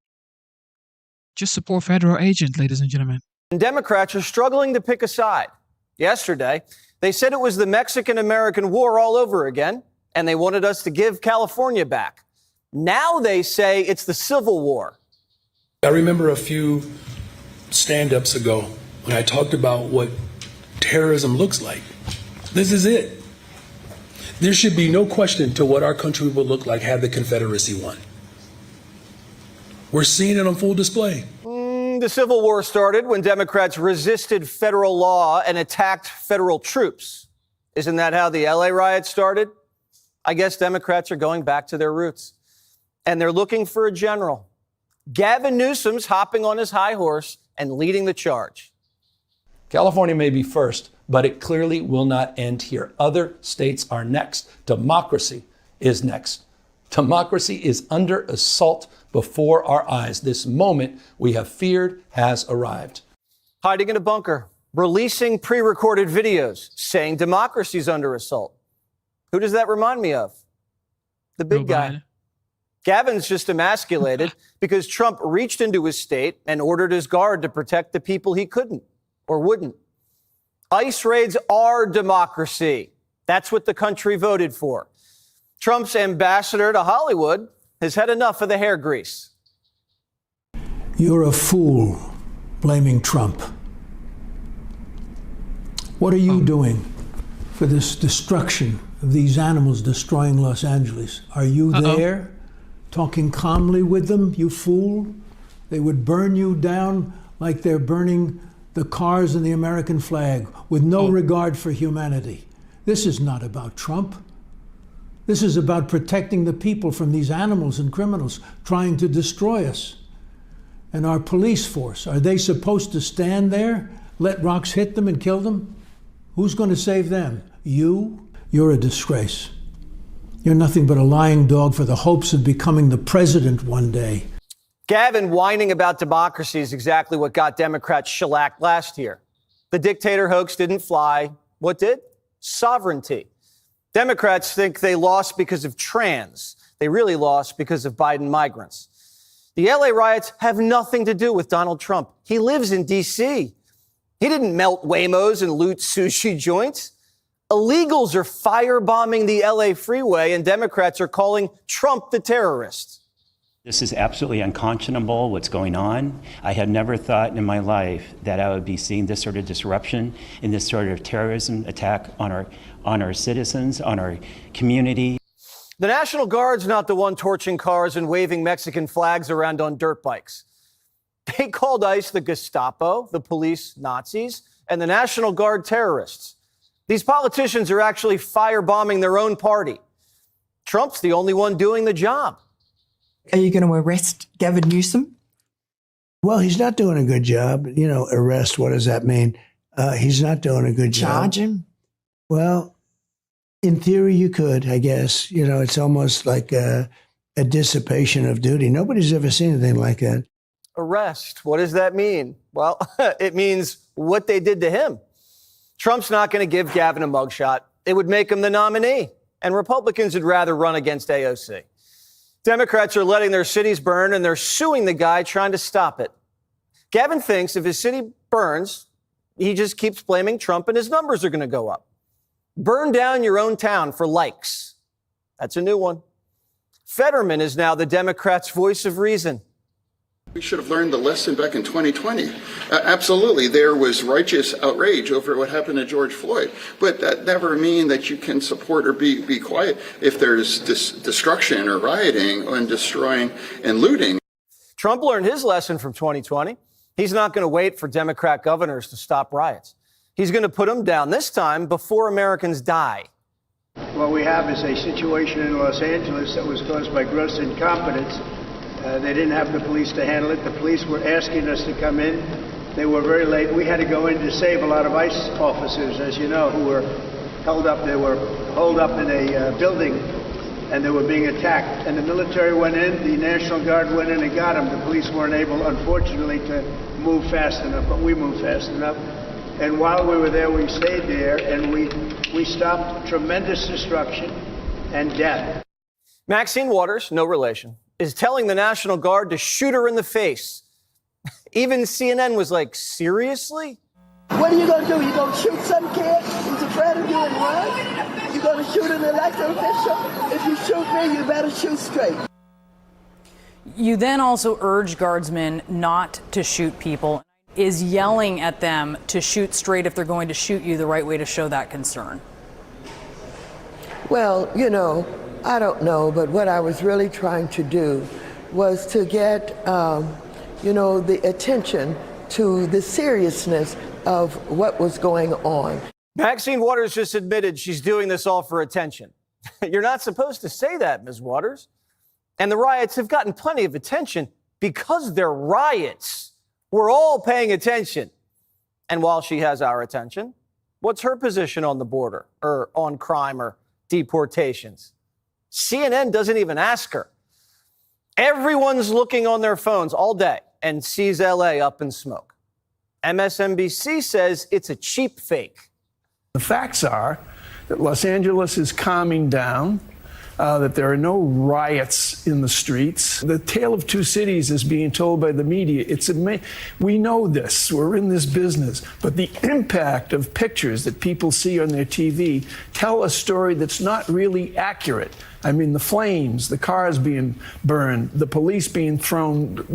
Just support federal agents, ladies and gentlemen. And Democrats are struggling to pick a side. Yesterday, they said it was the Mexican-American War all over again, and they wanted us to give California back. Now they say it's the Civil War. I remember a few stand-ups ago when I talked about what terrorism looks like. This is it. There should be no question to what our country would look like had the Confederacy won. We're seeing it on full display. The Civil War started when Democrats resisted federal law and attacked federal troops. Isn't that how the LA riots started? I guess Democrats are going back to their roots. And they're looking for a general. Gavin Newsom's hopping on his high horse and leading the charge. California may be first, but it clearly will not end here. Other states are next. Democracy is next. Democracy is under assault before our eyes. This moment we have feared has arrived. Hiding in a bunker, releasing pre-recorded videos, saying democracy's under assault. Who does that remind me of? The big guy. Gavin's just emasculated because Trump reached into his state and ordered his guard to protect the people he couldn't or wouldn't. ICE raids are democracy. That's what the country voted for. Trump's ambassador to Hollywood has had enough of the hair grease. You're a fool blaming Trump. What are you doing for this destruction of these animals destroying Los Angeles? Are you there talking calmly with them, you fool? They would burn you down like they're burning the cars and the American flag with no regard for humanity. This is not about Trump. This is about protecting the people from these animals and criminals trying to destroy us. And our police force, are they supposed to stand there, let rocks hit them and kill them? Who's going to save them? You? You're a disgrace. You're nothing but a lying dog for the hopes of becoming the president one day. Gavin whining about democracy is exactly what got Democrats shellacked last year. The dictator hoax didn't fly. What did? Sovereignty. Democrats think they lost because of trans. They really lost because of Biden migrants. The LA riots have nothing to do with Donald Trump. He lives in D.C. He didn't melt Waymos and loot sushi joints. Illegals are firebombing the LA freeway, and Democrats are calling Trump the terrorist. This is absolutely unconscionable, what's going on. I had never thought in my life that I would be seeing this sort of disruption and this sort of terrorism attack on our citizens, on our community. The National Guard's not the one torching cars and waving Mexican flags around on dirt bikes. They called ICE the Gestapo, the police Nazis, and the National Guard terrorists. These politicians are actually firebombing their own party. Trump's the only one doing the job. Are you going to arrest Gavin Newsom? Well, he's not doing a good job. You know, arrest, what does that mean? He's not doing a good job. Charge him? Well, in theory, you could, I guess. You know, it's almost like a dissipation of duty. Nobody's ever seen anything like that. Arrest, what does that mean? Well, it means what they did to him. Trump's not going to give Gavin a mugshot. It would make him the nominee. And Republicans would rather run against AOC. Democrats are letting their cities burn, and they're suing the guy trying to stop it. Gavin thinks if his city burns, he just keeps blaming Trump and his numbers are going to go up. Burn down your own town for likes. That's a new one. Fetterman is now the Democrats' voice of reason. We should have learned the lesson back in 2020. Absolutely, there was righteous outrage over what happened to George Floyd, but that never means that you can support or be quiet if there's destruction or rioting and destroying and looting. Trump learned his lesson from 2020. He's not going to wait for Democrat governors to stop riots. He's going to put them down, this time before Americans die. What we have is a situation in Los Angeles that was caused by gross incompetence. They didn't have the police to handle it. The police were asking us to come in. They were very late. We had to go in to save a lot of ICE officers, as you know, who were held up. They were holed up in a building, and they were being attacked. And the military went in. The National Guard went in and got them. The police weren't able, unfortunately, to move fast enough, but we moved fast enough. And while we were there, we stayed there, and we stopped tremendous destruction and death. Maxine Waters, no relation, is telling the National Guard to shoot her in the face. Even CNN was like, seriously? What are you going to do? You going to shoot some kid who's afraid of you and run? You going to shoot an elected official? If you shoot me, you better shoot straight. You then also urge guardsmen not to shoot people. Is yelling at them to shoot straight if they're going to shoot you the right way to show that concern? Well, you know, I don't know, but what I was really trying to do was to get, the attention to the seriousness of what was going on. Maxine Waters just admitted she's doing this all for attention. You're not supposed to say that, Ms. Waters. And the riots have gotten plenty of attention because they're riots. We're all paying attention. And while she has our attention, what's her position on the border or on crime or deportations? CNN doesn't even ask her. Everyone's looking on their phones all day and sees LA up in smoke. MSNBC says it's a cheap fake. The facts are that Los Angeles is calming down, that there are no riots in the streets. The tale of two cities is being told by the media. We know this. We're in this business. But the impact of pictures that people see on their TV tell a story that's not really accurate. I mean, the flames, the cars being burned, the police being thrown,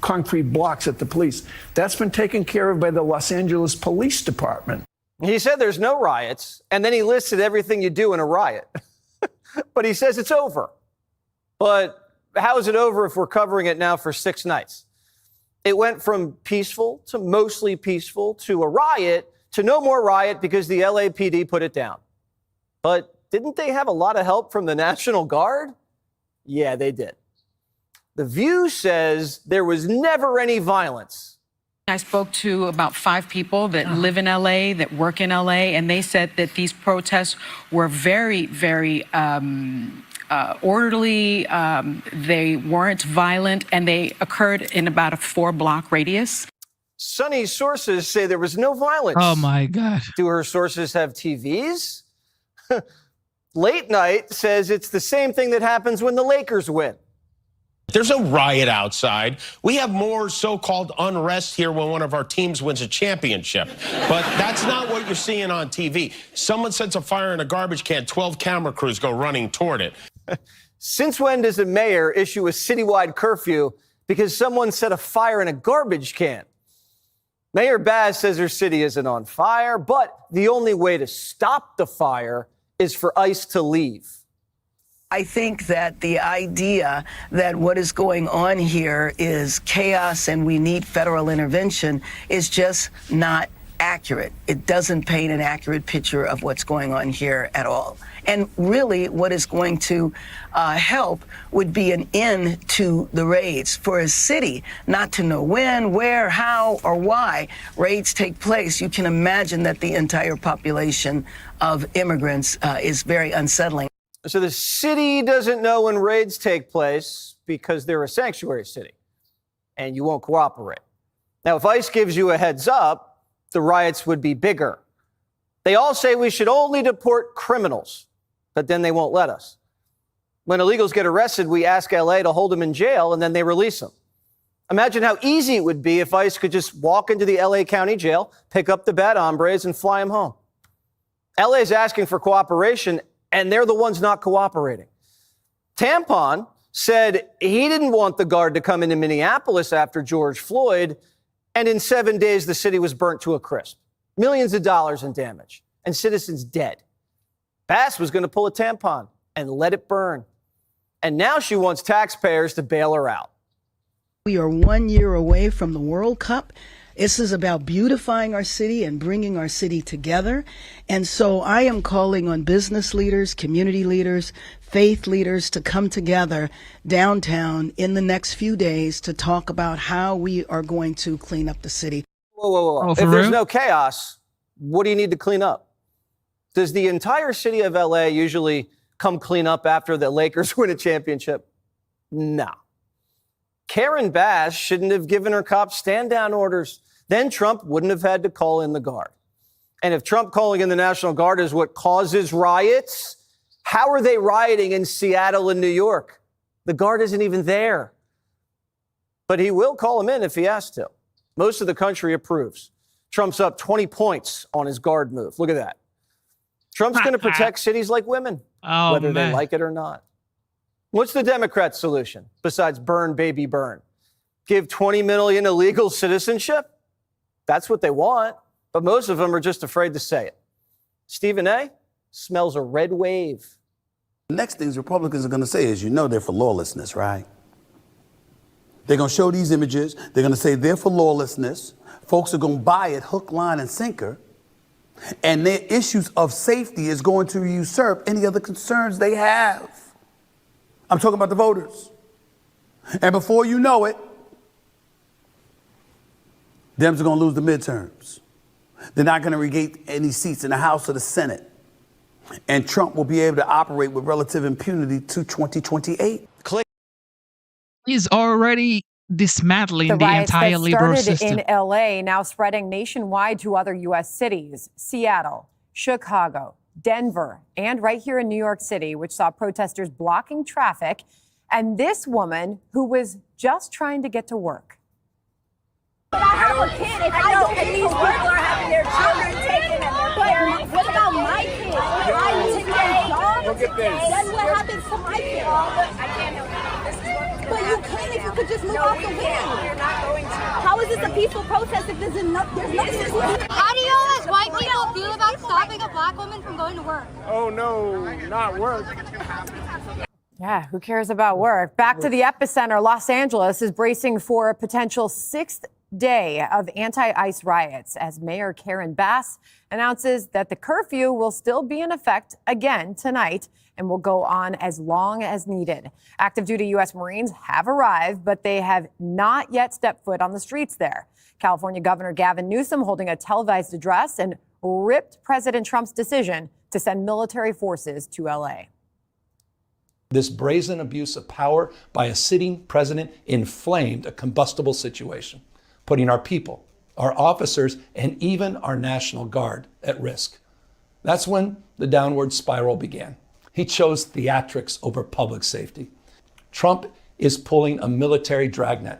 concrete blocks at the police. That's been taken care of by the Los Angeles Police Department. He said there's no riots, and then he listed everything you do in a riot. But he says it's over. But how is it over if we're covering it now for 6 nights? It went from peaceful to mostly peaceful to a riot to no more riot because the LAPD put it down. But didn't they have a lot of help from the National Guard? Yeah, they did. The View says there was never any violence. I spoke to about 5 people that live in LA, that work in LA, and they said that these protests were very, very orderly. They weren't violent, and they occurred in about a 4-block radius. Sunny's sources say there was no violence. Oh, my God. Do her sources have TVs? Late Night says it's the same thing that happens when the Lakers win. There's no riot outside. We have more so-called unrest here when one of our teams wins a championship. But that's not what you're seeing on TV. Someone sets a fire in a garbage can, 12 camera crews go running toward it. Since when does a mayor issue a citywide curfew because someone set a fire in a garbage can? Mayor Baz says her city isn't on fire, but the only way to stop the fire is for ICE to leave. I think that the idea that what is going on here is chaos and we need federal intervention is just not accurate. It doesn't paint an accurate picture of what's going on here at all. And really, what is going to help would be an end to the raids. For a city not to know when, where, how, or why raids take place, you can imagine that the entire population of immigrants is very unsettling. So the city doesn't know when raids take place because they're a sanctuary city, and you won't cooperate. Now, if ICE gives you a heads up, the riots would be bigger. They all say we should only deport criminals, but then they won't let us. When illegals get arrested, we ask LA to hold them in jail, and then they release them. Imagine how easy it would be if ICE could just walk into the LA County Jail, pick up the bad hombres, and fly them home. LA is asking for cooperation, and they're the ones not cooperating. Tampon said he didn't want the guard to come into Minneapolis after George Floyd, and in 7 days, the city was burnt to a crisp. Millions of dollars in damage, and citizens dead. Bass was going to pull a tampon and let it burn. And now she wants taxpayers to bail her out. We are 1 year away from the World Cup. This is about beautifying our city and bringing our city together. And so I am calling on business leaders, community leaders, faith leaders to come together downtown in the next few days to talk about how we are going to clean up the city. Whoa. If there's no chaos, what do you need to clean up? Does the entire city of LA usually come clean up after the Lakers win a championship? No. Karen Bass shouldn't have given her cops stand-down orders. Then Trump wouldn't have had to call in the Guard. And if Trump calling in the National Guard is what causes riots, how are they rioting in Seattle and New York? The Guard isn't even there. But he will call them in if he has to. Most of the country approves. Trump's up 20 points on his Guard move. Look at that. Trump's going to protect cities like women, whether they like it or not. What's the Democrat solution besides burn, baby, burn? Give 20 million illegal citizenship? That's what they want, but most of them are just afraid to say it. Stephen A. smells a red wave. The next things Republicans are going to say is, they're for lawlessness, right? They're going to show these images. They're going to say they're for lawlessness. Folks are going to buy it hook, line, and sinker. And their issues of safety is going to usurp any other concerns they have. I'm talking about the voters. And before you know it, Dems are going to lose the midterms. They're not going to regain any seats in the House or the Senate. And Trump will be able to operate with relative impunity to 2028. He's already dismantling the entire liberal system. In LA, now spreading nationwide to other U.S. cities, Seattle, Chicago, Denver, and right here in New York City, which saw protesters blocking traffic, and this woman who was just trying to get to work. I have a kid. If I don't, and these people are having their children taken and their parents. What about my kids? I need their dog today. That's what happens to my kids. I can't help you. But you can if you could just move out the way. You're not going to. How is this a peaceful protest if there's nothing to do? How do you as white people feel about stopping a black woman from going to work? Oh, no, not work. Yeah, who cares about work? Back to the epicenter. Los Angeles is bracing for a potential sixth day of anti-ICE riots as Mayor Karen Bass announces that the curfew will still be in effect again tonight and will go on as long as needed. Active duty U.S. Marines have arrived, but they have not yet stepped foot on the streets there. California Governor Gavin Newsom holding a televised address and ripped President Trump's decision to send military forces to L.A. This brazen abuse of power by a sitting president inflamed a combustible situation, putting our people, our officers, and even our National Guard at risk. That's when the downward spiral began. He chose theatrics over public safety. Trump is pulling a military dragnet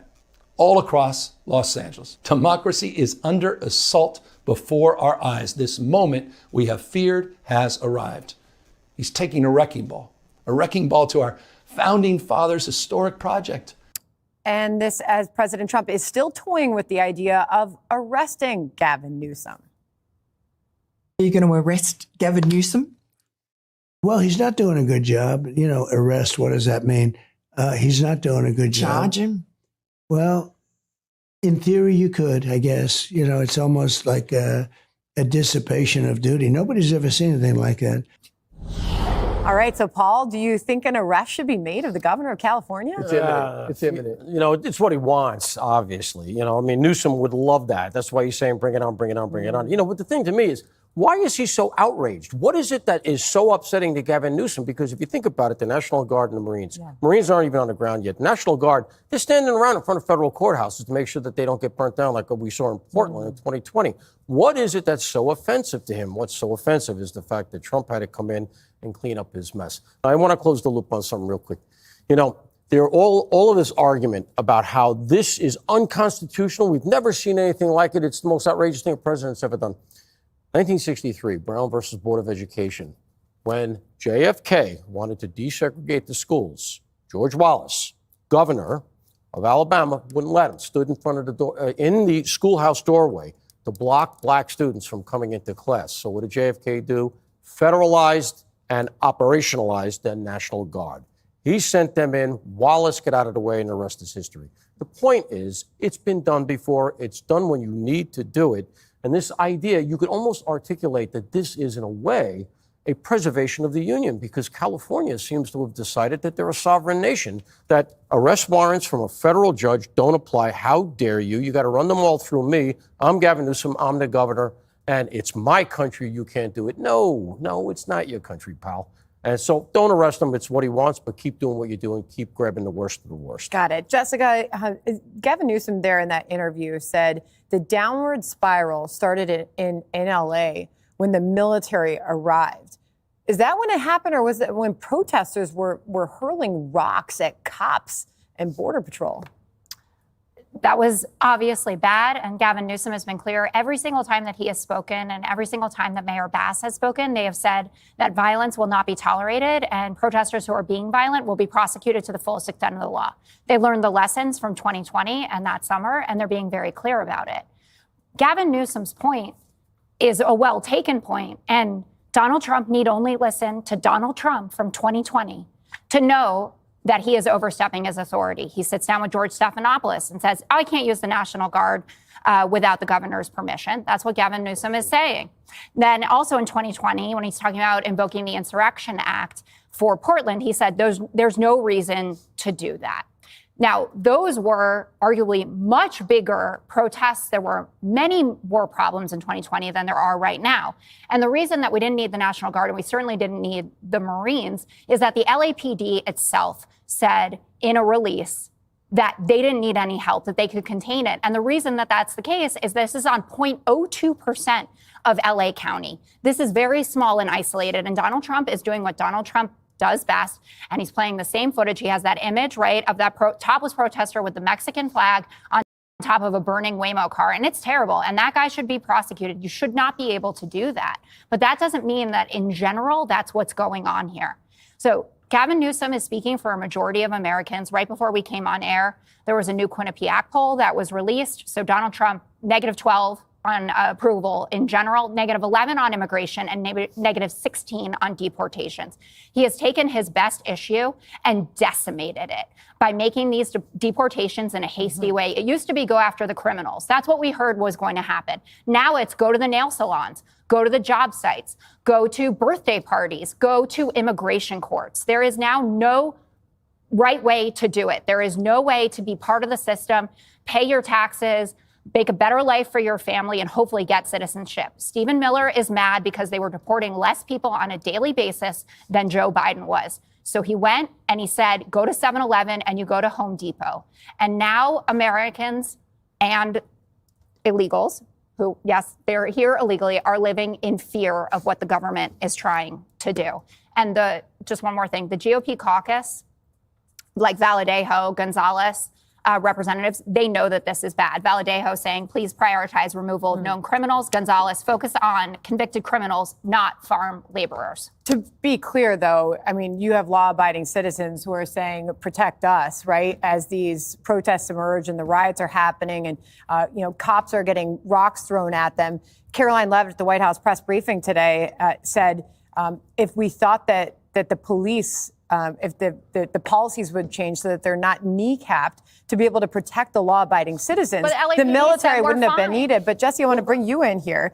all across Los Angeles. Democracy is under assault before our eyes. This moment we have feared has arrived. He's taking a wrecking ball to our founding fathers' historic project. And this as President Trump is still toying with the idea of arresting Gavin Newsom. Are you going to arrest Gavin Newsom? Well, he's not doing a good job. Arrest, what does that mean? He's not doing a good job. Charge him? Well, In theory, you could, I guess. You know, it's almost like a dissipation of duty. Nobody's ever seen anything like that. All right, so Paul, do you think an arrest should be made of the governor of California? It's imminent. It's imminent. You know, it's what he wants, obviously. You know, I mean, Newsom would love that. That's why he's saying, bring it on, bring it on, bring it on. You know, but the thing to me is, why is he so outraged? What is it that is so upsetting to Gavin Newsom? Because if you think about it, the National Guard and the Marines, Marines aren't even on the ground yet. The National Guard, they're standing around in front of federal courthouses to make sure that they don't get burnt down like we saw in Portland in 2020. What is it that's so offensive to him? What's so offensive is the fact that Trump had to come in and clean up his mess. Now, I want to close the loop on something real quick. You know, there are all of this argument about how this is unconstitutional. We've never seen anything like it. It's the most outrageous thing a president's ever done. 1963, Brown versus Board of Education. When JFK wanted to desegregate the schools, George Wallace, governor of Alabama, wouldn't let him. Stood in front of the door, in the schoolhouse doorway to block black students from coming into class. So what did JFK do? Federalized and operationalized the National Guard. He sent them in. Wallace, get out of the way, and the rest is history. The point is, it's been done before. It's done when you need to do it. And this idea, you could almost articulate that this is, in a way, a preservation of the Union, because California seems to have decided that they're a sovereign nation, that arrest warrants from a federal judge don't apply. How dare you? You got to run them all through me. I'm Gavin Newsom. I'm the governor. And it's my country. You can't do it. No, it's not your country, pal. And so don't arrest him. It's what he wants, but keep doing what you're doing. Keep grabbing the worst of the worst. Got it. Jessica, Gavin Newsom there in that interview said the downward spiral started in LA when the military arrived. Is that when it happened, or was it when protesters were hurling rocks at cops and Border Patrol? That was obviously bad, and Gavin Newsom has been clear every single time that he has spoken and every single time that Mayor Bass has spoken. They have said that violence will not be tolerated and protesters who are being violent will be prosecuted to the fullest extent of the law. They learned the lessons from 2020 and that summer, and they're being very clear about it. Gavin Newsom's point is a well-taken point, and Donald Trump need only listen to Donald Trump from 2020 to know that he is overstepping his authority. He sits down with George Stephanopoulos and says, I can't use the National Guard without the governor's permission. That's what Gavin Newsom is saying. Then also in 2020, when he's talking about invoking the Insurrection Act for Portland, he said there's no reason to do that. Now, those were arguably much bigger protests. There were many more problems in 2020 than there are right now. And the reason that we didn't need the National Guard, and we certainly didn't need the Marines, is that the LAPD itself said in a release that they didn't need any help, that they could contain it. And the reason that that's the case is this is on 0.02% of LA County. This is very small and isolated. And Donald Trump is doing what Donald Trump does best, and he's playing the same footage. He has that image, right, of that topless protester with the Mexican flag on top of a burning Waymo car, and it's terrible, and that guy should be prosecuted. You should not be able to do that. But that doesn't mean that in general, that's what's going on here. So Gavin Newsom is speaking for a majority of Americans. Right before we came on air, there was a new Quinnipiac poll that was released. So Donald Trump, -12 on approval in general, -11 on immigration, and -16 on deportations. He has taken his best issue and decimated it by making these deportations in a hasty way. It used to be go after the criminals. That's what we heard was going to happen. Now it's go to the nail salons, go to the job sites, go to birthday parties, go to immigration courts. There is now no right way to do it. There is no way to be part of the system, pay your taxes, make a better life for your family, and hopefully get citizenship. Stephen Miller is mad because they were deporting less people on a daily basis than Joe Biden was. So he went and he said, go to 7-Eleven and you go to Home Depot. And now Americans and illegals who, yes, they're here illegally, are living in fear of what the government is trying to do. And just one more thing, the GOP caucus, like Valadejo, Gonzalez, representatives, they know that this is bad. Valadejo saying, please prioritize removal of known criminals. Gonzalez, focus on convicted criminals, not farm laborers. To be clear, though, I mean, you have law-abiding citizens who are saying, protect us, right? As these protests emerge and the riots are happening and, cops are getting rocks thrown at them. Caroline Levitt at the White House press briefing today said, if we thought that the police if the policies would change so that they're not kneecapped to be able to protect the law-abiding citizens, But the LAPD military said we're wouldn't have been fine. needed. But Jesse, I want to bring you in here.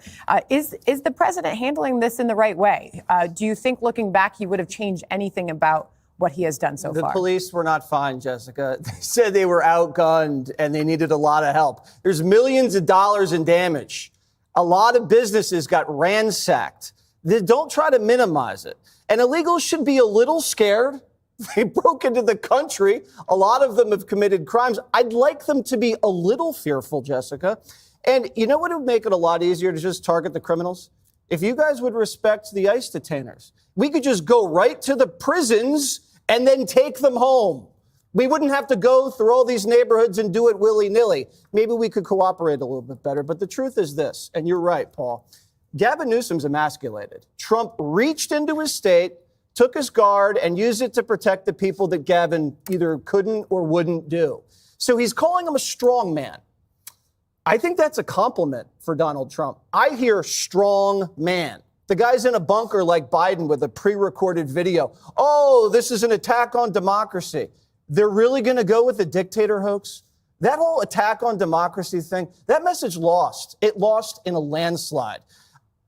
Is the president handling this in the right way? Do you think, looking back, he would have changed anything about what he has done so The far? police were not fine, Jessica. They said they were outgunned and they needed a lot of help. There's millions of dollars in damage. A lot of businesses got ransacked. Don't try to minimize it. And illegals should be a little scared. They broke into the country. A lot of them have committed crimes. I'd like them to be a little fearful, Jessica. And you know what would make it a lot easier to just target the criminals? If you guys would respect the ICE detainers. We could just go right to the prisons and then take them home. We wouldn't have to go through all these neighborhoods and do it willy-nilly. Maybe we could cooperate a little bit better. But the truth is this, and you're right, Paul. Gavin Newsom's emasculated. Trump reached into his state, took his guard, and used it to protect the people that Gavin either couldn't or wouldn't do. So he's calling him a strong man. I think that's a compliment for Donald Trump. I hear strong man. The guy's in a bunker like Biden with a pre-recorded video. Oh, this is an attack on democracy. They're really going to go with the dictator hoax? That whole attack on democracy thing, that message lost. It lost in a landslide.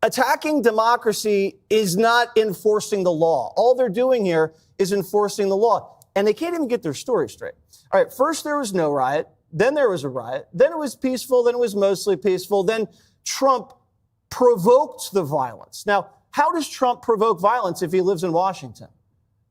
Attacking democracy is not enforcing the law. All they're doing here is enforcing the law. And they can't even get their story straight. All right, first there was no riot. Then there was a riot. Then it was peaceful. Then it was mostly peaceful. Then Trump provoked the violence. Now, how does Trump provoke violence if he lives in Washington?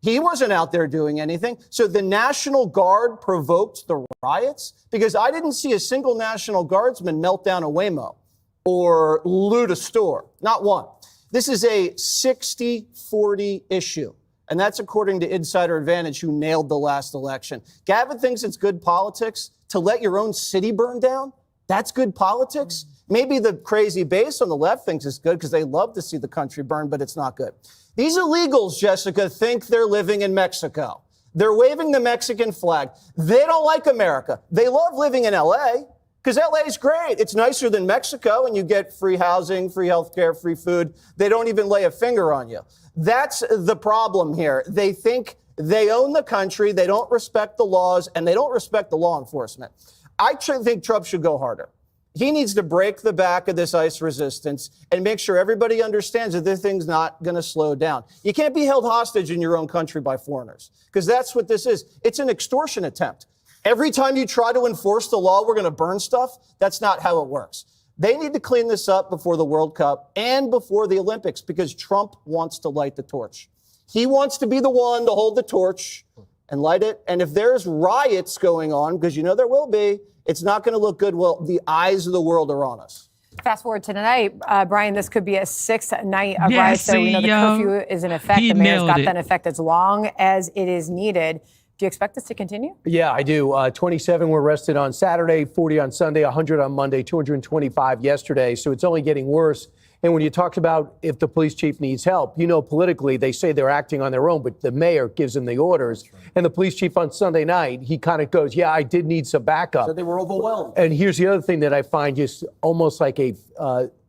He wasn't out there doing anything. So the National Guard provoked the riots? Because I didn't see a single National Guardsman melt down a Waymo or loot a store. Not one. This is a 60-40 issue. And that's according to Insider Advantage, who nailed the last election. Gavin thinks it's good politics to let your own city burn down. That's good politics. Maybe the crazy base on the left thinks it's good because they love to see the country burn, but it's not good. These illegals, Jessica, think they're living in Mexico. They're waving the Mexican flag. They don't like America. They love living in L.A. because L.A. is great. It's nicer than Mexico, and you get free housing, free healthcare, free food. They don't even lay a finger on you. That's the problem here. They think they own the country. They don't respect the laws, and they don't respect the law enforcement. I think Trump should go harder. He needs to break the back of this ICE resistance and make sure everybody understands that this thing's not going to slow down. You can't be held hostage in your own country by foreigners, because that's what this is. It's an extortion attempt. Every time you try to enforce the law, we're going to burn stuff. That's not how it works. They need to clean this up before the World Cup and before the Olympics, because Trump wants to light the torch. He wants to be the one to hold the torch and light it. And if there's riots going on, because you know there will be, it's not going to look good. Well, the eyes of the world are on us. Fast forward to tonight, Brian, this could be a sixth night of riots. So we know the curfew is in effect. The mayor's got that in effect as long as it is needed. Do you expect this to continue? Yeah, I do. 27 were arrested on Saturday, 40 on Sunday, 100 on Monday, 225 yesterday. So it's only getting worse. And when you talked about if the police chief needs help, you know, politically, they say they're acting on their own, but the mayor gives them the orders. Right. And the police chief on Sunday night, he kind of goes, yeah, I did need some backup. So they were overwhelmed. And here's the other thing that I find just almost like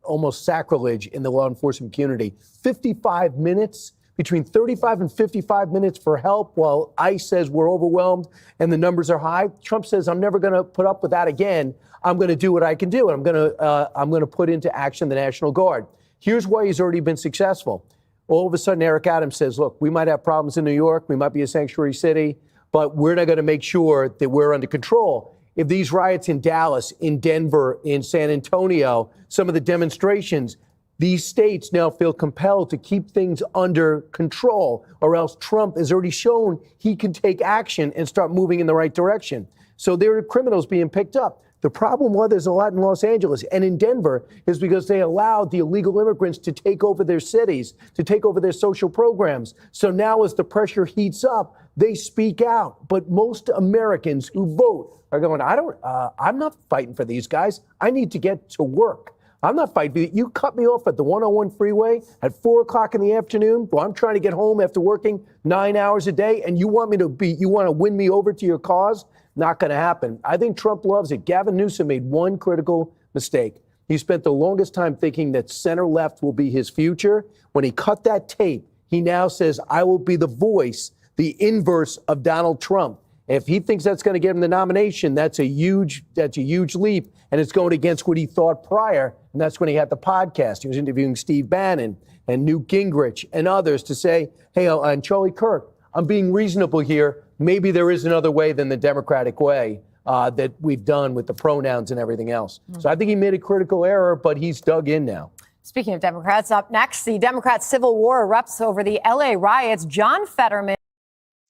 almost sacrilege in the law enforcement community. 55 minutes, between 35 and 55 minutes for help, while ICE says we're overwhelmed and the numbers are high. Trump says, I'm never going to put up with that again. I'm going to do what I can do, and I'm going to put into action the National Guard. Here's why he's already been successful. All of a sudden, Eric Adams says, look, we might have problems in New York. We might be a sanctuary city, but we're not going to make sure that we're under control. If these riots in Dallas, in Denver, in San Antonio, some of the demonstrations, these states now feel compelled to keep things under control, or else Trump has already shown he can take action and start moving in the right direction. So there are criminals being picked up. The problem was there's a lot in Los Angeles and in Denver is because they allowed the illegal immigrants to take over their cities, to take over their social programs. So now as the pressure heats up, they speak out. But most Americans who vote are going, I'm not fighting for these guys. I need to get to work. I'm not fighting. You cut me off at the 101 freeway at 4 o'clock in the afternoon. Well, I'm trying to get home after working 9 hours a day. And you want to win me over to your cause? Not going to happen. I think Trump loves it. Gavin Newsom made one critical mistake. He spent the longest time thinking that center left will be his future. When he cut that tape, he now says, I will be the voice the inverse of Donald Trump. If he thinks that's going to get him the nomination, that's a huge leap, and it's going against what he thought prior. And that's when he had the podcast. He was interviewing Steve Bannon and Newt Gingrich and others to say, hey, and Charlie Kirk, I'm being reasonable here. Maybe there is another way than the Democratic way that we've done with the pronouns and everything else. So I think he made a critical error, but he's dug in now. Speaking of Democrats, up next, the Democrat civil war erupts over the LA riots. John Fetterman.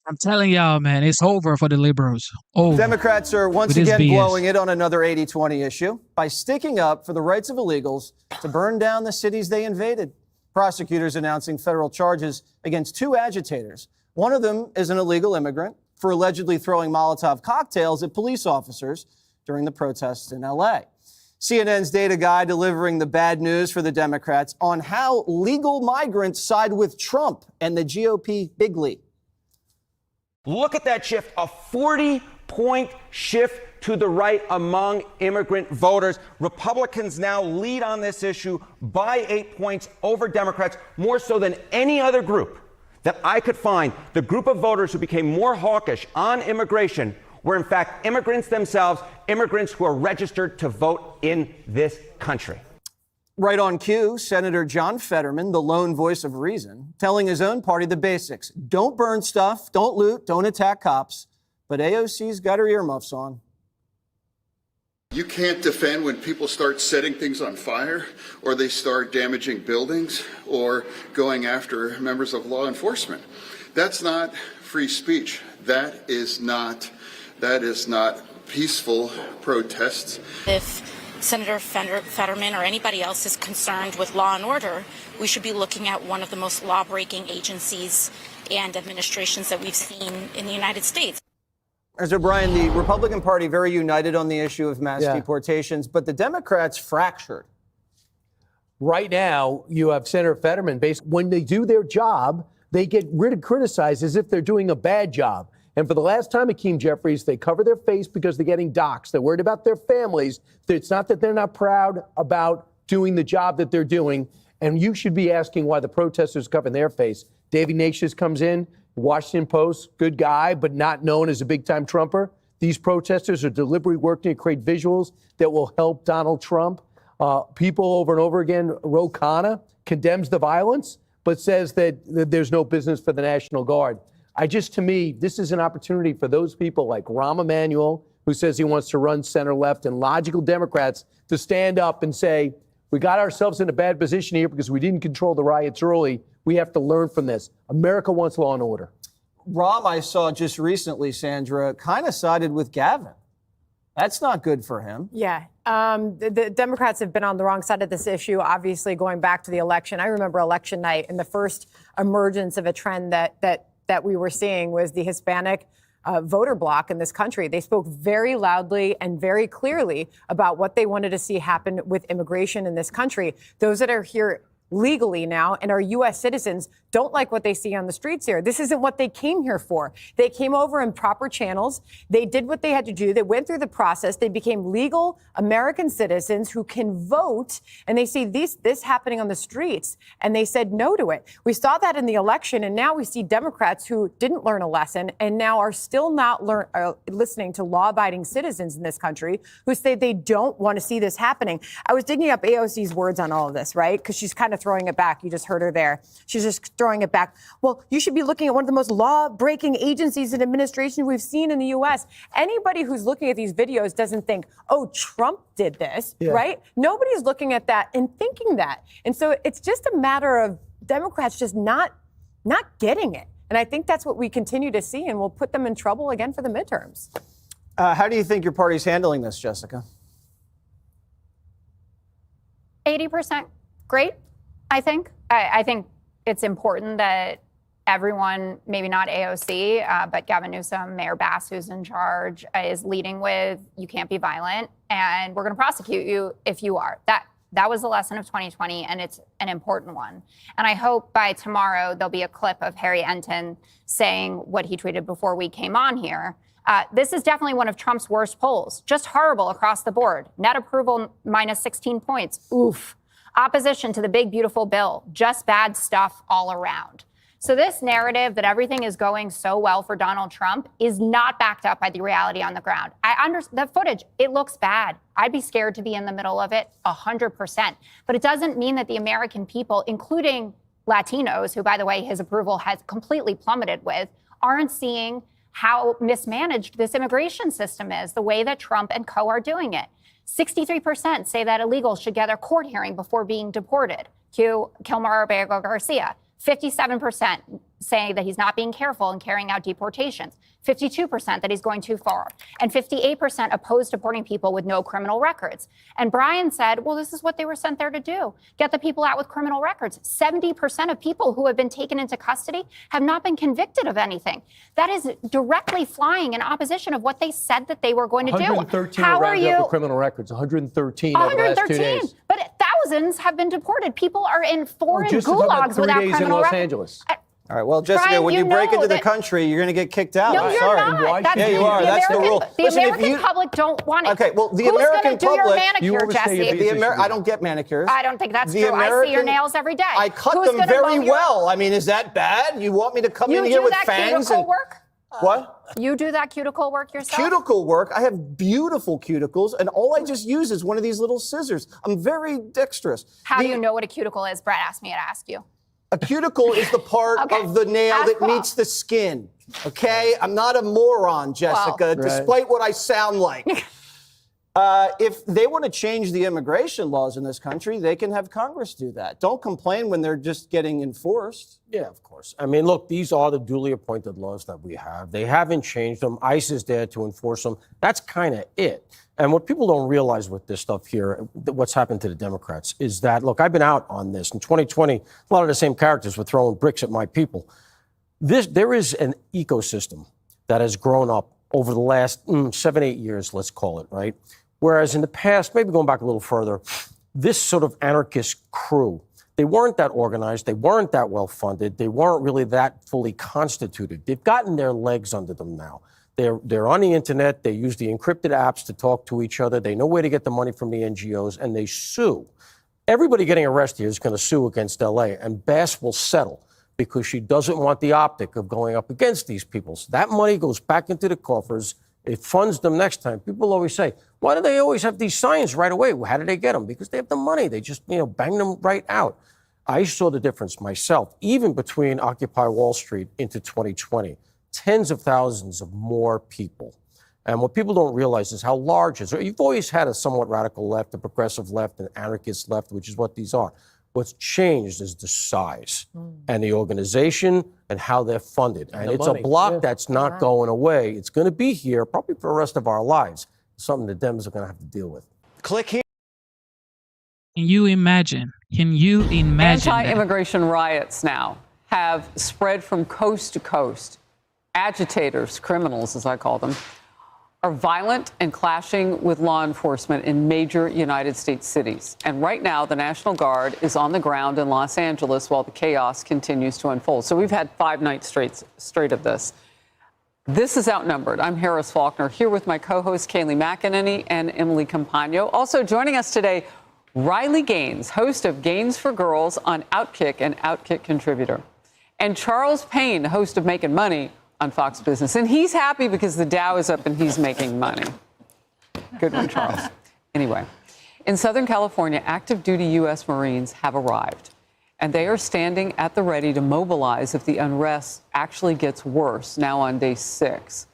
I'm telling y'all, man, it's over for the liberals. Over. Democrats are once With this again BS. blowing it on another 80-20 issue by sticking up for the rights of illegals to burn down the cities they invaded. Prosecutors announcing federal charges against 2 agitators. One of them is an illegal immigrant for allegedly throwing Molotov cocktails at police officers during the protests in LA. CNN's data guy delivering the bad news for the Democrats on how legal migrants side with Trump and the GOP big league. Look at that shift, a 40-point shift to the right among immigrant voters. Republicans now lead on this issue by 8 points over Democrats, more so than any other group that I could find. The group of voters who became more hawkish on immigration were in fact immigrants themselves, immigrants who are registered to vote in this country. Right on cue, Senator John Fetterman, the lone voice of reason, telling his own party the basics. Don't burn stuff, don't loot, don't attack cops. But AOC's got her earmuffs on. You can't defend when people start setting things on fire or they start damaging buildings or going after members of law enforcement. That's not free speech. That is not peaceful protests. If Senator Fetterman or anybody else is concerned with law and order, we should be looking at one of the most law-breaking agencies and administrations that we've seen in the United States. So, Brian, the Republican Party very united on the issue of mass deportations, but the Democrats fractured. Right now, you have Senator Fetterman. Basically, when they do their job, they get criticized as if they're doing a bad job. And for the last time, Hakeem Jeffries, they cover their face because they're getting doxxed. They're worried about their families. It's not that they're not proud about doing the job that they're doing. And you should be asking why the protesters cover their face. David Natius comes in, Washington Post, good guy, but not known as a big-time Trumper. These protesters are deliberately working to create visuals that will help Donald Trump. People over and over again, Ro Khanna condemns the violence, but says that there's no business for the National Guard. To me, this is an opportunity for those people like Rahm Emanuel, who says he wants to run center-left, and logical Democrats to stand up and say, we got ourselves in a bad position here because we didn't control the riots early. We have to learn from this. America wants law and order. Rahm, I saw just recently, Sandra, kind of sided with Gavin. That's not good for him. Yeah. The Democrats have been on the wrong side of this issue, obviously, going back to the election. I remember election night, and the first emergence of a trend that we were seeing was the Hispanic voter bloc in this country. They spoke very loudly and very clearly about what they wanted to see happen with immigration in this country. Those that are here legally now and are U.S. citizens don't like what they see on the streets here. This isn't what they came here for. They came over in proper channels. They did what they had to do. They went through the process. They became legal American citizens who can vote. And they see this happening on the streets. And they said no to it. We saw that in the election. And now we see Democrats who didn't learn a lesson and now are still not listening to law-abiding citizens in this country who say they don't want to see this happening. I was digging up AOC's words on all of this, right? Because she's kind of throwing it back. You just heard her there. She's just throwing it back. Well, you should be looking at one of the most law-breaking agencies and administration we've seen in the U.S. Anybody who's looking at these videos doesn't think, oh, Trump did this, right? Nobody's looking at that and thinking that. And so it's just a matter of Democrats just not getting it. And I think that's what we continue to see, and we'll put them in trouble again for the midterms. How do you think your party's handling this, Jessica? 80% great, I think. I think it's important that everyone, maybe not AOC, but Gavin Newsom, Mayor Bass, who's in charge, is leading with, you can't be violent, and we're going to prosecute you if you are. That was the lesson of 2020, and it's an important one. And I hope by tomorrow there'll be a clip of Harry Enton saying what he tweeted before we came on here. This is definitely one of Trump's worst polls. Just horrible across the board. Net approval minus 16 points. Oof. Opposition to the big, beautiful bill. Just bad stuff all around. So this narrative that everything is going so well for Donald Trump is not backed up by the reality on the ground. The footage, it looks bad. I'd be scared to be in the middle of it 100%. But it doesn't mean that the American people, including Latinos, who, by the way, his approval has completely plummeted with, aren't seeing how mismanaged this immigration system is, the way that Trump and co. are doing it. 63% say that illegals should get their court hearing before being deported. Cue Kilmar Abrego Garcia. 57% saying that he's not being careful in carrying out deportations. 52% that he's going too far. And 58% oppose deporting people with no criminal records. And Brian said, well, this is what they were sent there to do. Get the people out with criminal records. 70% of people who have been taken into custody have not been convicted of anything. That is directly flying in opposition of what they said that they were going to do. 113 are rounded up with criminal records. 113 over the last 2 days. But thousands have been deported. People are in foreign gulags without criminal records. In Los Angeles. All right. Well, Jessica, Brian, when you break into the country, you're going to get kicked out. No, I'm you're sorry. not. Yeah, you are. That's the rule. The American public don't want it. Okay. Well, the Who's American gonna do your public. manicure, Jesse? I don't get manicures. I don't think that's true. I see your nails every day. I cut Who's them gonna very mow your- well. I mean, is that bad? You want me to come in here with fangs and work? What? You do that cuticle work yourself? Cuticle work. I have beautiful cuticles, and all I just use is one of these little scissors. I'm very dexterous. How do you know what a cuticle is? Brett asked me to ask you. A cuticle is the part of the nail that meets the skin. Okay? I'm not a moron, Jessica, despite what I sound like. If they want to change the immigration laws in this country, they can have Congress do that. Don't complain when they're just getting enforced. Yeah, of course. I mean, look, these are the duly appointed laws that we have. They haven't changed them. ICE is there to enforce them. That's kind of it. And what people don't realize with this stuff here, what's happened to the Democrats, is that, look, I've been out on this. In 2020, a lot of the same characters were throwing bricks at my people. There is an ecosystem that has grown up over the last 7-8 years, let's call it, right? Whereas in the past, maybe going back a little further, this sort of anarchist crew, they weren't that organized, they weren't that well funded, they weren't really that fully constituted. They've gotten their legs under them now. They're on the internet, they use the encrypted apps to talk to each other, they know where to get the money from the NGOs, and they sue. Everybody getting arrested here is going to sue against LA, and Bass will settle because she doesn't want the optic of going up against these people. So that money goes back into the coffers. It funds them next time. People always say, why do they always have these signs right away? Well, how do they get them? Because they have the money. They just, bang them right out. I saw the difference myself, even between Occupy Wall Street into 2020. Tens of thousands of more people. And what people don't realize is how large it is. You've always had a somewhat radical left, a progressive left, an anarchist left, which is what these are. What's changed is the size and the organization and how they're funded. And it's a block that's not going away. It's going to be here probably for the rest of our lives. Something the Dems are going to have to deal with. Click here. Can you imagine? Anti-immigration riots now have spread from coast to coast. Agitators, criminals as I call them, are violent and clashing with law enforcement in major United States cities. And right now, the National Guard is on the ground in Los Angeles while the chaos continues to unfold. So we've had 5 nights straight of this. This is Outnumbered. I'm Harris Faulkner, here with my co-hosts Kayleigh McEnany and Emily Campagno. Also joining us today, Riley Gaines, host of Gaines for Girls on Outkick and Outkick contributor. And Charles Payne, host of Making Money on Fox Business. And he's happy because the Dow is up and he's making money. Good one, Charles. Anyway, in Southern California, active duty U.S. Marines have arrived, and they are standing at the ready to mobilize if the unrest actually gets worse, now on day 6.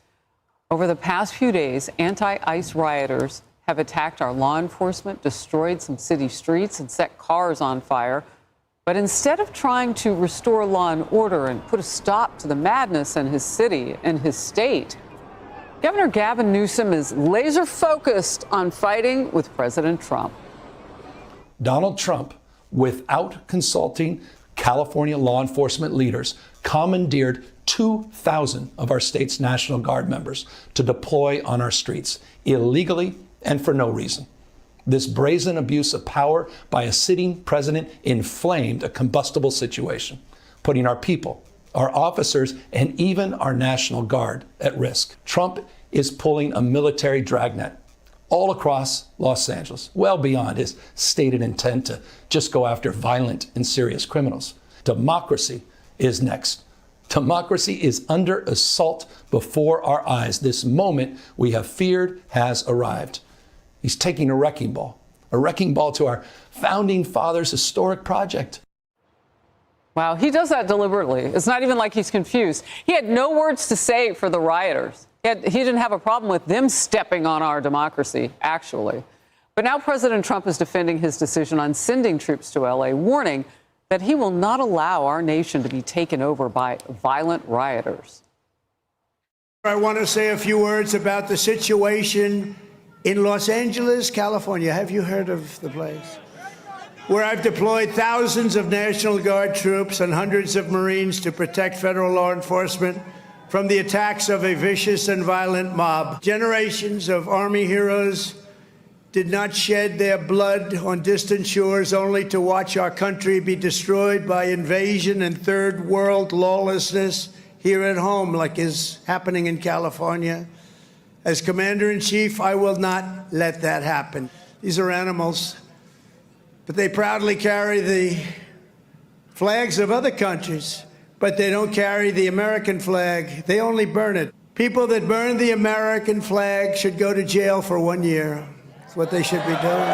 Over the past few days, anti-ICE rioters have attacked our law enforcement, destroyed some city streets, and set cars on fire. But instead of trying to restore law and order and put a stop to the madness in his city and his state, Governor Gavin Newsom is laser focused on fighting with President Trump. Donald Trump, without consulting California law enforcement leaders, commandeered 2,000 of our state's National Guard members to deploy on our streets illegally and for no reason. This brazen abuse of power by a sitting president inflamed a combustible situation, putting our people, our officers, and even our National Guard at risk. Trump is pulling a military dragnet all across Los Angeles, well beyond his stated intent to just go after violent and serious criminals. Democracy is next. Democracy is under assault before our eyes. This moment we have feared has arrived. He's taking a wrecking ball to our founding fathers' historic project. Wow, he does that deliberately. It's not even like he's confused. He had no words to say for the rioters. He didn't have a problem with them stepping on our democracy, actually. But now President Trump is defending his decision on sending troops to L.A., warning that he will not allow our nation to be taken over by violent rioters. I want to say a few words about the situation in Los Angeles, California. Have you heard of the place? Where I've deployed thousands of National Guard troops and hundreds of Marines to protect federal law enforcement from the attacks of a vicious and violent mob. Generations of Army heroes did not shed their blood on distant shores only to watch our country be destroyed by invasion and third world lawlessness here at home, like is happening in California. As Commander-in-Chief, I will not let that happen. These are animals, but they proudly carry the flags of other countries, but they don't carry the American flag. They only burn it. People that burn the American flag should go to jail for 1 year. That's what they should be doing. 1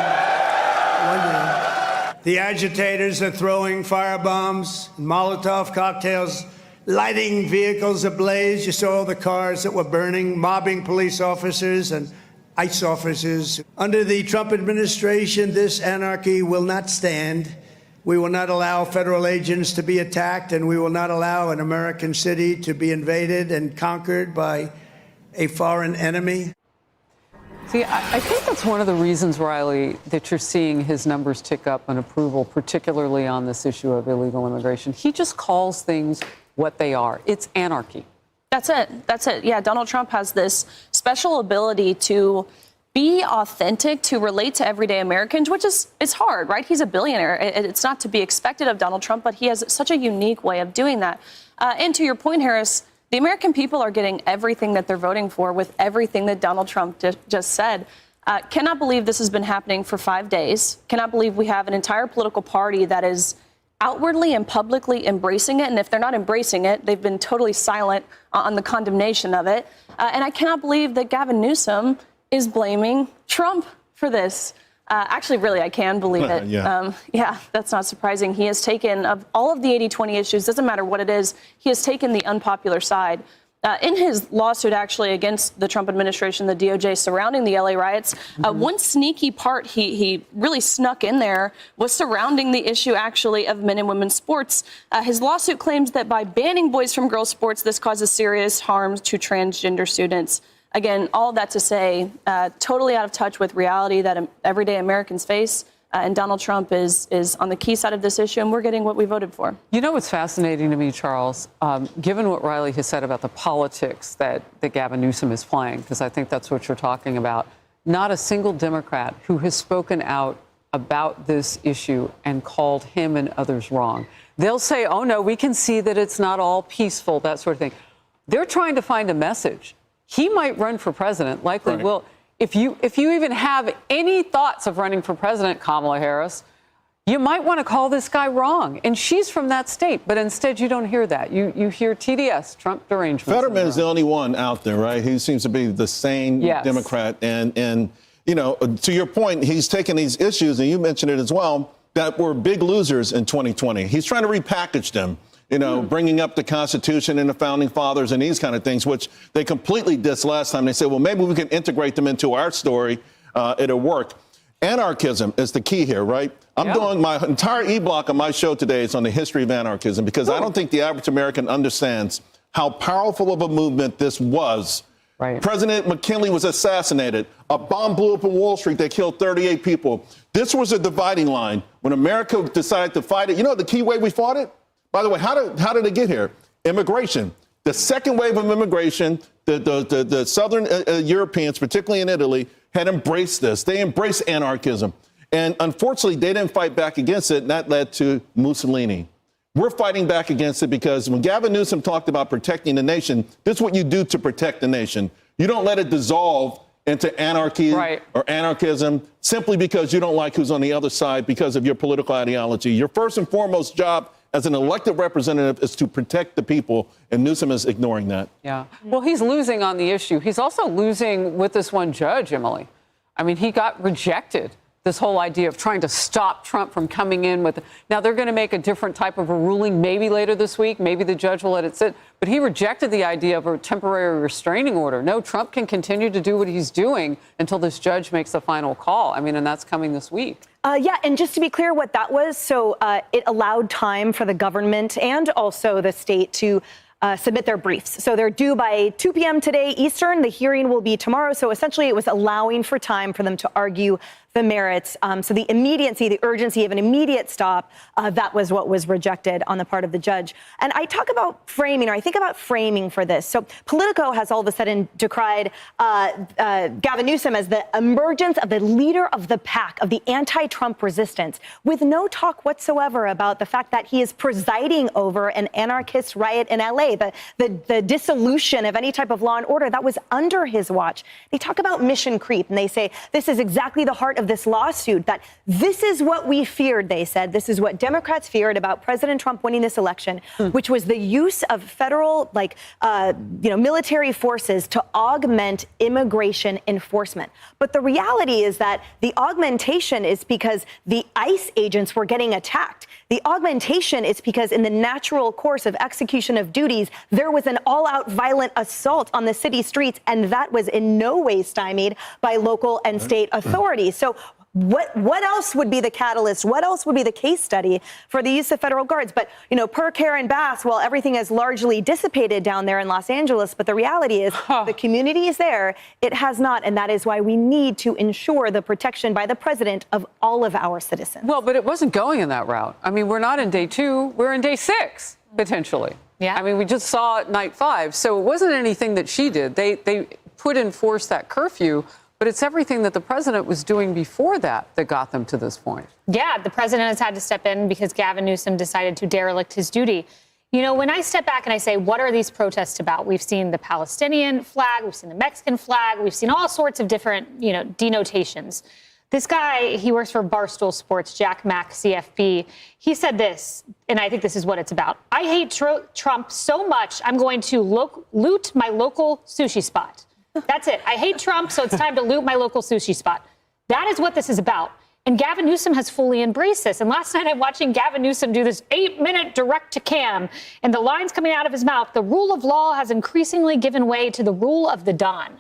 year. The agitators are throwing firebombs and Molotov cocktails, lighting vehicles ablaze. You saw the cars that were burning, mobbing police officers and ICE officers. Under the Trump administration, this anarchy will not stand. We will not allow federal agents to be attacked, and we will not allow an American city to be invaded and conquered by a foreign enemy. See, I think that's one of the reasons, Riley, that you're seeing his numbers tick up on approval, particularly on this issue of illegal immigration. He just calls things what they are. It's anarchy. That's it. Yeah, Donald Trump has this special ability to be authentic, to relate to everyday Americans, which is hard, right? He's a billionaire. It's not to be expected of Donald Trump, but he has such a unique way of doing that. And to your point, Harris, the American people are getting everything that they're voting for with everything that Donald Trump just said. Cannot believe this has been happening for 5 days. Cannot believe we have an entire political party that is outwardly and publicly embracing it. And if they're not embracing it, they've been totally silent on the condemnation of it. And I cannot believe that Gavin Newsom is blaming Trump for this. Actually, really, I can believe it. Yeah, that's not surprising. He has taken, of all of the 80-20 issues, doesn't matter what it is, he has taken the unpopular side. In his lawsuit, actually, against the Trump administration, the DOJ surrounding the LA riots, one sneaky part he really snuck in there was surrounding the issue, actually, of men and women's sports. His lawsuit claims that by banning boys from girls' sports, this causes serious harm to transgender students. Again, all that to say, totally out of touch with reality that everyday Americans face. And Donald Trump is on the key side of this issue, and we're getting what we voted for. You know what's fascinating to me, Charles, given what Riley has said about the politics that Gavin Newsom is playing, because I think that's what you're talking about, not a single Democrat who has spoken out about this issue and called him and others wrong. They'll say, oh, no, we can see that it's not all peaceful, that sort of thing. They're trying to find a message. He might run for president, likely will. If you even have any thoughts of running for president, Kamala Harris, you might want to call this guy wrong. And she's from that state, but instead you don't hear that. You hear TDS, Trump derangement. Fetterman is the only one out there, right? He seems to be the sane Democrat. And you know, to your point, he's taken these issues, and you mentioned it as well, that were big losers in 2020. He's trying to repackage them. You know, bringing up the Constitution and the Founding Fathers and these kind of things, which they completely dissed last time. They said, well, maybe we can integrate them into our story. It'll work. Anarchism is the key here, right? I'm doing my entire E-block on my show today is on the history of anarchism, because I don't think the average American understands how powerful of a movement this was. President McKinley was assassinated. A bomb blew up in Wall Street. They killed 38 people. This was a dividing line. When America decided to fight it, you know the key way we fought it? By the way, how did it get here? Immigration. The second wave of immigration, the Southern Europeans, particularly in Italy, had embraced this. They embraced anarchism. And unfortunately, they didn't fight back against it, and that led to Mussolini. We're fighting back against it because when Gavin Newsom talked about protecting the nation, this is what you do to protect the nation. You don't let it dissolve into anarchy or anarchism simply because you don't like who's on the other side because of your political ideology. Your first and foremost job as an elected representative is to protect the people, and Newsom is ignoring that. Yeah. Well, he's losing on the issue. He's also losing with this one judge, Emily. I mean, he got rejected. This whole idea of trying to stop Trump from coming in with. Now, they're going to make a different type of a ruling maybe later this week. Maybe the judge will let it sit. But he rejected the idea of a temporary restraining order. No, Trump can continue to do what he's doing until this judge makes a final call. I mean, and that's coming this week. Yeah, and just to be clear what that was, so it allowed time for the government and also the state to submit their briefs. So they're due by 2 p.m. today Eastern. The hearing will be tomorrow. So essentially it was allowing for time for them to argue the merits. So the immediacy, the urgency of an immediate stop, that was what was rejected on the part of the judge. And I talk about framing, or I think about framing for this. So Politico has all of a sudden decried Gavin Newsom as the emergence of the leader of the pack, of the anti-Trump resistance, with no talk whatsoever about the fact that he is presiding over an anarchist riot in LA, the dissolution of any type of law and order that was under his watch. They talk about mission creep, and they say this is exactly the heart of this lawsuit, that this is what we feared, they said. This is what Democrats feared about President Trump winning this election, which was the use of federal, military forces to augment immigration enforcement. But the reality is that the augmentation is because the ICE agents were getting attacked. The augmentation is because in the natural course of execution of duties, there was an all-out violent assault on the city streets, and that was in no way stymied by local and state authorities. So what else would be the catalyst? What else would be the case study for the use of federal guards? But, per Karen Bass, well, everything has largely dissipated down there in Los Angeles. But the reality is the community is there. It has not. And that is why we need to ensure the protection by the president of all of our citizens. Well, but it wasn't going in that route. I mean, we're not in day 2. We're in day 6, potentially. Yeah. I mean, we just saw night 5. So it wasn't anything that she did. They put in force that curfew. But it's everything that the president was doing before that got them to this point. Yeah, the president has had to step in because Gavin Newsom decided to derelict his duty. When I step back and I say, what are these protests about? We've seen the Palestinian flag, we've seen the Mexican flag, we've seen all sorts of different, denotations. This guy, he works for Barstool Sports, Jack Mack, CFP. He said this, and I think this is what it's about. I hate Trump so much, I'm going to loot my local sushi spot. That's it. I hate Trump, so it's time to loot my local sushi spot. That is what this is about. And Gavin Newsom has fully embraced this. And last night I'm watching Gavin Newsom do this 8-minute direct to cam, and the lines coming out of his mouth. The rule of law has increasingly given way to the rule of the Don.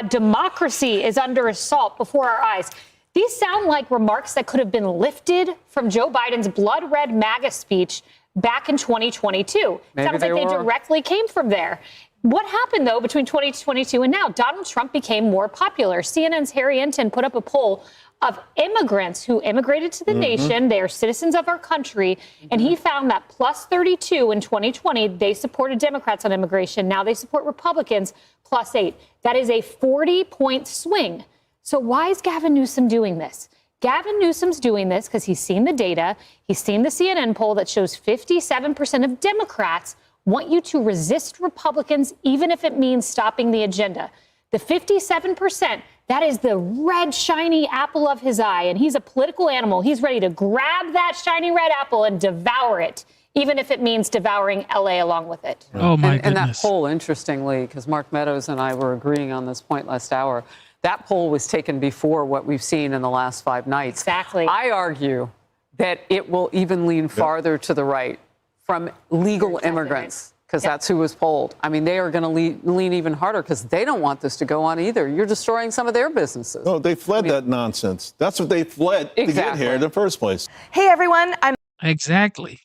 Democracy is under assault before our eyes. These sound like remarks that could have been lifted from Joe Biden's blood red MAGA speech back in 2022. Sounds like they directly came from there. What happened, though, between 2022 and now? Donald Trump became more popular. CNN's Harry Enton put up a poll of immigrants who immigrated to the nation. They are citizens of our country. And he found that plus 32 in 2020, they supported Democrats on immigration. Now they support Republicans, plus 8. That is a 40-point swing. So why is Gavin Newsom doing this? Gavin Newsom's doing this because he's seen the data. He's seen the CNN poll that shows 57% of Democrats want you to resist Republicans, even if it means stopping the agenda. The 57%, that is the red, shiny apple of his eye. And he's a political animal. He's ready to grab that shiny red apple and devour it, even if it means devouring LA along with it. Oh, my goodness. And that poll, interestingly, because Mark Meadows and I were agreeing on this point last hour, that poll was taken before what we've seen in the last 5 nights. Exactly. I argue that it will even lean farther to the right from legal immigrants, because that's who was polled. I mean, they are going to lean even harder because they don't want this to go on either. You're destroying some of their businesses. No, they fled that nonsense. That's what they fled to get here in the first place. Hey, everyone. Exactly.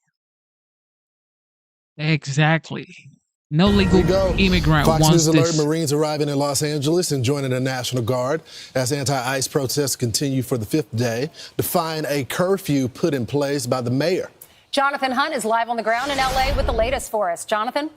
No legal immigrant Fox wants News alert: this. Marines arriving in Los Angeles and joining the National Guard as anti-ICE protests continue for the 5th day, defying a curfew put in place by the mayor. Jonathan Hunt is live on the ground in L.A. with the latest for us. Jonathan?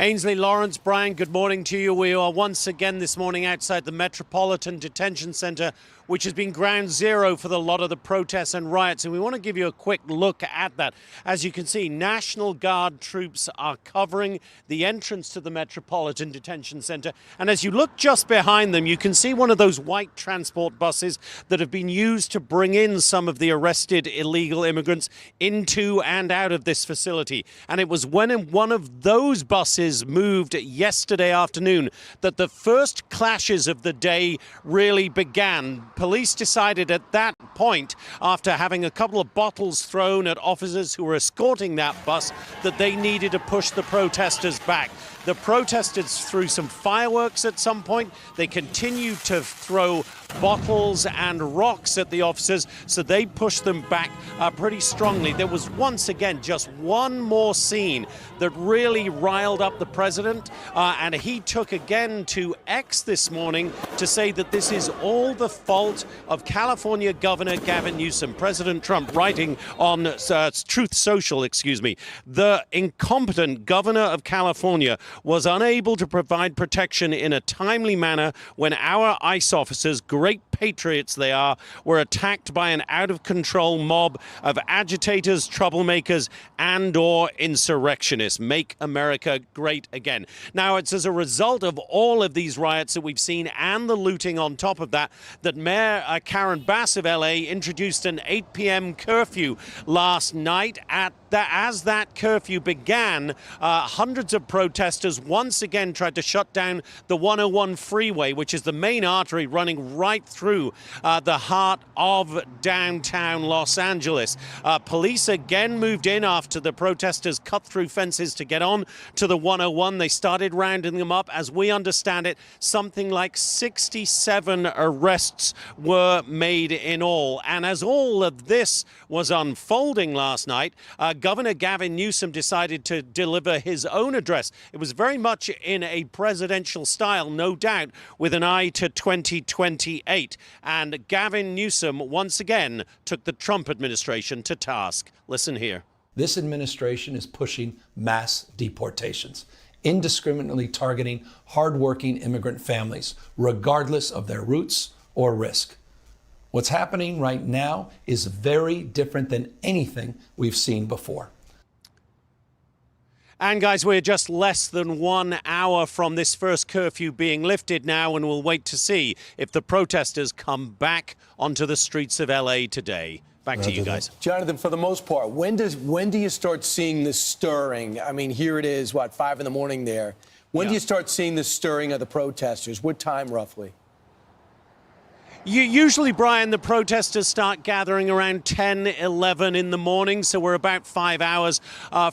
Ainsley, Lawrence, Brian, good morning to you. We are once again this morning outside the Metropolitan Detention Center, which has been ground zero for a lot of the protests and riots. And we want to give you a quick look at that. As you can see, National Guard troops are covering the entrance to the Metropolitan Detention Center. And as you look just behind them, you can see one of those white transport buses that have been used to bring in some of the arrested illegal immigrants into and out of this facility. And it was when one of those buses moved yesterday afternoon that the first clashes of the day really began. Police decided at that point, after having a couple of bottles thrown at officers who were escorting that bus, that they needed to push the protesters back. The protesters threw some fireworks at some point. They continued to throw bottles and rocks at the officers, so they pushed them back pretty strongly. There was once again just one more scene that really riled up the president, and he took again to X this morning to say that this is all the fault of California Governor Gavin Newsom. President Trump writing on Truth Social, the incompetent governor of California was unable to provide protection in a timely manner when our ICE officers, great patriots they are, were attacked by an out-of-control mob of agitators, troublemakers, and/or insurrectionists. Make America great again. Now, it's as a result of all of these riots that we've seen and the looting on top of that, that Mayor Karen Bass of LA introduced an 8 p.m. curfew last night. As that curfew began, hundreds of protesters once again tried to shut down the 101 freeway, which is the main artery running right through the heart of downtown Los Angeles. Police again moved in after the protesters cut through fences to get on to the 101. They started rounding them up. As we understand it, something like 67 arrests were made in all. And as all of this was unfolding last night, Governor Gavin Newsom decided to deliver his own address. It was very much in a presidential style, no doubt, with an eye to 2028. And Gavin Newsom once again took the Trump administration to task. Listen here. This administration is pushing mass deportations, indiscriminately targeting hardworking immigrant families, regardless of their roots or risk. What's happening right now is very different than anything we've seen before. And guys, we're just less than 1 hour from this first curfew being lifted now, and we'll wait to see if the protesters come back onto the streets of LA today. Back to you guys. Jonathan, for the most part, when do you start seeing this stirring? I mean, here it is, 5 in the morning there. When do you start seeing this stirring of the protesters? What time roughly? Usually, Brian, the protesters start gathering around 10, 11 in the morning, so we're about 5 hours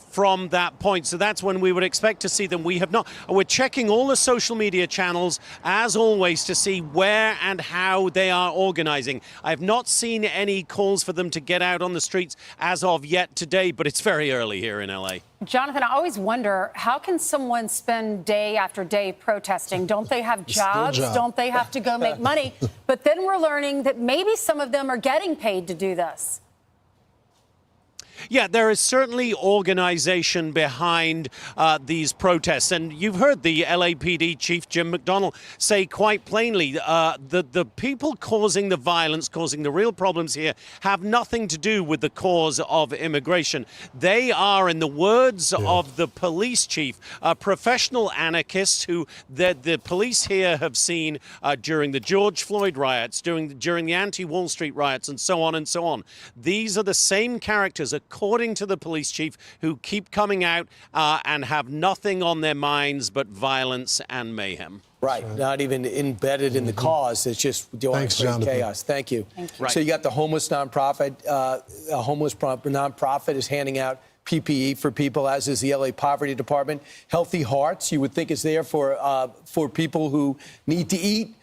from that point. So that's when we would expect to see them. We're checking all the social media channels, as always, to see where and how they are organizing. I have not seen any calls for them to get out on the streets as of yet today, but it's very early here in LA. Jonathan, I always wonder, how can someone spend day after day protesting? Don't they have jobs? Don't they have to go make money? But then we're learning that maybe some of them are getting paid to do this. Yeah, there is certainly organization behind these protests. And you've heard the LAPD Chief Jim McDonnell say quite plainly the people causing the violence, causing the real problems here, have nothing to do with the cause of immigration. They are, in the words of the police chief, professional anarchists who the police here have seen during the George Floyd riots, during the anti-Wall Street riots, and so on and so on. These are the same characters, according to the police chief, who keep coming out and have nothing on their minds but violence and mayhem. Right, not even embedded in the cause. It's just chaos. Thank you. Right. So you got the homeless nonprofit. A homeless nonprofit is handing out PPE for people, as is the LA Poverty Department. Healthy Hearts, you would think, is there for people who need to eat.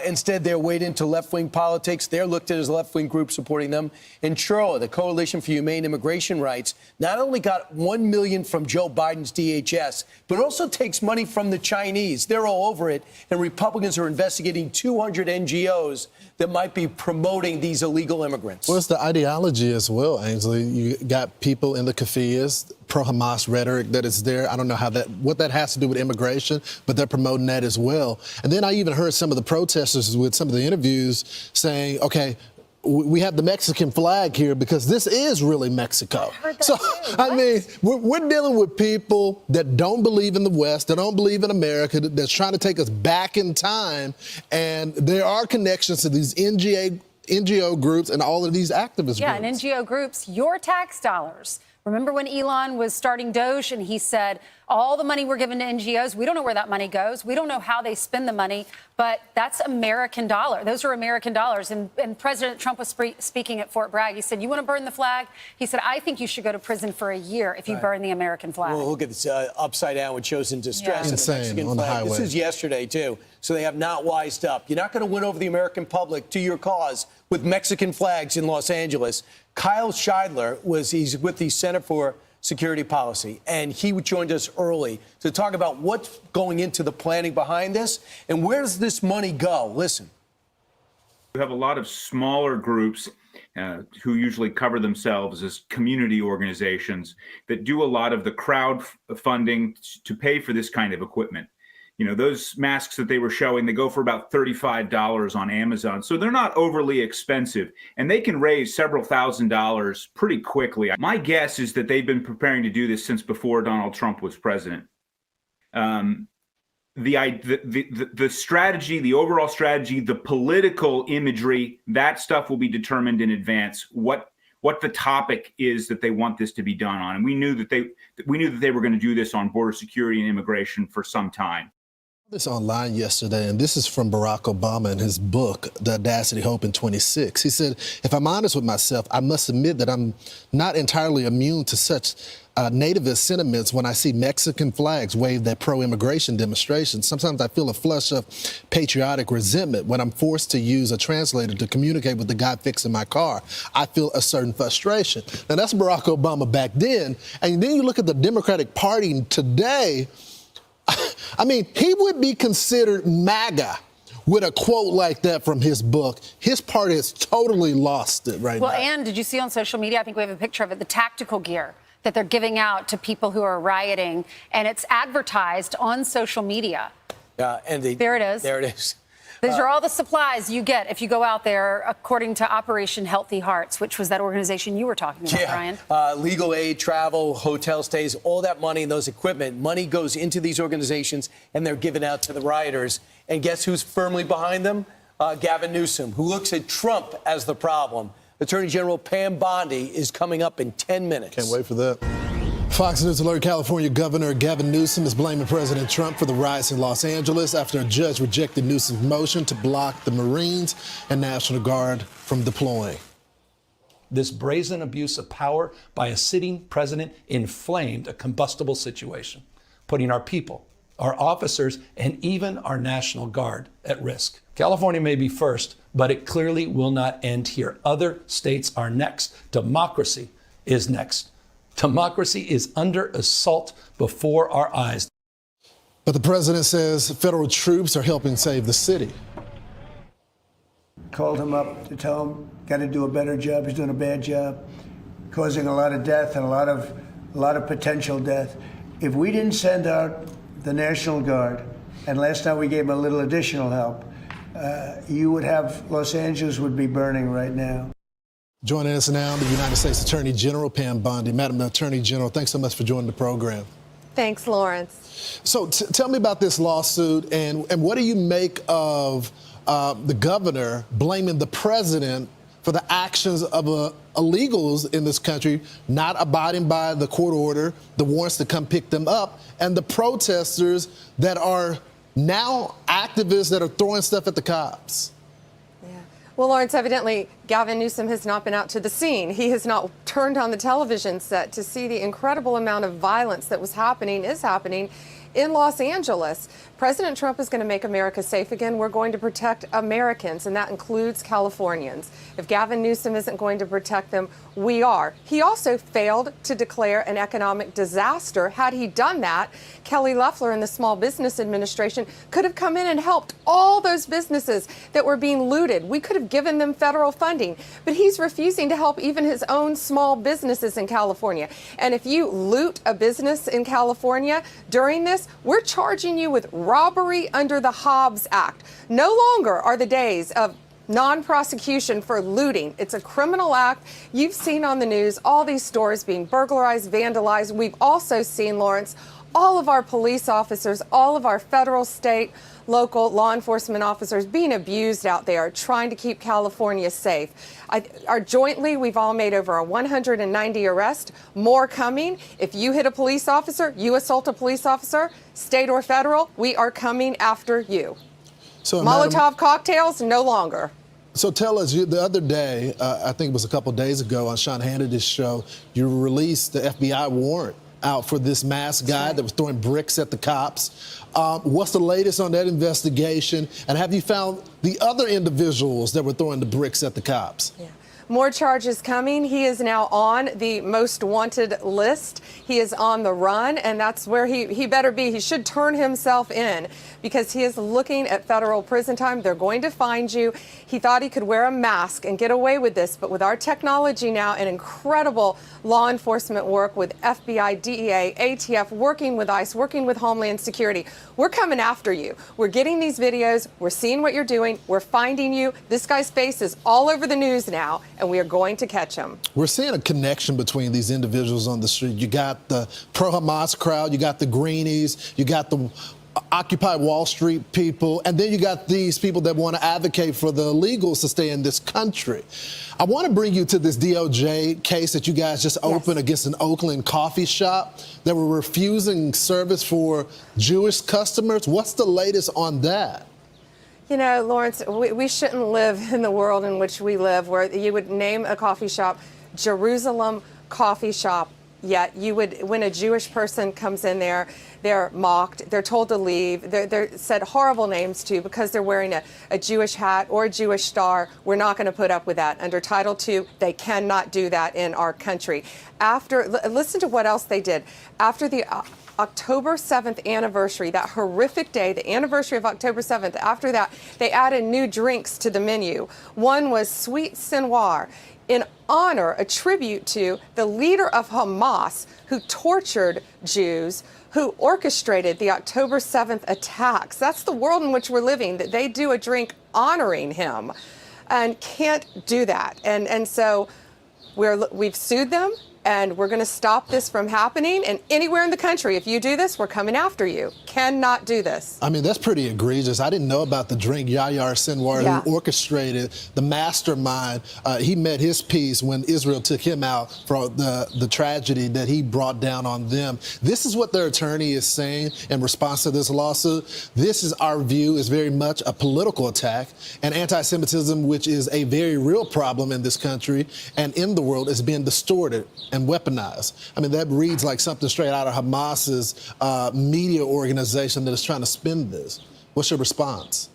Instead, they're weighed into left-wing politics. They're looked at as a left-wing group supporting them. And Charlotte, the Coalition for Humane Immigration Rights, not only got $1 million from Joe Biden's DHS, but also takes money from the Chinese. They're all over it. And Republicans are investigating 200 NGOs that might be promoting these illegal immigrants. Well, it's the ideology as well, Ainsley. You got people in the kafiyas, pro-Hamas rhetoric that is there. I don't know what that has to do with immigration, but they're promoting that as well. And then I even heard some of the protesters with some of the interviews saying, okay, we have the Mexican flag here because this is really Mexico. So, I mean, we're dealing with people that don't believe in the West, that don't believe in America, that's trying to take us back in time. And there are connections to these NGO groups and all of these activist groups. Yeah, and NGO groups, your tax dollars. Remember when Elon was starting Doge and he said, all the money we're giving to NGOs, we don't know where that money goes. We don't know how they spend the money, but that's American dollar. Those are American dollars. And President Trump was speaking at Fort Bragg. He said, you want to burn the flag? He said, I think you should go to prison for a year if you burn the American flag. Well, look at this upside down with shows in distress. Yeah. Insane on the highway. This is yesterday, too. So they have not wised up. You're not going to win over the American public to your cause with Mexican flags in Los Angeles. Kyle Scheidler he's with the Center for Security Policy, and he joined us early to talk about what's going into the planning behind this and where does this money go. Listen. We have a lot of smaller groups who usually cover themselves as community organizations that do a lot of the crowdfunding to pay for this kind of equipment. You know, those masks that they were showing, they go for about $35 on Amazon. So they're not overly expensive and they can raise several $1,000s pretty quickly. My guess is that they've been preparing to do this since before Donald Trump was president. The strategy, the overall strategy, the political imagery, that stuff will be determined in advance. What the topic is that they want this to be done on. And we knew that they were going to do this on border security and immigration for some time. This online yesterday, and this is from Barack Obama in his book, The Audacity, Hope, in 26. He said, if I'm honest with myself, I must admit that I'm not entirely immune to such nativist sentiments when I see Mexican flags waved at pro-immigration demonstrations. Sometimes I feel a flush of patriotic resentment when I'm forced to use a translator to communicate with the guy fixing my car. I feel a certain frustration. Now, that's Barack Obama back then. And then you look at the Democratic Party today. I mean, he would be considered MAGA with a quote like that from his book. His party has totally lost it right now. Well, and did you see on social media, I think we have a picture of it, the tactical gear that they're giving out to people who are rioting, and it's advertised on social media. And there it is. There it is. These are all the supplies you get if you go out there, according to Operation Healthy Hearts, which was that organization you were talking about, Brian. Legal aid, travel, hotel stays, all that money and those equipment, money goes into these organizations and they're given out to the rioters. And guess who's firmly behind them? Gavin Newsom, who looks at Trump as the problem. Attorney General Pam Bondi is coming up in 10 minutes. Can't wait for that. Fox News alert: California Governor Gavin Newsom is blaming President Trump for the riots in Los Angeles after a judge rejected Newsom's motion to block the Marines and National Guard from deploying. This brazen abuse of power by a sitting president inflamed a combustible situation, putting our people, our officers, and even our National Guard at risk. California may be first, but it clearly will not end here. Other states are next. Democracy is next. Democracy is under assault before our eyes. But the president says federal troops are helping save the city. Called him up to tell him, got to do a better job. He's doing a bad job, causing a lot of death and a lot of potential death. If we didn't send out the National Guard, and last night we gave him a little additional help, you would have, Los Angeles would be burning right now. Joining us now, the United States Attorney General Pam Bondi. Madam Attorney General, thanks so much for joining the program. Thanks, Lawrence. So tell me about this lawsuit, and what do you make of the governor blaming the president for the actions of illegals in this country, not abiding by the court order, the warrants to come pick them up, and the protesters that are now activists that are throwing stuff at the cops? Well, Lawrence, evidently, Gavin Newsom has not been out to the scene. He has not turned on the television set to see the incredible amount of violence that is happening. in Los Angeles. President Trump is going to make America safe again. We're going to protect Americans, and that includes Californians. If Gavin Newsom isn't going to protect them, we are. He also failed to declare an economic disaster. Had he done that, Kelly Loeffler and the Small Business Administration could have come in and helped all those businesses that were being looted. We could have given them federal funding, but he's refusing to help even his own small businesses in California. And if you loot a business in California during this, we're charging you with robbery under the Hobbs Act. No longer are the days of non-prosecution for looting. It's a criminal act. You've seen on the news all these stores being burglarized, vandalized. We've also seen, Lawrence, all of our police officers, all of our federal, state, local law enforcement officers being abused out there, trying to keep California safe. Jointly, we've all made over 190 arrests, more coming. If you hit a police officer, you assault a police officer, state or federal, we are coming after you. So, Molotov cocktails, no longer. So tell us, the other day, I think it was a couple days ago on Sean Hannity's show, you released the FBI warrant out for this masked guy that was throwing bricks at the cops. What's the latest on that investigation? And have you found the other individuals that were throwing the bricks at the cops? Yeah. More charges coming. He is now on the most wanted list. He is on the run, and that's where he better be. He should turn himself in because he is looking at federal prison time. They're going to find you. He thought he could wear a mask and get away with this, but with our technology now and incredible law enforcement work with FBI, DEA, ATF, working with ICE, working with Homeland Security, we're coming after you. We're getting these videos. We're seeing what you're doing. We're finding you. This guy's face is all over the news now, and we are going to catch him. We're seeing a connection between these individuals on the street. You got the pro-Hamas crowd, you got the Greenies, you got the Occupy Wall Street people, and then you got these people that want to advocate for the illegals to stay in this country. I want to bring you to this DOJ case that you guys just opened against an Oakland coffee shop that were refusing service for Jewish customers. What's the latest on that? You know, Lawrence, we shouldn't live in the world in which we live, where you would name a coffee shop Jerusalem Coffee Shop, yet you would, when a Jewish person comes in there, they're mocked, they're told to leave, they're said horrible names to because they're wearing a Jewish hat or a Jewish star. We're not going to put up with that. Under Title II, they cannot do that in our country. Listen to what else they did. After the October 7th anniversary, that horrific day, the anniversary of October 7th, after that, they added new drinks to the menu. One was Sweet Sinwar, in honor, a tribute to the leader of Hamas who tortured Jews, who orchestrated the October 7th attacks. That's the world in which we're living, that they do a drink honoring him and can't do that. And so we've sued them. And we're going to stop this from happening. And anywhere in the country, if you do this, we're coming after you. Cannot do this. I mean, that's pretty egregious. I didn't know about the drink Yahya Sinwar, who orchestrated the mastermind. He met his piece when Israel took him out for the tragedy that he brought down on them. This is what their attorney is saying in response to this lawsuit. This is our view, is very much a political attack, and anti-Semitism, which is a very real problem in this country and in the world, is being distorted and weaponized. I mean, that reads like something straight out of Hamas's media organization that is trying to spin this. What's your response?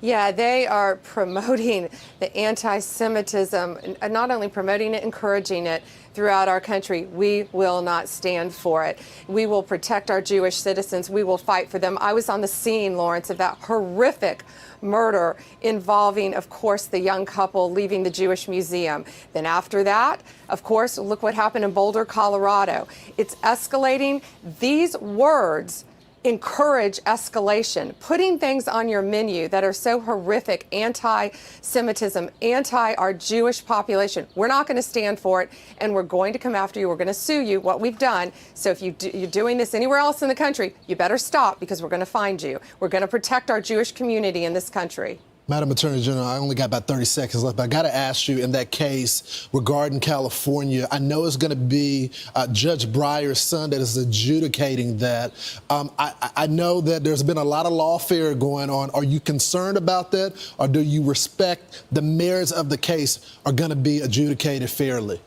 Yeah, they are promoting the anti-Semitism, not only promoting it, encouraging it throughout our country. We will not stand for it. We will protect our Jewish citizens. We will fight for them. I was on the scene, Lawrence, of that horrific murder involving, of course, the young couple leaving the Jewish Museum. Then after that, of course, look what happened in Boulder, Colorado. It's escalating. These words encourage escalation, putting things on your menu that are so horrific, anti-Semitism, anti our Jewish population. We're not going to stand for it, and we're going to come after you. We're going to sue you, what we've done. So if you're doing this anywhere else in the country, you better stop, because we're going to find you. We're going to protect our Jewish community in this country. Madam Attorney General, I only got about 30 seconds left, but I got to ask you, in that case regarding California, I know it's going to be Judge Breyer's son that is adjudicating that. I know that there's been a lot of lawfare going on. Are you concerned about that, or do you respect the merits of the case are going to be adjudicated fairly?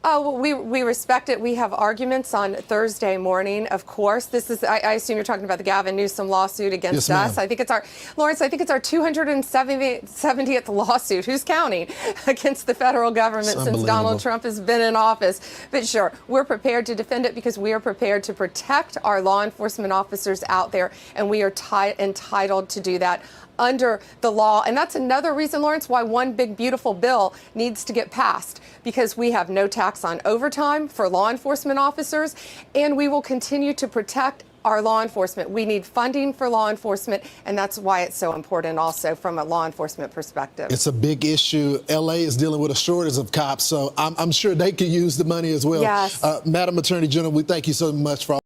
Oh, well, we respect it. We have arguments on Thursday morning, of course. This is, I assume you're talking about the Gavin Newsom lawsuit against us. I think it's our 270th lawsuit. Who's counting? Against the federal government since Donald Trump has been in office. But sure, we're prepared to defend it because we are prepared to protect our law enforcement officers out there, and we are entitled to do that under the law. And that's another reason, Lawrence, why one big beautiful bill needs to get passed, because we have no tax on overtime for law enforcement officers, and we will continue to protect our law enforcement. We need funding for law enforcement, and that's why it's so important also from a law enforcement perspective. It's a big issue. LA is dealing with a shortage of cops, so I'm sure they could use the money as well. Yes. Madam Attorney General, we thank you so much for all.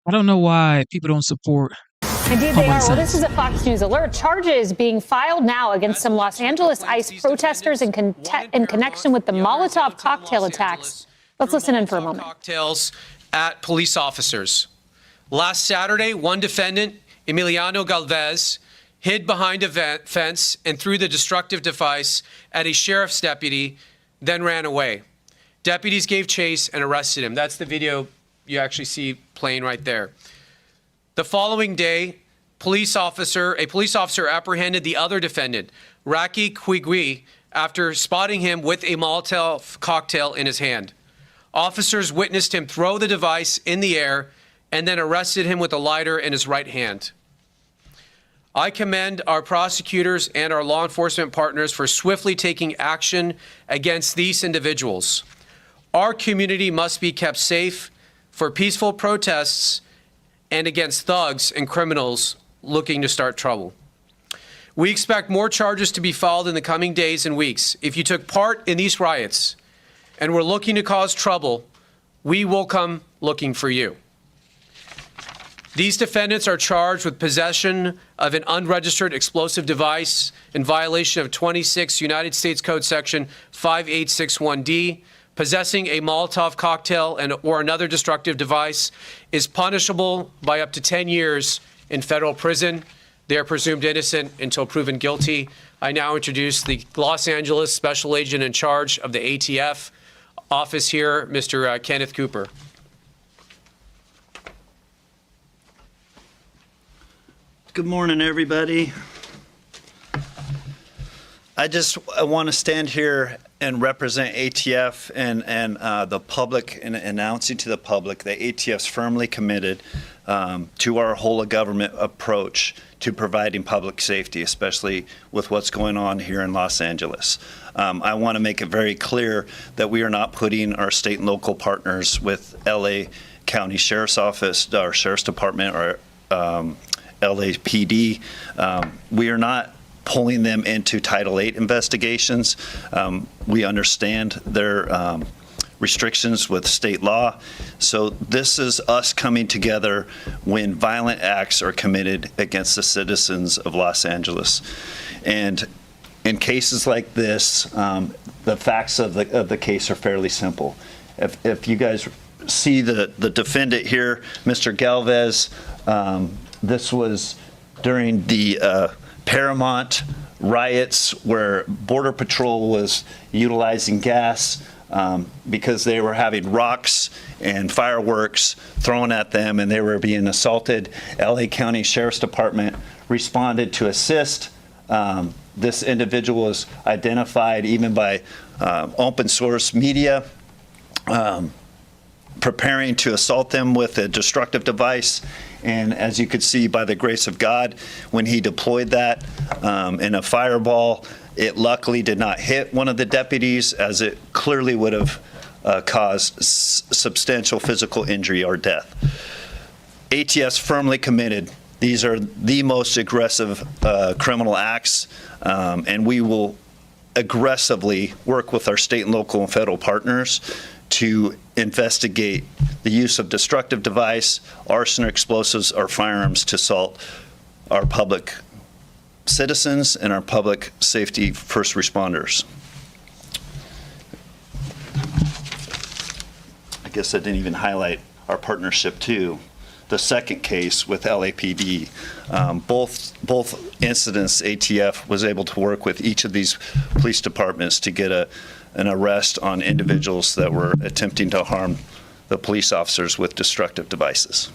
I don't know why people don't support. Indeed, they are. Well, this is a Fox News alert. Charges being filed now against some Los Angeles ICE protesters in connection with the Molotov cocktail attacks. Let's listen in for a moment. Cocktails at police officers. Last Saturday, one defendant, Emiliano Galvez, hid behind a fence and threw the destructive device at a sheriff's deputy, then ran away. Deputies gave chase and arrested him. That's the video you actually see playing right there. The following day, a police officer apprehended the other defendant, Raki Quigui, after spotting him with a Molotov cocktail in his hand. Officers witnessed him throw the device in the air and then arrested him with a lighter in his right hand. I commend our prosecutors and our law enforcement partners for swiftly taking action against these individuals. Our community must be kept safe for peaceful protests and against thugs and criminals looking to start trouble. We expect more charges to be filed in the coming days and weeks. If you took part in these riots and were looking to cause trouble, we will come looking for you. These defendants are charged with possession of an unregistered explosive device in violation of 26 United States Code Section 5861D. Possessing a Molotov cocktail or another destructive device is punishable by up to 10 years in federal prison. They are presumed innocent until proven guilty. I now introduce the Los Angeles Special Agent in charge of the ATF office here, Mr. Kenneth Cooper. Good morning, everybody. I want to stand here and represent ATF and the public and announcing to the public that ATF's firmly committed to our whole of government approach to providing public safety, especially with what's going on here in Los Angeles. I want to make it very clear that we are not putting our state and local partners with LA County Sheriff's Office, our Sheriff's Department, or LAPD. We are not pulling them into Title VIII investigations. We understand their restrictions with state law. So this is us coming together when violent acts are committed against the citizens of Los Angeles. And in cases like this, the facts of the case are fairly simple. If you guys see the defendant here, Mr. Galvez, this was during the Paramount riots where Border Patrol was utilizing gas because they were having rocks and fireworks thrown at them and they were being assaulted. LA County Sheriff's Department responded to assist. This individual was identified even by open source media, preparing to assault them with a destructive device. And as you could see, by the grace of God, when he deployed that in a fireball, it luckily did not hit one of the deputies, as it clearly would have caused substantial physical injury or death. ATF's firmly committed. These are the most aggressive criminal acts, and we will aggressively work with our state and local and federal partners to investigate the use of destructive device, arson, or explosives, or firearms to assault our public citizens and our public safety first responders. I guess I didn't even highlight our partnership too. The second case with LAPD, both incidents, ATF was able to work with each of these police departments to get an arrest on individuals that were attempting to harm the police officers with destructive devices.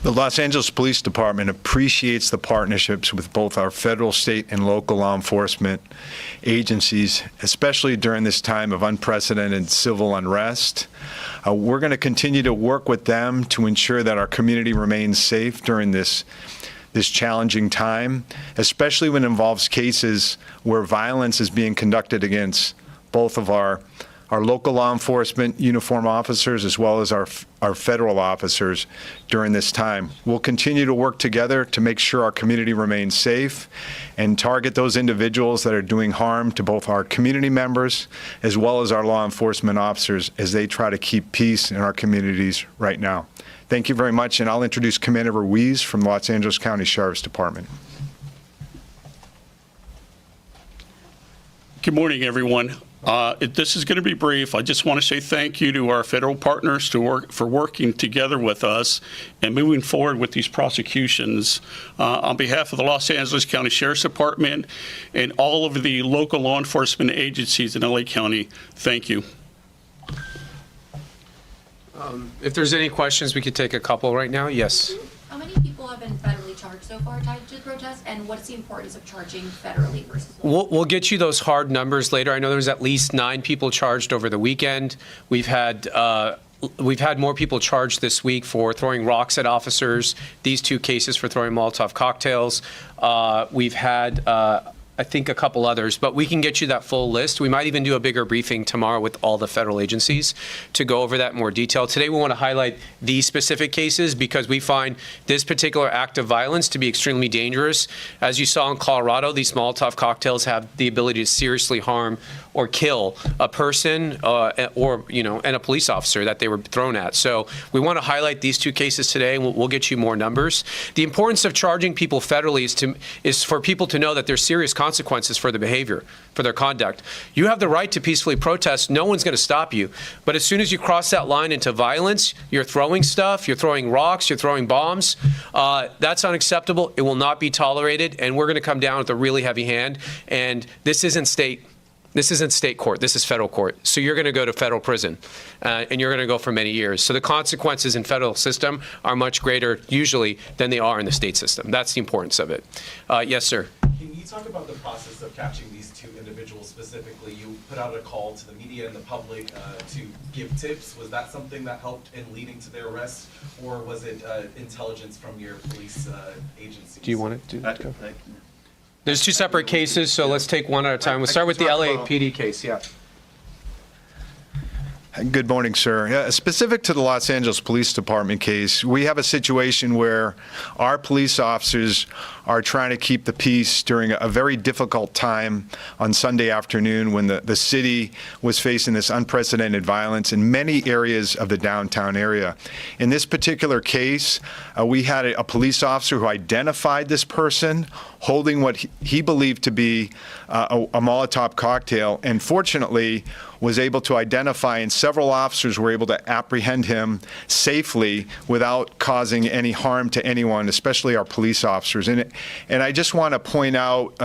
The Los Angeles Police Department appreciates the partnerships with both our federal, state, and local law enforcement agencies, especially during this time of unprecedented civil unrest. We're going to continue to work with them to ensure that our community remains safe during this challenging time, especially when it involves cases where violence is being conducted against both of our local law enforcement uniform officers as well as our federal officers during this time. We'll continue to work together to make sure our community remains safe and target those individuals that are doing harm to both our community members as well as our law enforcement officers as they try to keep peace in our communities right now. Thank you very much, and I'll introduce Commander Ruiz from the Los Angeles County Sheriff's Department. Good morning, everyone. This is going to be brief. I just want to say thank you to our federal partners for working together with us and moving forward with these prosecutions. On behalf of the Los Angeles County Sheriff's Department and all of the local law enforcement agencies in LA County, thank you. If there's any questions, we could take a couple right now. Yes. How many people have been federally charged so far tied to the protest, and what's the importance of charging federally versus locally? We'll get you those hard numbers later. I know there's at least 9 people charged over the weekend. We've had more people charged this week for throwing rocks at officers. These 2 cases for throwing Molotov cocktails. We've had I think a couple others, but we can get you that full list. We might even do a bigger briefing tomorrow with all the federal agencies to go over that in more detail. Today we want to highlight these specific cases because we find this particular act of violence to be extremely dangerous. As you saw in Colorado, these Molotov cocktails have the ability to seriously harm or kill a person or, and a police officer that they were thrown at. So we want to highlight these 2 cases today, and we'll get you more numbers. The importance of charging people federally is for people to know that there's serious consequences for the behavior, for their conduct. You have the right to peacefully protest. No one's going to stop you. But as soon as you cross that line into violence, you're throwing stuff, you're throwing rocks, you're throwing bombs. That's unacceptable. It will not be tolerated, and we're going to come down with a really heavy hand. And this isn't state court. This is federal court. So you're going to go to federal prison, and you're going to go for many years. So the consequences in federal system are much greater usually than they are in the state system. That's the importance of it. Yes, sir. Can you talk about the process of catching these 2 individuals specifically? You put out a call to the media and the public to give tips. Was that something that helped in leading to their arrest, or was it intelligence from your police agencies? Do you want to do that? There's 2 separate cases, so let's take one at a time. We'll start with the LAPD case. Yeah. Good morning, sir. Yeah, specific to the Los Angeles Police Department case, we have a situation where our police officers are trying to keep the peace during a very difficult time on Sunday afternoon when the city was facing this unprecedented violence in many areas of the downtown area. In this particular case, we had a police officer who identified this person holding what he believed to be a Molotov cocktail, and fortunately was able to identify, and several officers were able to apprehend him safely without causing any harm to anyone, especially our police officers. And I just want to point out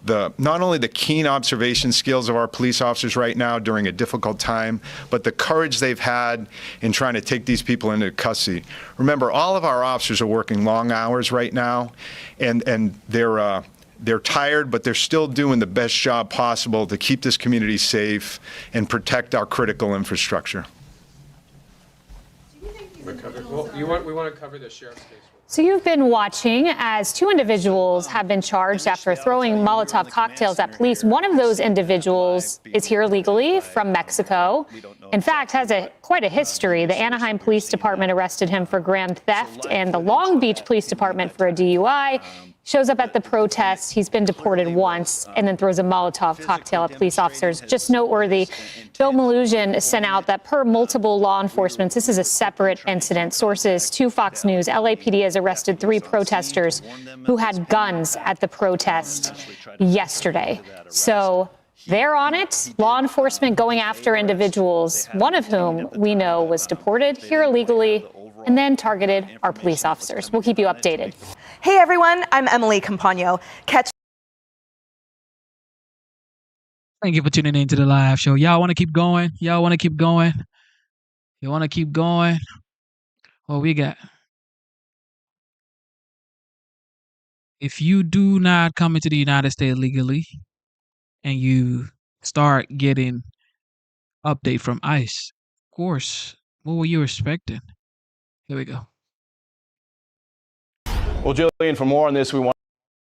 not only the keen observation skills of our police officers right now during a difficult time, but the courage they've had in trying to take these people into custody. Remember, all of our officers are working long hours right now, and they're tired, but they're still doing the best job possible to keep this community safe and protect our critical infrastructure. We want to cover the sheriff's case. So you've been watching as 2 individuals have been charged after throwing Molotov cocktails at police. One of those individuals is here legally from Mexico. In fact, has quite a history. The Anaheim Police Department arrested him for grand theft, and the Long Beach Police Department for a DUI. Shows up at the protest. He's been deported once and then throws a Molotov cocktail at police officers. Just noteworthy, Bill Malusian sent out that per multiple law enforcement, this is a separate incident. Sources to Fox News, LAPD has arrested 3 protesters who had guns at the protest yesterday. So they're on it. Law enforcement going after individuals, one of whom we know was deported here illegally and then targeted our police officers. We'll keep you updated. Hey everyone, I'm Emily Campagno. Thank you for tuning in to the live show. Y'all want to keep going? Y'all want to keep going? You want to keep going? What we got? If you do not come into the United States legally and you start getting update from ICE, of course, what were you expecting? Here we go. Well, Jillian, for more on this, we want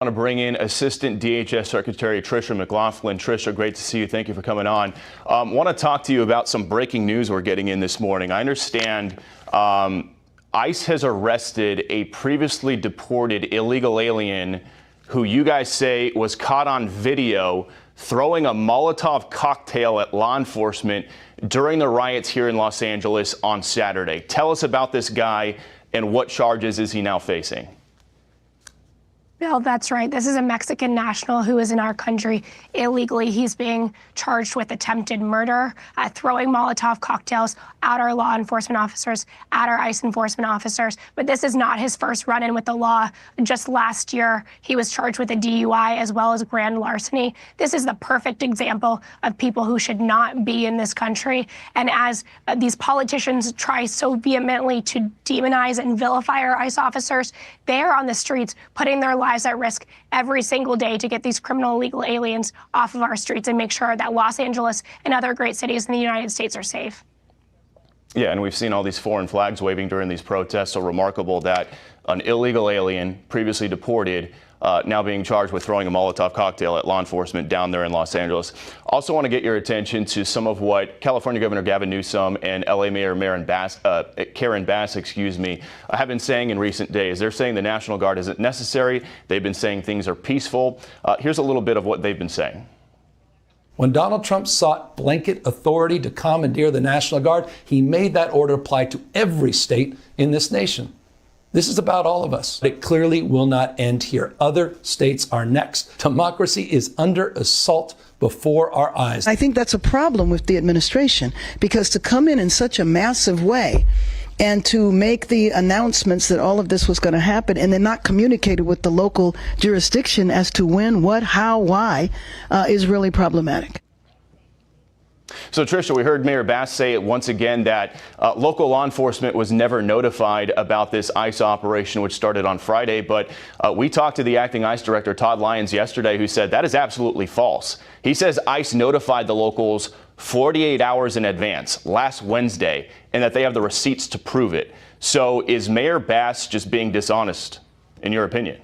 to bring in Assistant DHS Secretary Tricia McLaughlin. Tricia, great to see you. Thank you for coming on. Want to talk to you about some breaking news we're getting in this morning. I understand ICE has arrested a previously deported illegal alien who you guys say was caught on video throwing a Molotov cocktail at law enforcement during the riots here in Los Angeles on Saturday. Tell us about this guy and what charges is he now facing? Bill, that's right. This is a Mexican national who is in our country illegally. He's being charged with attempted murder, throwing Molotov cocktails at our law enforcement officers, at our ICE enforcement officers. But this is not his first run-in with the law. Just last year, he was charged with a DUI as well as grand larceny. This is the perfect example of people who should not be in this country. And as these politicians try so vehemently to demonize and vilify our ICE officers, they are on the streets putting their lives at risk every single day to get these criminal illegal aliens off of our streets and make sure that Los Angeles and other great cities in the United States are safe. Yeah, and we've seen all these foreign flags waving during these protests. So remarkable that an illegal alien, previously deported, now being charged with throwing a Molotov cocktail at law enforcement down there in Los Angeles. Also want to get your attention to some of what California Governor Gavin Newsom and LA Mayor Karen Bass, have been saying in recent days. They're saying the National Guard isn't necessary. They've been saying things are peaceful. Here's a little bit of what they've been saying. When Donald Trump sought blanket authority to commandeer the National Guard, he made that order apply to every state in this nation. This is about all of us. It clearly will not end here. Other states are next. Democracy is under assault before our eyes. I think that's a problem with the administration, because to come in such a massive way and to make the announcements that all of this was going to happen and then not communicate it with the local jurisdiction as to when, what, how, why is really problematic. So, Tricia, we heard Mayor Bass say it once again that local law enforcement was never notified about this ICE operation, which started on Friday. But we talked to the acting ICE director, Todd Lyons, yesterday, who said that is absolutely false. He says ICE notified the locals 48 hours in advance last Wednesday and that they have the receipts to prove it. So is Mayor Bass just being dishonest, in your opinion?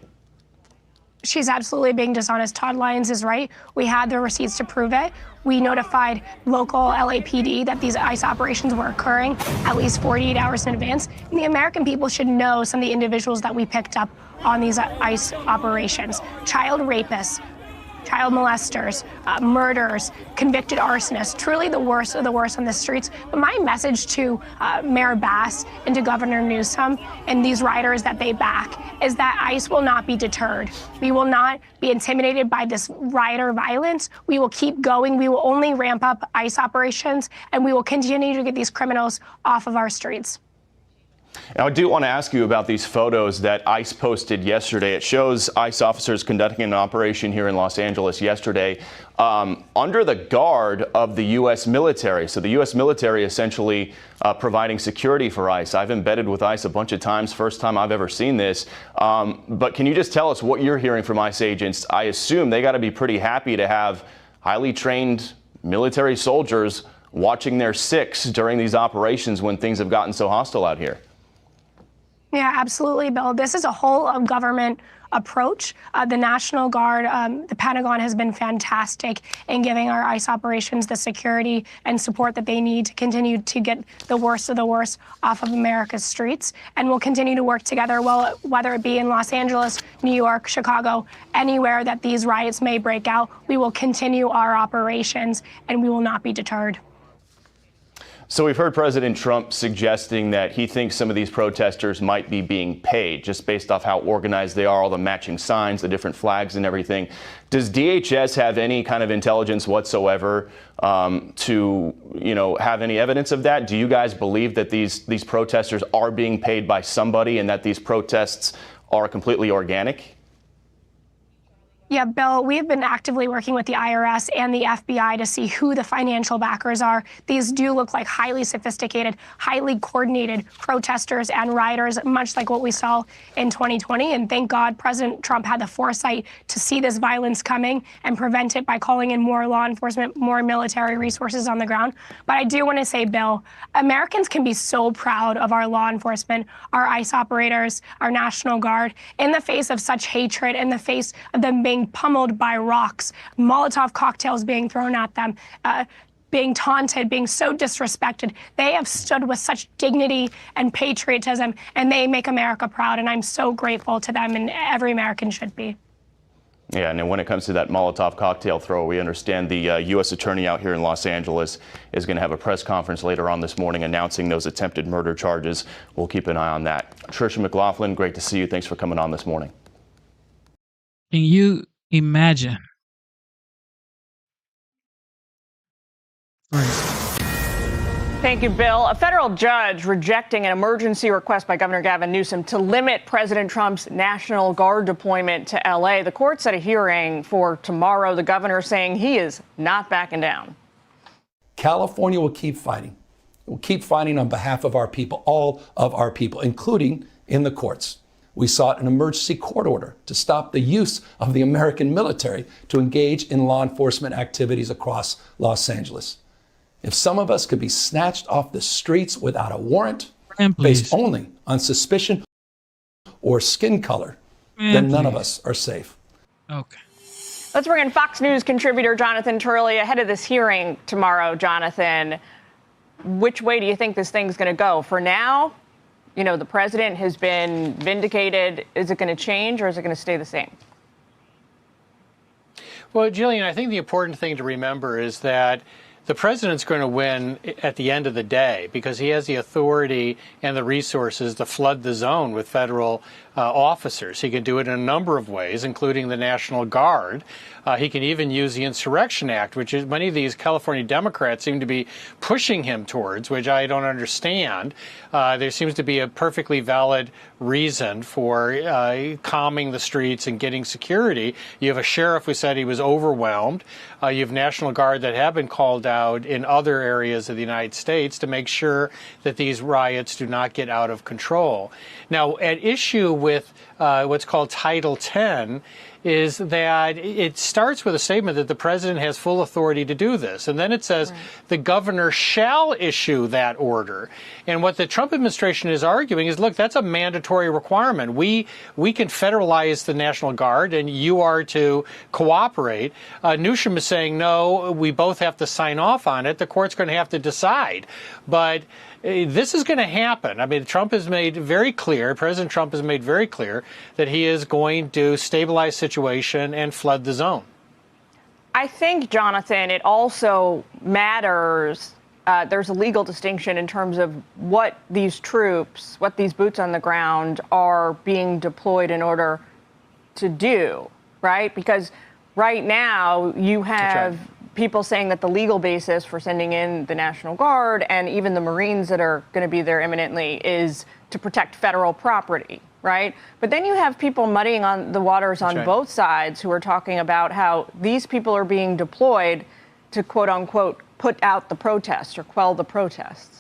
She's absolutely being dishonest. Todd Lyons is right. We had the receipts to prove it. We notified local LAPD that these ICE operations were occurring at least 48 hours in advance. And the American people should know some of the individuals that we picked up on these ICE operations. Child rapists, child molesters, murderers, convicted arsonists, truly the worst of the worst on the streets. But my message to Mayor Bass and to Governor Newsom and these rioters that they back is that ICE will not be deterred. We will not be intimidated by this rioter violence. We will keep going. We will only ramp up ICE operations, and we will continue to get these criminals off of our streets. Now, I do want to ask you about these photos that ICE posted yesterday. It shows ICE officers conducting an operation here in Los Angeles yesterday under the guard of the U.S. military. So the U.S. military essentially providing security for ICE. I've embedded with ICE a bunch of times, first time I've ever seen this. But can you just tell us what you're hearing from ICE agents? I assume they got to be pretty happy to have highly trained military soldiers watching their six during these operations when things have gotten so hostile out here. Yeah, absolutely, Bill. This is a whole of government approach. The National Guard, the Pentagon has been fantastic in giving our ICE operations the security and support that they need to continue to get the worst of the worst off of America's streets. And we'll continue to work together, well, whether it be in Los Angeles, New York, Chicago, anywhere that these riots may break out. We will continue our operations, and we will not be deterred. So we've heard President Trump suggesting that he thinks some of these protesters might be being paid just based off how organized they are, all the matching signs, the different flags and everything. Does DHS have any kind of intelligence whatsoever to, have any evidence of that? Do you guys believe that these protesters are being paid by somebody and that these protests are completely organic? Yeah, Bill, we have been actively working with the IRS and the FBI to see who the financial backers are. These do look like highly sophisticated, highly coordinated protesters and rioters, much like what we saw in 2020. And thank God President Trump had the foresight to see this violence coming and prevent it by calling in more law enforcement, more military resources on the ground. But I do want to say, Bill, Americans can be so proud of our law enforcement, our ICE operators, our National Guard, in the face of such hatred, in the face of them being pummeled by rocks, Molotov cocktails being thrown at them, being taunted, being so disrespected. They have stood with such dignity and patriotism, and they make America proud, and I'm so grateful to them, and every American should be. Yeah, and then when it comes to that Molotov cocktail throw, we understand the U.S. Attorney out here in Los Angeles is going to have a press conference later on this morning announcing those attempted murder charges. We'll keep an eye on that. Tricia McLaughlin, great to see you. Thanks for coming on this morning. Can you imagine? Thank you, Bill. A federal judge rejecting an emergency request by Governor Gavin Newsom to limit President Trump's National Guard deployment to L.A. The court set a hearing for tomorrow. The governor saying he is not backing down. California will keep fighting. We'll keep fighting on behalf of our people, all of our people, including in the courts. We sought an emergency court order to stop the use of the American military to engage in law enforcement activities across Los Angeles. If some of us could be snatched off the streets without a warrant, based only on suspicion or skin color, then none of us are safe. Okay. Let's bring in Fox News contributor Jonathan Turley ahead of this hearing tomorrow. Jonathan, which way do you think this thing's going to go? For now, you know, the president has been vindicated. Is it going to change or is it going to stay the same? Well, Jillian, I think the important thing to remember is that the president's going to win at the end of the day because he has the authority and the resources to flood the zone with federal officers. He can do it in a number of ways, including the National Guard. He can even use the Insurrection Act, which is many of these California Democrats seem to be pushing him towards, which I don't understand. There seems to be a perfectly valid reason for calming the streets and getting security. You have a sheriff who said he was overwhelmed. You have National Guard that have been called out in other areas of the United States to make sure that these riots do not get out of control. Now, at issue with what's called Title 10 is that it starts with a statement that the president has full authority to do this. And then it says the governor shall issue that order. And what the Trump administration is arguing is, look, that's a mandatory requirement. We can federalize the National Guard and you are to cooperate. Newsom is saying, no, we both have to sign off on it. The court's going to have to decide. But this is going to happen. I mean, Trump has made very clear, President Trump has made very clear that he is going to stabilize the situation and flood the zone. I think, Jonathan, it also matters. There's a legal distinction in terms of what these troops, what these boots on the ground are being deployed in order to do, right? Because right now you have people saying that the legal basis for sending in the National Guard and even the Marines that are going to be there imminently is to protect federal property, right? But then you have people muddying on the waters on both sides who are talking about how these people are being deployed to, quote unquote, put out the protests or quell the protests.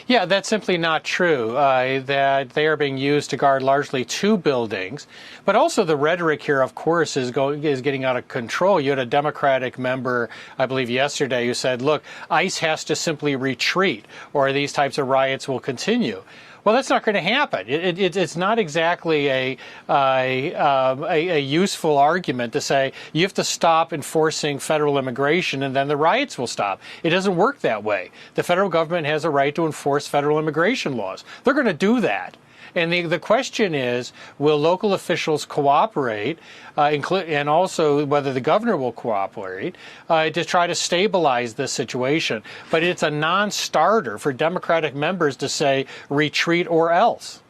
Yeah, that's simply not true, that they are being used to guard largely two buildings. But also the rhetoric here, of course, is getting out of control. You had a Democratic member, I believe yesterday, who said, look, ICE has to simply retreat or these types of riots will continue. Well, that's not going to happen. It's not exactly a useful argument to say you have to stop enforcing federal immigration and then the riots will stop. It doesn't work that way. The federal government has a right to enforce federal immigration laws. They're going to do that. And the question is, will local officials cooperate, and also whether the governor will cooperate, to try to stabilize this situation? But it's a non-starter for Democratic members to say retreat or else.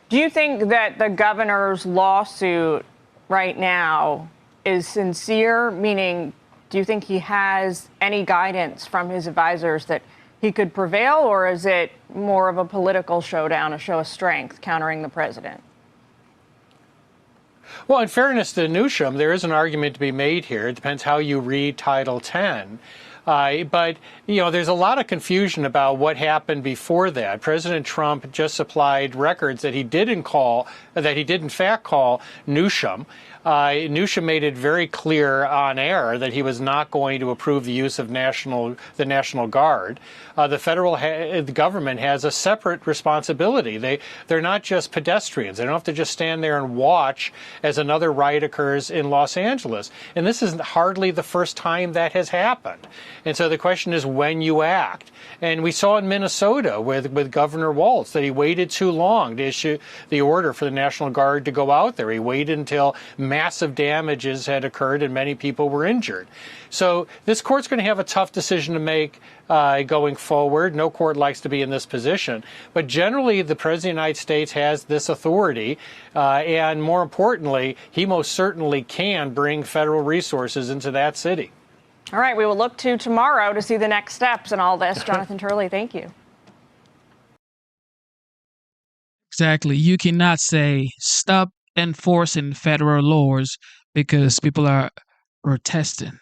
Do you think that the governor's lawsuit right now is sincere? Meaning, do you think he has any guidance from his advisors that he could prevail, or is it more of a political showdown, a show of strength, countering the president? Well, in fairness to Newsom, there is an argument to be made here. It depends how you read Title 10. But, there's a lot of confusion about what happened before that. President Trump just supplied records that he did in fact call Newsom. Newsom made it very clear on air that he was not going to approve the use of the National Guard. The federal government has a separate responsibility. They're not just pedestrians. They don't have to just stand there and watch as another riot occurs in Los Angeles. And this is hardly the first time that has happened. And so the question is when you act. And we saw in Minnesota with Governor Walz that he waited too long to issue the order for the National Guard to go out there. He waited until massive damages had occurred and many people were injured. So this court's going to have a tough decision to make going forward. No court likes to be in this position. But generally, the President of the United States has this authority. And more importantly, he most certainly can bring federal resources into that city. All right, we will look to tomorrow to see the next steps in all this. Jonathan Turley, thank you. Exactly. You cannot say stop enforcing federal laws because people are protesting.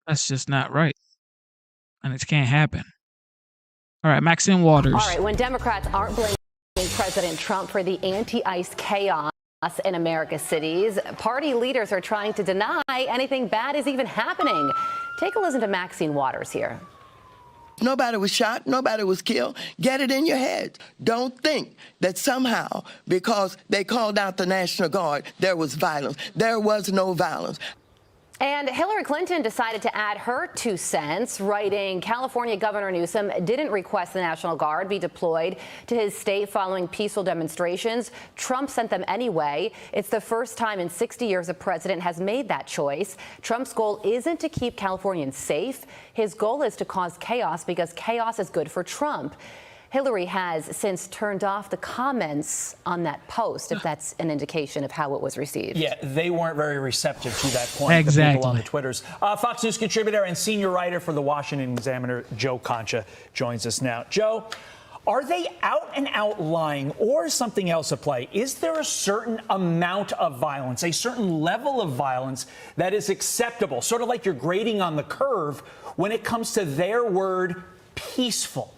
That's just not right. And it can't happen. All right, Maxine Waters. All right, when Democrats aren't blaming President Trump for the anti-ICE chaos in America's cities, party leaders are trying to deny anything bad is even happening. Take a listen to Maxine Waters here. Nobody was shot. Nobody was killed. Get it in your head. Don't think that somehow, because they called out the National Guard, there was violence. There was no violence. And Hillary Clinton decided to add her 2 cents, writing California Governor Newsom didn't request the National Guard be deployed to his state following peaceful demonstrations. Trump sent them anyway. It's the first time in 60 years a president has made that choice. Trump's goal isn't to keep Californians safe. His goal is to cause chaos because chaos is good for Trump. Hillary has since turned off the comments on that post, if that's an indication of how it was received. Yeah, they weren't very receptive to that point. Exactly. The people on the Twitters. Fox News contributor and senior writer for the Washington Examiner, Joe Concha, joins us now. Joe, are they out and out lying or something else at play? Is there a certain amount of violence, a certain level of violence that is acceptable, sort of like you're grading on the curve when it comes to their word, peaceful?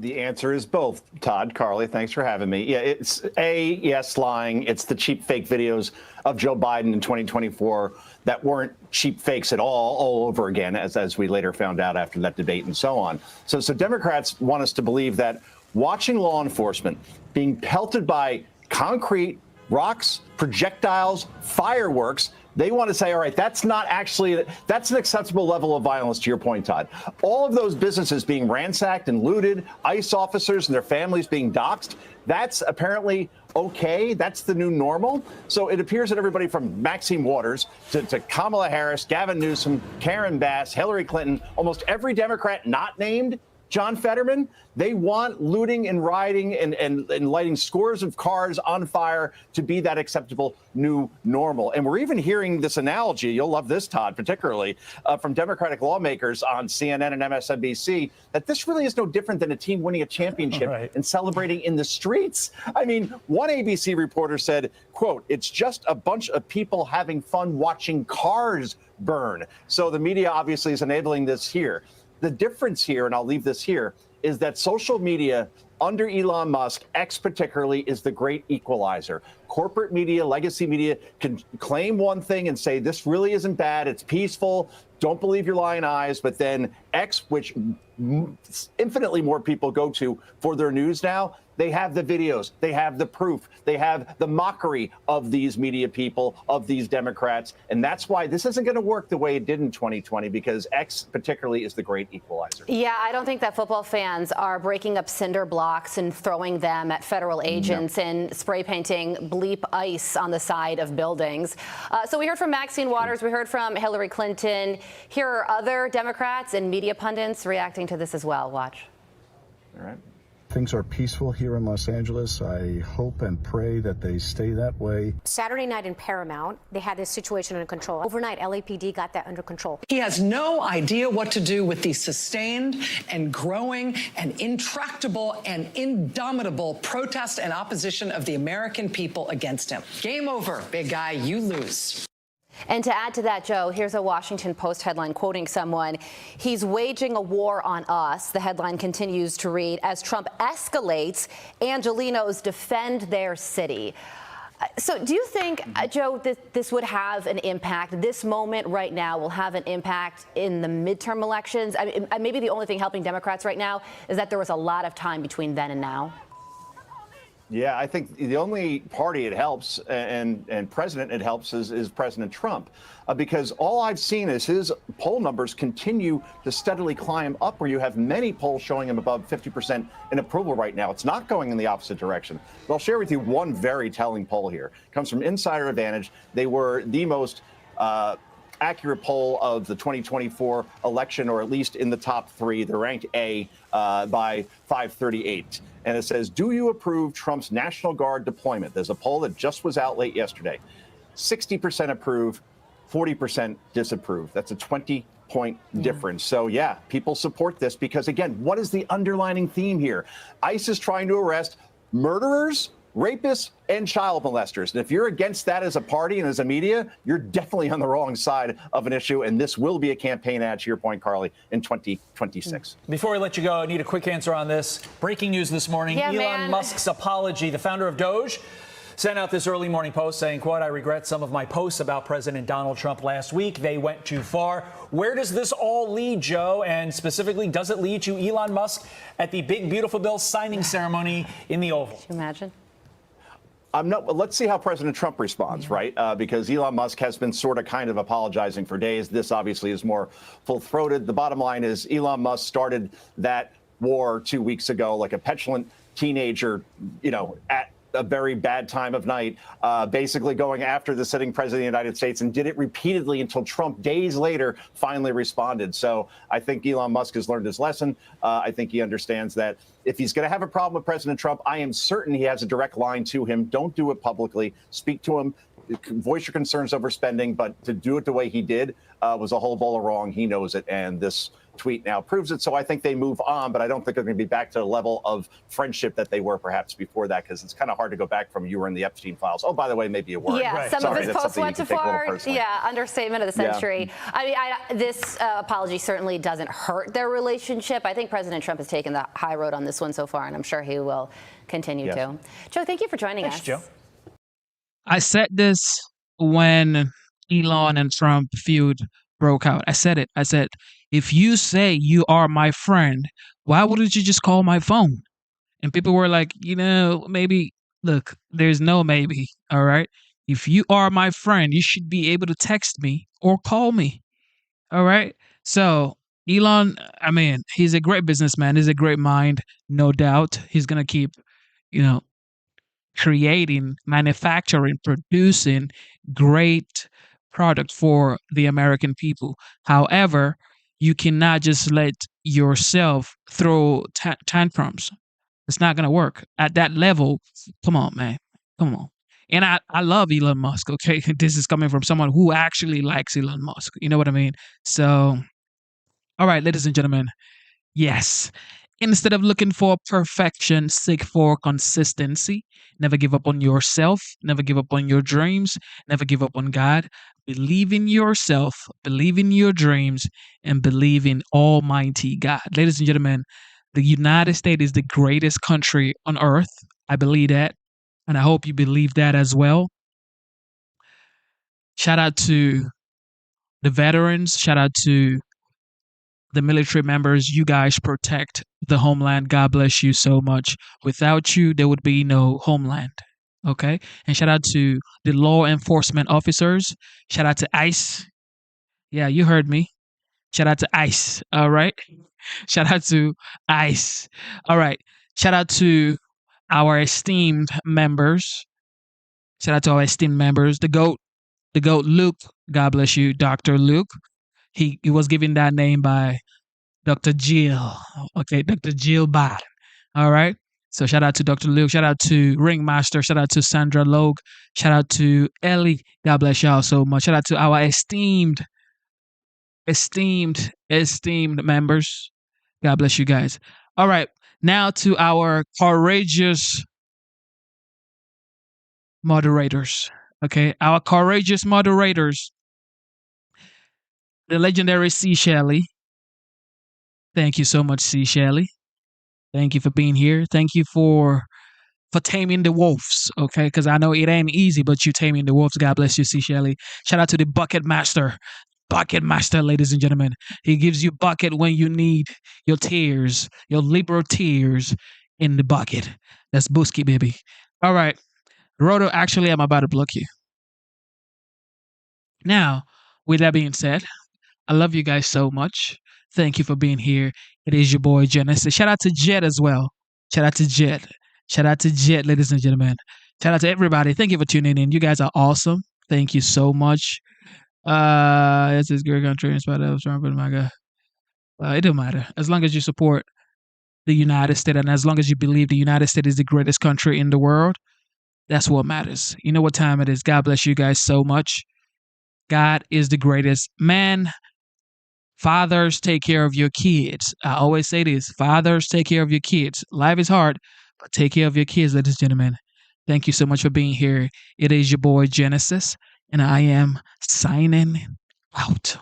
The answer is both, Todd. Carly, thanks for having me. Yeah, it's yes, lying. It's the cheap fake videos of Joe Biden in 2024 that weren't cheap fakes at all over again, as we later found out after that debate and so on. So Democrats want us to believe that watching law enforcement being pelted by concrete, rocks, projectiles, fireworks, they want to say, all right, that's an acceptable level of violence, to your point, Todd. All of those businesses being ransacked and looted, ICE officers and their families being doxxed, that's apparently okay. That's the new normal. So it appears that everybody from Maxine Waters to Kamala Harris, Gavin Newsom, Karen Bass, Hillary Clinton, almost every Democrat not named John Fetterman, they want looting and rioting and lighting scores of cars on fire to be that acceptable new normal. And we're even hearing this analogy, you'll love this, Todd, particularly, from Democratic lawmakers on CNN and MSNBC, that this really is no different than a team winning a championship and celebrating in the streets. I mean, one ABC reporter said, quote, it's just a bunch of people having fun watching cars burn. So the media obviously is enabling this here. The difference here, and I'll leave this here, is that social media under Elon Musk, X particularly, is the great equalizer. Corporate media, legacy media can claim one thing and say, this really isn't bad, it's peaceful, don't believe your lying eyes. But then X, which infinitely more people go to for their news now, they have the videos, they have the proof, they have the mockery of these media people, of these Democrats. And that's why this isn't going to work the way it did in 2020, because X particularly is the great equalizer. Yeah, I don't think that football fans are breaking up cinder blocks and throwing them at federal agents and spray painting bleep ICE on the side of buildings. So we heard from Maxine Waters, we heard from Hillary Clinton. Here are other Democrats and media pundits reacting to this as well. Watch. All right. Things are peaceful here in Los Angeles. I hope and pray that they stay that way. Saturday night in Paramount, they had this situation under control. Overnight, LAPD got that under control. He has no idea what to do with the sustained and growing and intractable and indomitable protest and opposition of the American people against him. Game over, big guy, you lose. And to add to that, Joe, here's a Washington Post headline quoting someone. He's waging a war on us. The headline continues to read, as Trump escalates, Angelenos defend their city. So do you think, Joe, that this would have an impact? This moment right now will have an impact in the midterm elections? I mean, maybe the only thing helping Democrats right now is that there was a lot of time between then and now. Yeah, I think the only party it helps and president it helps is President Trump, because all I've seen is his poll numbers continue to steadily climb up, where you have many polls showing him above 50% in approval right now. It's not going in the opposite direction. But I'll share with you one very telling poll here. It comes from Insider Advantage. They were the most accurate poll of the 2024 election, or at least in the top three. They're ranked A by 538. And it says, do you approve Trump's National Guard deployment? There's a poll that just was out late yesterday. 60% approve, 40% disapprove. That's a 20-point difference. So, yeah, people support this because, again, what is the underlining theme here? ICE is trying to arrest murderers, rapists, and child molesters. And if you're against that as a party and as a media, you're definitely on the wrong side of an issue. And this will be a campaign ad, to your point, Carly, in 2026. Before we let you go, I need a quick answer on this. Breaking news this morning, Elon Musk's apology. The founder of Doge sent out this early morning post saying, quote, I regret some of my posts about President Donald Trump last week. They went too far. Where does this all lead, Joe? And specifically, does it lead to Elon Musk at the big, beautiful bill signing ceremony in the Oval? Can you imagine? Let's see how President Trump responds, right? Because Elon Musk has been sort of kind of apologizing for days. This obviously is more full-throated. The bottom line is Elon Musk started that war 2 weeks ago like a petulant teenager, at a very bad time of night, basically going after the sitting president of the United States, and did it repeatedly until Trump days later finally responded. So I think Elon Musk has learned his lesson. I think he understands that if he's going to have a problem with President Trump, I am certain he has a direct line to him. Don't do it publicly. Speak to him. Voice your concerns over spending, but to do it the way he did was a whole bowl of wrong. He knows it, and this tweet now proves it. So I think they move on, but I don't think they're going to be back to the level of friendship that they were perhaps before that, because it's kind of hard to go back from you were in the Epstein files. Oh, by the way, maybe a word. Yeah, some of his posts went too far. Yeah, understatement of the century. Yeah. I mean, this apology certainly doesn't hurt their relationship. I think President Trump has taken the high road on this one so far, and I'm sure he will continue to. Joe, thank you for joining us. Joe. I said this when Elon and Trump feud broke out. I said it. I said, if you say you are my friend, why wouldn't you just call my phone? And people were like, maybe. Look, there's no maybe. All right. If you are my friend, you should be able to text me or call me. All right. So Elon, I mean, he's a great businessman. He's a great mind. No doubt. He's going to keep, creating, manufacturing, producing great product for the American people. However, you cannot just let yourself throw tantrums. It's not going to work at that level. Come on, man. Come on. And I love Elon Musk, okay? This is coming from someone who actually likes Elon Musk. You know what I mean? So, all right, ladies and gentlemen. Yes. Instead of looking for perfection, seek for consistency. Never give up on yourself. Never give up on your dreams. Never give up on God. Believe in yourself. Believe in your dreams. And believe in Almighty God. Ladies and gentlemen, the United States is the greatest country on earth. I believe that. And I hope you believe that as well. Shout out to the veterans. Shout out to the military members. You guys protect the homeland. God bless you so much. Without you, there would be no homeland. Okay? And shout out to the law enforcement officers. Shout out to ICE. Yeah, you heard me. Shout out to ICE. All right? Shout out to ICE. All right. Shout out to our esteemed members. Shout out to our esteemed members. The GOAT Luke. God bless you, Dr. Luke. He was given that name by Dr. Jill. Okay, Dr. Jill Biden. All right. So shout out to Dr. Luke. Shout out to Ringmaster. Shout out to Sandra Logue. Shout out to Ellie. God bless y'all so much. Shout out to our esteemed members. God bless you guys. All right. Now to our courageous moderators. Okay. Our courageous moderators. The legendary C. Shelley. Thank you so much, C. Shelley. Thank you for being here. Thank you for taming the wolves, okay? Because I know it ain't easy, but you taming the wolves. God bless you, C. Shelley. Shout out to the Bucket Master. Bucket Master, ladies and gentlemen. He gives you bucket when you need your tears, your liberal tears in the bucket. That's Busky, baby. All right. Roto, actually, I'm about to block you. Now, with that being said, I love you guys so much. Thank you for being here. It is your boy, Genesis. Shout out to Jet as well. Shout out to Jet. Shout out to Jet, ladies and gentlemen. Shout out to everybody. Thank you for tuning in. You guys are awesome. Thank you so much. This is great country in spite of Trump and my God. It don't matter. As long as you support the United States and as long as you believe the United States is the greatest country in the world, that's what matters. You know what time it is. God bless you guys so much. God is the greatest. Man, fathers, take care of your kids. I always say this. Fathers, take care of your kids. Life is hard, but take care of your kids, ladies and gentlemen. Thank you so much for being here. It is your boy, Genesis, and I am signing out.